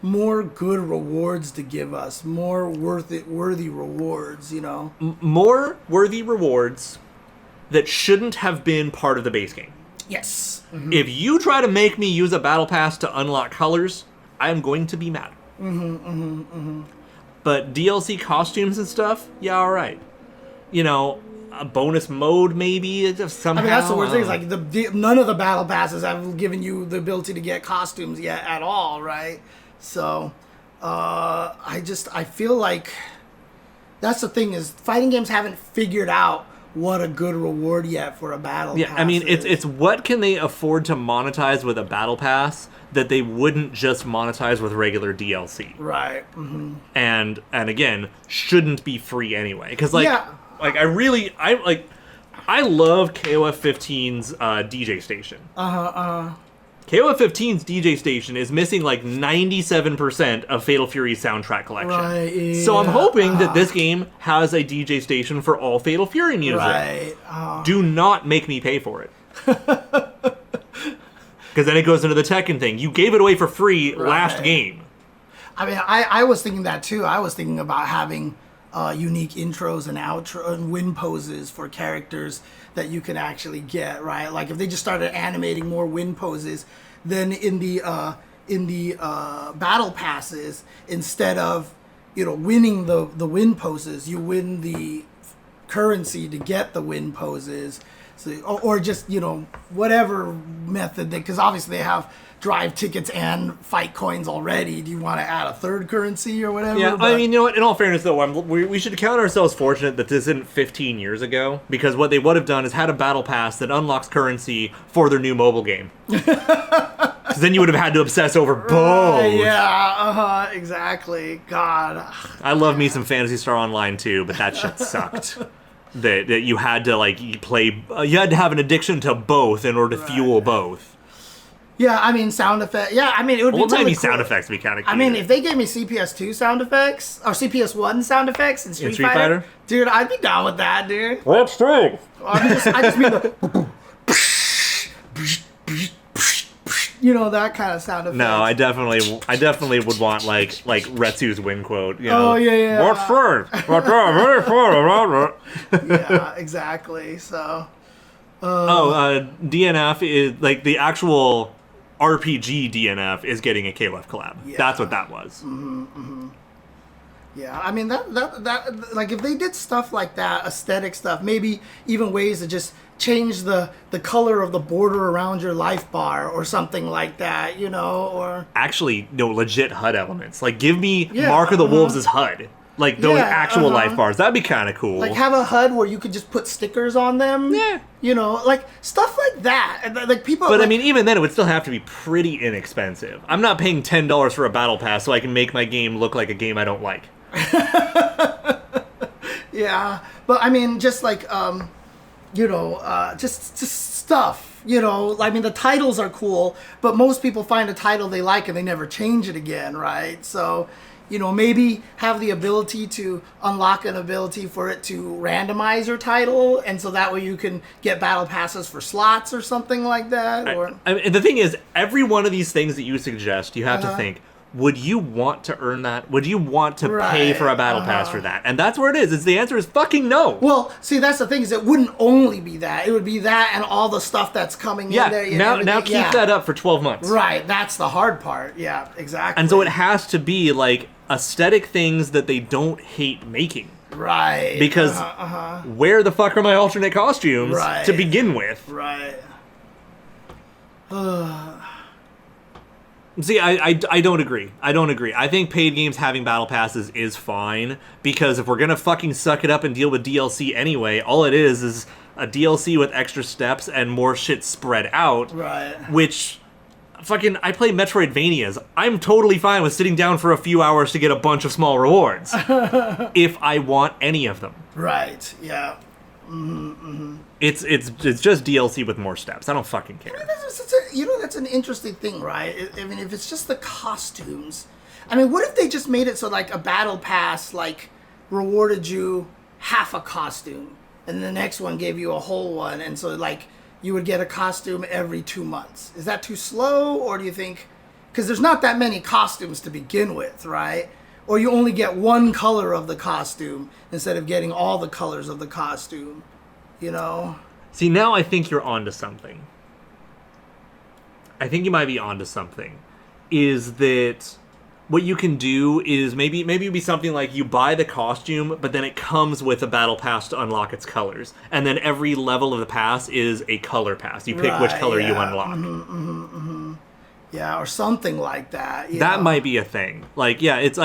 more good rewards to give us, more worthy rewards, you know? More worthy rewards that shouldn't have been part of the base game. Yes. If you try to make me use a battle pass to unlock colors, I am going to be mad. But DLC costumes and stuff, yeah, all right. You know, a bonus mode maybe somehow. I mean, that's the worst thing. Is like none of the battle passes have given you the ability to get costumes yet at all, right? So, I feel like that's the thing is fighting games haven't figured out what a good reward yet for a battle pass. Yeah, I mean, it's what can they afford to monetize with a battle pass that they wouldn't just monetize with regular DLC. Right. And again, shouldn't be free anyway. Because I love KOF 15's DJ station. KOF 15's DJ station is missing like 97% of Fatal Fury's soundtrack collection. Right, yeah. So I'm hoping that this game has a DJ station for all Fatal Fury music. Right. Do not make me pay for it. Because then it goes into the Tekken thing. You gave it away for free last game. I mean, I was thinking that too. I was thinking about having unique intros and outro and win poses for characters that you can actually get, right? Like if they just started animating more win poses, then in the battle passes, instead of winning the win poses, you win the currency to get the win poses. So, or just whatever method, because obviously they have drive tickets and fight coins already. Do you want to add a third currency or whatever? Yeah, I mean, you know what? In all fairness, though, we should count ourselves fortunate that this isn't 15 years ago, because what they would have done is had a battle pass that unlocks currency for their new mobile game. Because then you would have had to obsess over both. Yeah, exactly. God. I love me some Phantasy Star Online too, but that shit sucked. That you had to play. You had to have an addiction to both in order to fuel both. Yeah, I mean, sound effect. Yeah, I mean, it would be Old-timey really cool. sound effects would be kind of cool. I mean, if they gave me CPS2 sound effects, or CPS1 sound effects in Street Fighter, dude, I'd be down with that, dude. Rip strength. I just mean the... You know, that kind of sound effect. No, I definitely would want like Retsu's win quote. You know, Oh, yeah. What first? Yeah, exactly. So... DNF is like the actual RPG DNF is getting a KOF collab. Yeah. That's what that was. Yeah, I mean that like if they did stuff like that, aesthetic stuff, maybe even ways to just change the color of the border around your life bar or something like that, you know, or actually no legit HUD elements. Like give me Mark of the Wolves' HUD. Like those actual life bars. That'd be kind of cool. Like have a HUD where you could just put stickers on them. Yeah. You know, like stuff like that. Like people. But like, I mean, even then, it would still have to be pretty inexpensive. I'm not paying $10 for a battle pass so I can make my game look like a game I don't like. Yeah, but I mean, just like you know, just stuff. You know, I mean, the titles are cool, but most people find a title they like and they never change it again, right? So, you know, maybe have the ability to unlock an ability for it to randomize your title, and so that way you can get battle passes for slots or something like that. Or And the thing is, every one of these things that you suggest, you have to think, would you want to earn that? Would you want to pay for a battle pass for that? And that's where it is. It's the answer is fucking no. Well, see, that's the thing is it wouldn't only be that. It would be that and all the stuff that's coming in there. Now keep that up for 12 months. Right, that's the hard part. Yeah, exactly. And so it has to be like aesthetic things that they don't hate making. Right. Because where the fuck are my alternate costumes to begin with? Right. See, I don't agree. I think paid games having battle passes is fine, because if we're gonna fucking suck it up and deal with DLC anyway, all it is a DLC with extra steps and more shit spread out. Right. Which, fucking, I play Metroidvanias. I'm totally fine with sitting down for a few hours to get a bunch of small rewards. If I want any of them. Right, yeah. It's just DLC with more steps. I don't fucking care. I mean, that's an interesting thing, right? I mean, if it's just the costumes, I mean, what if they just made it so like a battle pass like rewarded you half a costume, and the next one gave you a whole one, and so like you would get a costume every 2 months? Is that too slow, or do you think? Because there's not that many costumes to begin with, right? Or you only get one color of the costume instead of getting all the colors of the costume, you know? See, now I think you're onto something. I think you might be onto something. Is that what you can do is maybe it'd be something like you buy the costume, but then it comes with a battle pass to unlock its colors. And then every level of the pass is a color pass. You pick which color you unlock. Yeah, or something like that. That might be a thing. Like, it's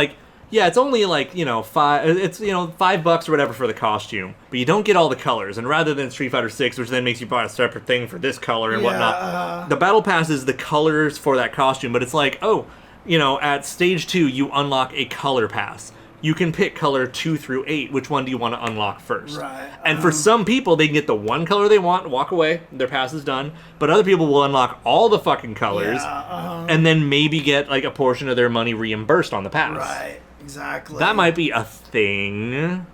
only like, $5 or whatever for the costume, but you don't get all the colors. And rather than Street Fighter 6, which then makes you buy a separate thing for this color and whatnot, the battle pass is the colors for that costume. But it's like, at stage 2, you unlock a color pass. You can pick color 2 through 8. Which one do you want to unlock first? Right. And for some people, they can get the one color they want, walk away, their pass is done. But other people will unlock all the fucking colors, and then maybe get like a portion of their money reimbursed on the pass. Right. Exactly. That might be a thing.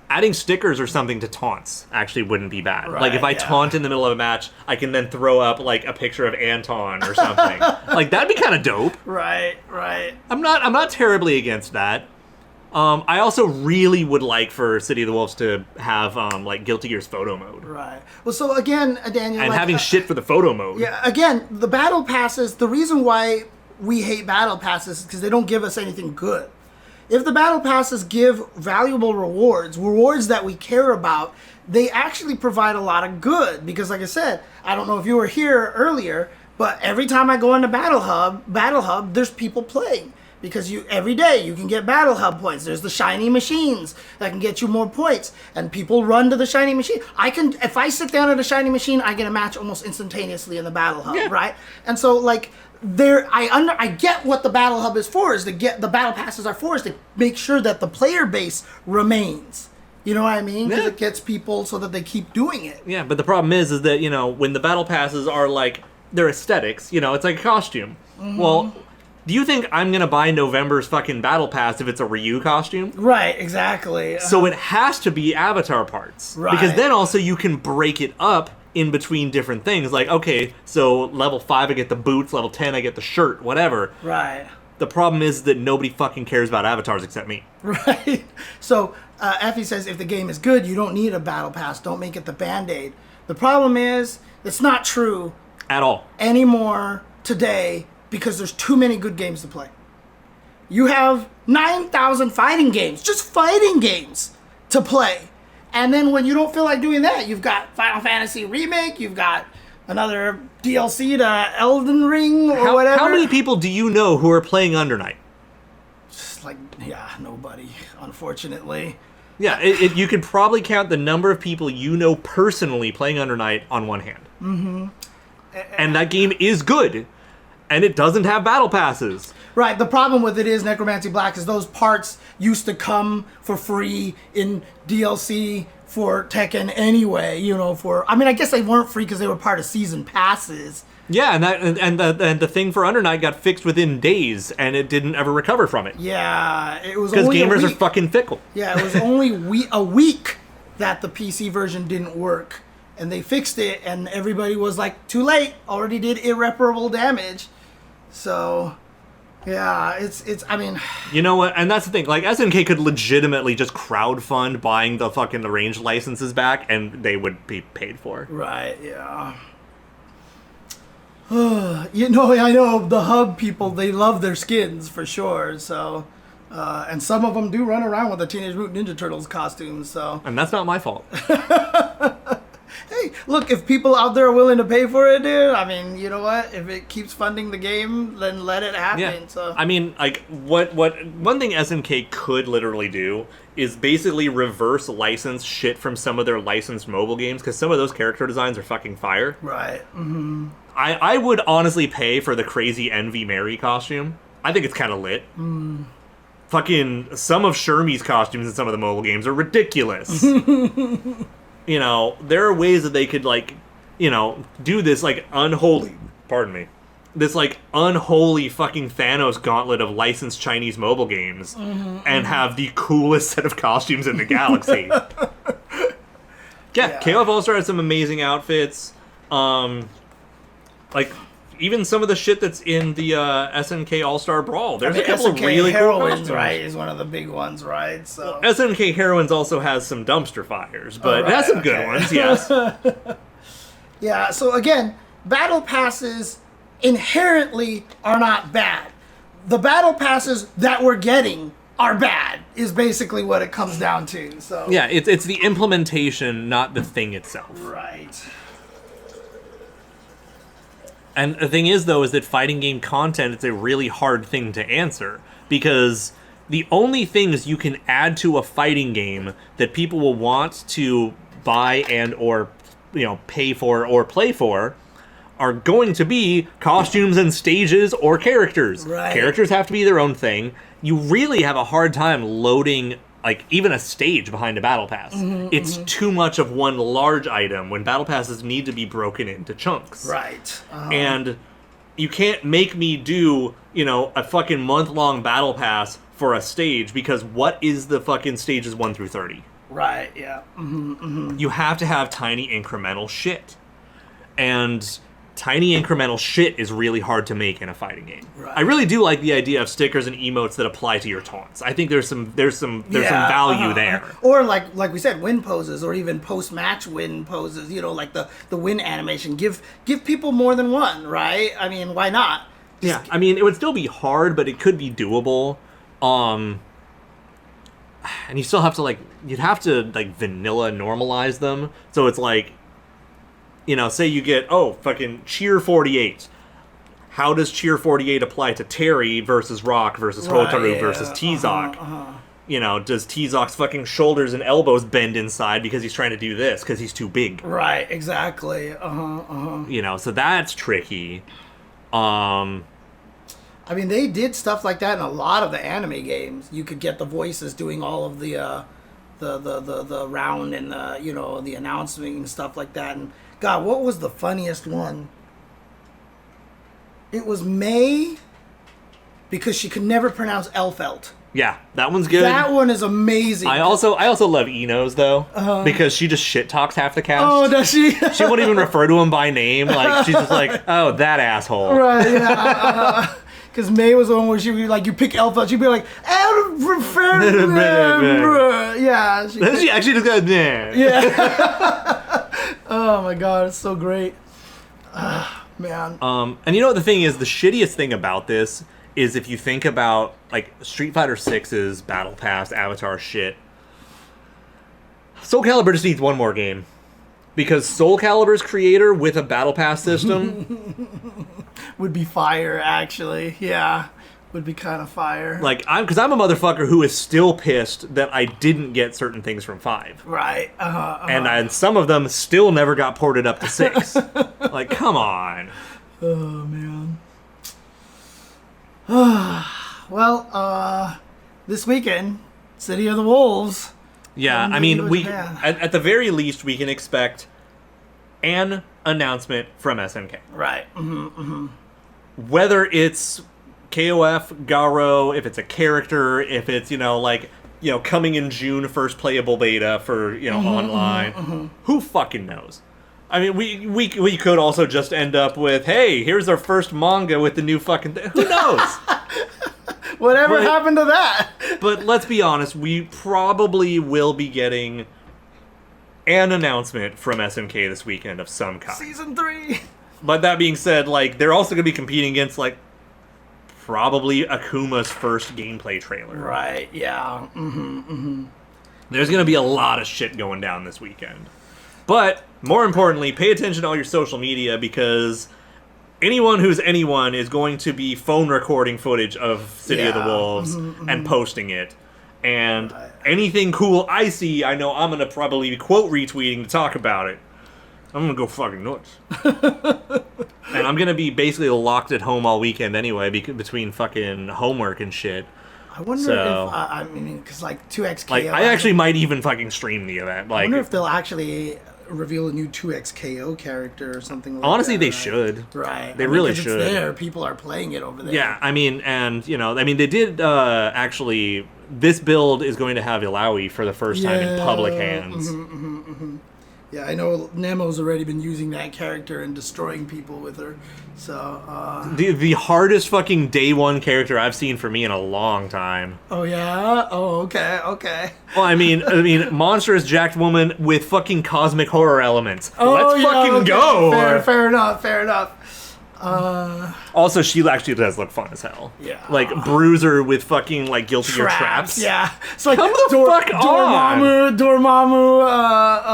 Adding stickers or something to taunts actually wouldn't be bad. Right, like if I taunt in the middle of a match, I can then throw up like a picture of Anton or something. Like that'd be kind of dope. Right. I'm not terribly against that. I also really would like for City of the Wolves to have like Guilty Gear's photo mode. Right. Well, so again, Daniel, and having shit for the photo mode. Yeah. Again, the battle passes. The reason why we hate battle passes is because they don't give us anything good. If the battle passes give valuable rewards that we care about, they actually provide a lot of good. Because, like I said, I don't know if you were here earlier, but every time I go into Battle Hub, there's people playing. Because every day you can get Battle Hub points. There's the shiny machines that can get you more points, and people run to the shiny machine. If I sit down at a shiny machine, I get a match almost instantaneously in the Battle Hub, right? And so like I get what the Battle Hub is for, is to get the battle passes are for, is to make sure that the player base remains. You know what I mean? Because Yeah. it gets people so that they keep doing it. Yeah, but the problem is that, you know, when the battle passes are like, they're aesthetics, you know, it's like a costume. Well, do you think I'm going to buy November's fucking battle pass if it's a Ryu costume? Right, exactly. So it has to be avatar parts. Right. Because then also you can break it up in between different things. Like, okay, so level 5 I get the boots, level 10 I get the shirt, whatever. Right. The problem is that nobody fucking cares about avatars except me. Right. So Effie says if the game is good, you don't need a battle pass. Don't make it the Band-Aid. The problem is it's not true At all. anymore today because there's too many good games to play. You have 9,000 fighting games, just fighting games to play. And then when you don't feel like doing that, you've got Final Fantasy Remake, you've got another DLC to Elden Ring or whatever. How many people do you know who are playing Under Night? Just like, yeah, nobody, unfortunately. Yeah, you could probably count the number of people you know personally playing Under Night on one hand. Mm-hmm. And that game is good. And it doesn't have battle passes. Right, the problem with it is Necromancy Black is those parts used to come for free in DLC for Tekken anyway, you know, I guess they weren't free because they were part of season passes. Yeah, and the thing for Under Night got fixed within days, and it didn't ever recover from it. Yeah, it was Because only gamers a are week. fucking fickle. Yeah, it was only a week that the PC version didn't work. And they fixed it, and everybody was like, too late, already did irreparable damage. So, yeah, I mean... You know what? And that's the thing. Like, SNK could legitimately just crowdfund buying the fucking arranged licenses back, and they would be paid for. Right, yeah. You know, I know the Hub people, they love their skins, for sure, so... and some of them do run around with the Teenage Mutant Ninja Turtles costumes, so... And that's not my fault. Hey, look, if people out there are willing to pay for it, dude, I mean, you know what? If it keeps funding the game, then let it happen. Yeah. So I mean, like, what one thing SNK could literally do is basically reverse license shit from some of their licensed mobile games, because some of those character designs are fucking fire. Right. Mm-hmm. I would honestly pay for the crazy Envy Mary costume. I think it's kind of lit. Fucking some of Shermie's costumes in some of the mobile games are ridiculous. You know, there are ways that they could, like, you know, do this, like, unholy, this, like, unholy fucking Thanos gauntlet of licensed Chinese mobile games and have the coolest set of costumes in the galaxy. Yeah, KOF All-Star has some amazing outfits. Like, even some of the shit that's in the SNK All-Star Brawl. There's a couple SNK of really cool Heroines, costumes. right, is one of the big ones, right? So SNK Heroines also has some dumpster fires, but it has some good ones, yes. Yeah, so again, battle passes inherently are not bad. The battle passes that we're getting are bad, is basically what it comes down to. So Yeah, it's the implementation, not the thing itself. Right. And the thing is, though, is that fighting game content is a really hard thing to answer, because the only things you can add to a fighting game that people will want to buy and or, you know, pay for or play for are going to be costumes and stages or characters. Right. Characters have to be their own thing. You really have a hard time loading, like, even a stage behind a battle pass. It's too much of one large item when battle passes need to be broken into chunks. Right. And you can't make me do, you know, a fucking month-long battle pass for a stage, because what is the fucking stages 1 through 30? Right, yeah. You have to have tiny incremental shit. And tiny incremental shit is really hard to make in a fighting game. Right. I really do like the idea of stickers and emotes that apply to your taunts. I think there's some value there. Or like we said, win poses, or even post-match win poses, you know, like the win animation. Give people more than one, right? I mean, why not? Yeah, I mean, it would still be hard, but it could be doable. And you still have to, you'd have to, vanilla normalize them. So it's like, you know, say you get, fucking Cheer 48. How does Cheer 48 apply to Terry versus Rock versus Hotaru versus T-Zoc? You know, does T-Zoc's fucking shoulders and elbows bend inside because he's trying to do this because he's too big? Right, exactly. You know, so that's tricky. I mean, they did stuff like that in a lot of the anime games. You could get the voices doing all of the the round and the announcement and stuff like that. And God, what was the funniest one? It was May, because she could never pronounce Elfelt. Yeah, that one's good. That one is amazing. I also love Enos though, because she just shit talks half the cast. Oh, does she? She won't even refer to him by name. Like, she's just like, oh, that asshole. Right, yeah. Because May was the one where she would be like, you pick Elfelt, she'd be like, yeah. She actually just goes, nah. Yeah. Oh my God, it's so great. Man. And you know what the thing is? The shittiest thing about this is if you think about like Street Fighter 6's Battle Pass Avatar shit. Soul Calibur just needs one more game, because Soul Calibur's creator with a Battle Pass system would be fire. Actually, yeah, would be kind of fire. Like because I'm a motherfucker who is still pissed that I didn't get certain things from 5. Right. And some of them still never got ported up to 6. Like, come on. Oh man. Well, this weekend, City of the Wolves. Yeah, I mean, at the very least, we can expect an announcement from SNK. Right. Whether it's KOF, Garo, if it's a character, if it's, coming in June, first playable beta for, online. Who fucking knows? I mean, we could also just end up with, hey, here's our first manga with the new fucking thing. Who knows? Whatever happened to that? But let's be honest, we probably will be getting an announcement from SNK this weekend of some kind. Season 3. But that being said, like, they're also going to be competing against, like, probably Akuma's first gameplay trailer. Right, yeah. There's going to be a lot of shit going down this weekend. But, more importantly, pay attention to all your social media, because anyone who's anyone is going to be phone recording footage of City of the Wolves and posting it. And anything cool I see, I know I'm going to probably be quote retweeting to talk about it. I'm going to go fucking nuts. And I'm going to be basically locked at home all weekend anyway, between fucking homework and shit. I wonder if, because, like, 2XKO... Like, I actually might even fucking stream the event. Like, I wonder if they'll actually reveal a new 2XKO character or something like honestly, that. They should. Right. They really should. It's there. People are playing it over there. Yeah, I mean, and, they did actually... This build is going to have Ilaoi for the first time in public hands. Yeah, I know Nemo's already been using that character and destroying people with her. So, The hardest fucking day one character I've seen for me in a long time. Oh, yeah? Oh, okay. Well, I mean, monstrous jacked woman with fucking cosmic horror elements. Oh, Let's fucking go! Fair enough. Also, she actually does look fun as hell. Yeah. Like, Bruiser with fucking, like, Guilty Gear traps. Yeah. It's like come the fuck on! Dormammu,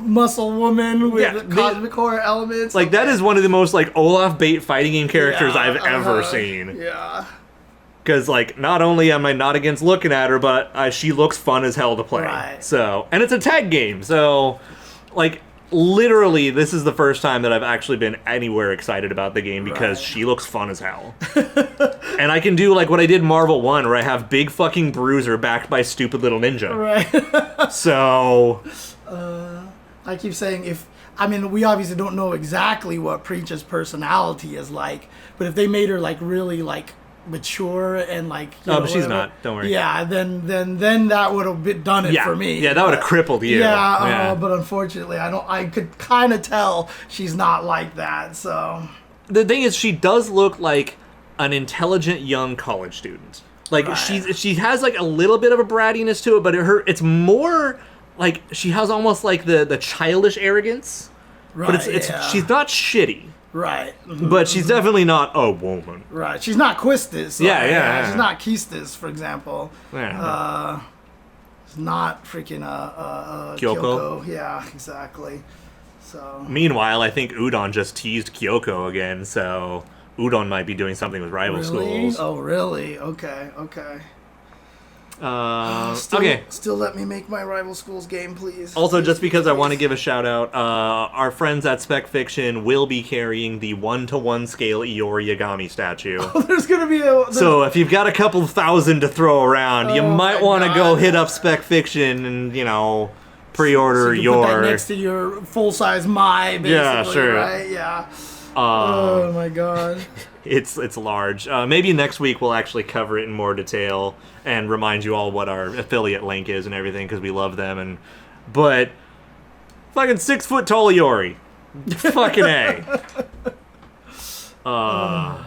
muscle woman with cosmic horror elements. Like, that is one of the most, like, Olaf bait fighting game characters I've ever seen. Yeah. Because, like, not only am I not against looking at her, but she looks fun as hell to play. Right. So, and it's a tag game, so, like... Literally, this is the first time that I've actually been anywhere excited about the game, because she looks fun as hell. And I can do like what I did in Marvel 1, where I have big fucking Bruiser backed by stupid little ninja. Right. So... I keep saying we obviously don't know exactly what Preach's personality is like, but if they made her like really like mature and like but she's not, don't worry. Yeah, then that would have done it for me. Yeah, that would have crippled you. But unfortunately I could kind of tell she's not like that. So the thing is, she does look like an intelligent young college student. Like she has like a little bit of a brattiness to it, but it's more like she has almost like the childish arrogance. Right. But she's not shitty. Right. But she's definitely not a woman. Right. She's not Quistis. So Yeah. She's not Keistis, for example. Yeah. It's not freaking Kyoko. Yeah, exactly. So. Meanwhile, I think Udon just teased Kyoko again, so Udon might be doing something with rival schools. Oh, really? Okay. Okay. Still let me make my rival schools game, please. Also, just because I want to give a shout out, our friends at Spec Fiction will be carrying the 1-to-1 scale Iori Yagami statue. There's gonna be a... So if you've got a couple thousand to throw around, you might want to go hit up Spec Fiction and, you know, pre-order so you your... put that next to your full-size Mai, basically, yeah, sure. Right? Yeah. Oh my god. It's large. Maybe next week we'll actually cover it in more detail and remind you all what our affiliate link is and everything, because we love them. But fucking 6 foot tall Iori, fucking A. All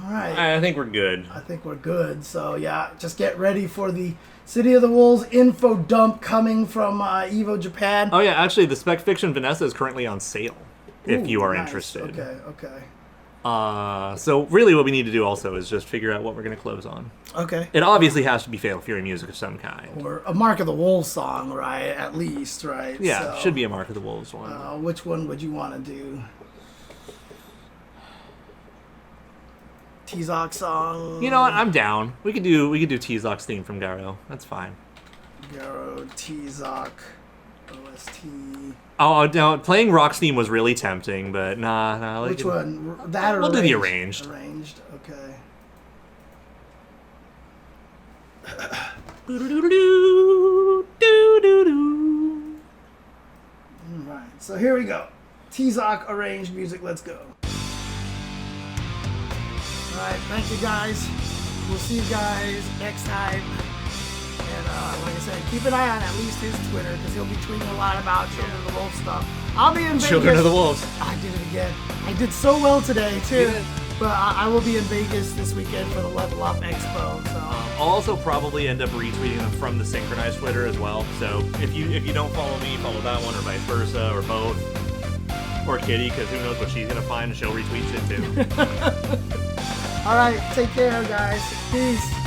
right. I think we're good. I think we're good. So yeah, just get ready for the City of the Wolves info dump coming from EVO Japan. Oh yeah, actually the Spec Fiction Vanessa is currently on sale. If you are nice. interested. Okay. So really what we need to do also is just figure out what we're going to close on. Okay. It obviously has to be Fatal Fury music of some kind. Or a Mark of the Wolves song, right? At least, right? Yeah, so, should be a Mark of the Wolves one. Which one would you want to do? T-Zoc song? You know what? I'm down. We could do T-Zoc's theme from Garo. That's fine. Garo, T-Zoc, OST... Oh, no, playing Rock's theme was really tempting, but nah. Which one? That or we'll do the arranged? Arranged. Okay. Alright, so here we go. T-Zoc arranged music, let's go. Alright, thank you guys. We'll see you guys next time. And like I said, keep an eye on at least his Twitter, because he'll be tweeting a lot about Children of the Wolves stuff. I'll be in Vegas. Children of the Wolves. I did it again. I did so well today, too. But I will be in Vegas this weekend for the Level Up Expo. So. I'll also probably end up retweeting them from the SNKronize Twitter as well. So if you don't follow me, follow that one, or vice versa, or both. Or Kitty, because who knows what she's going to find, and she'll retweet shit too. All right, take care, guys. Peace.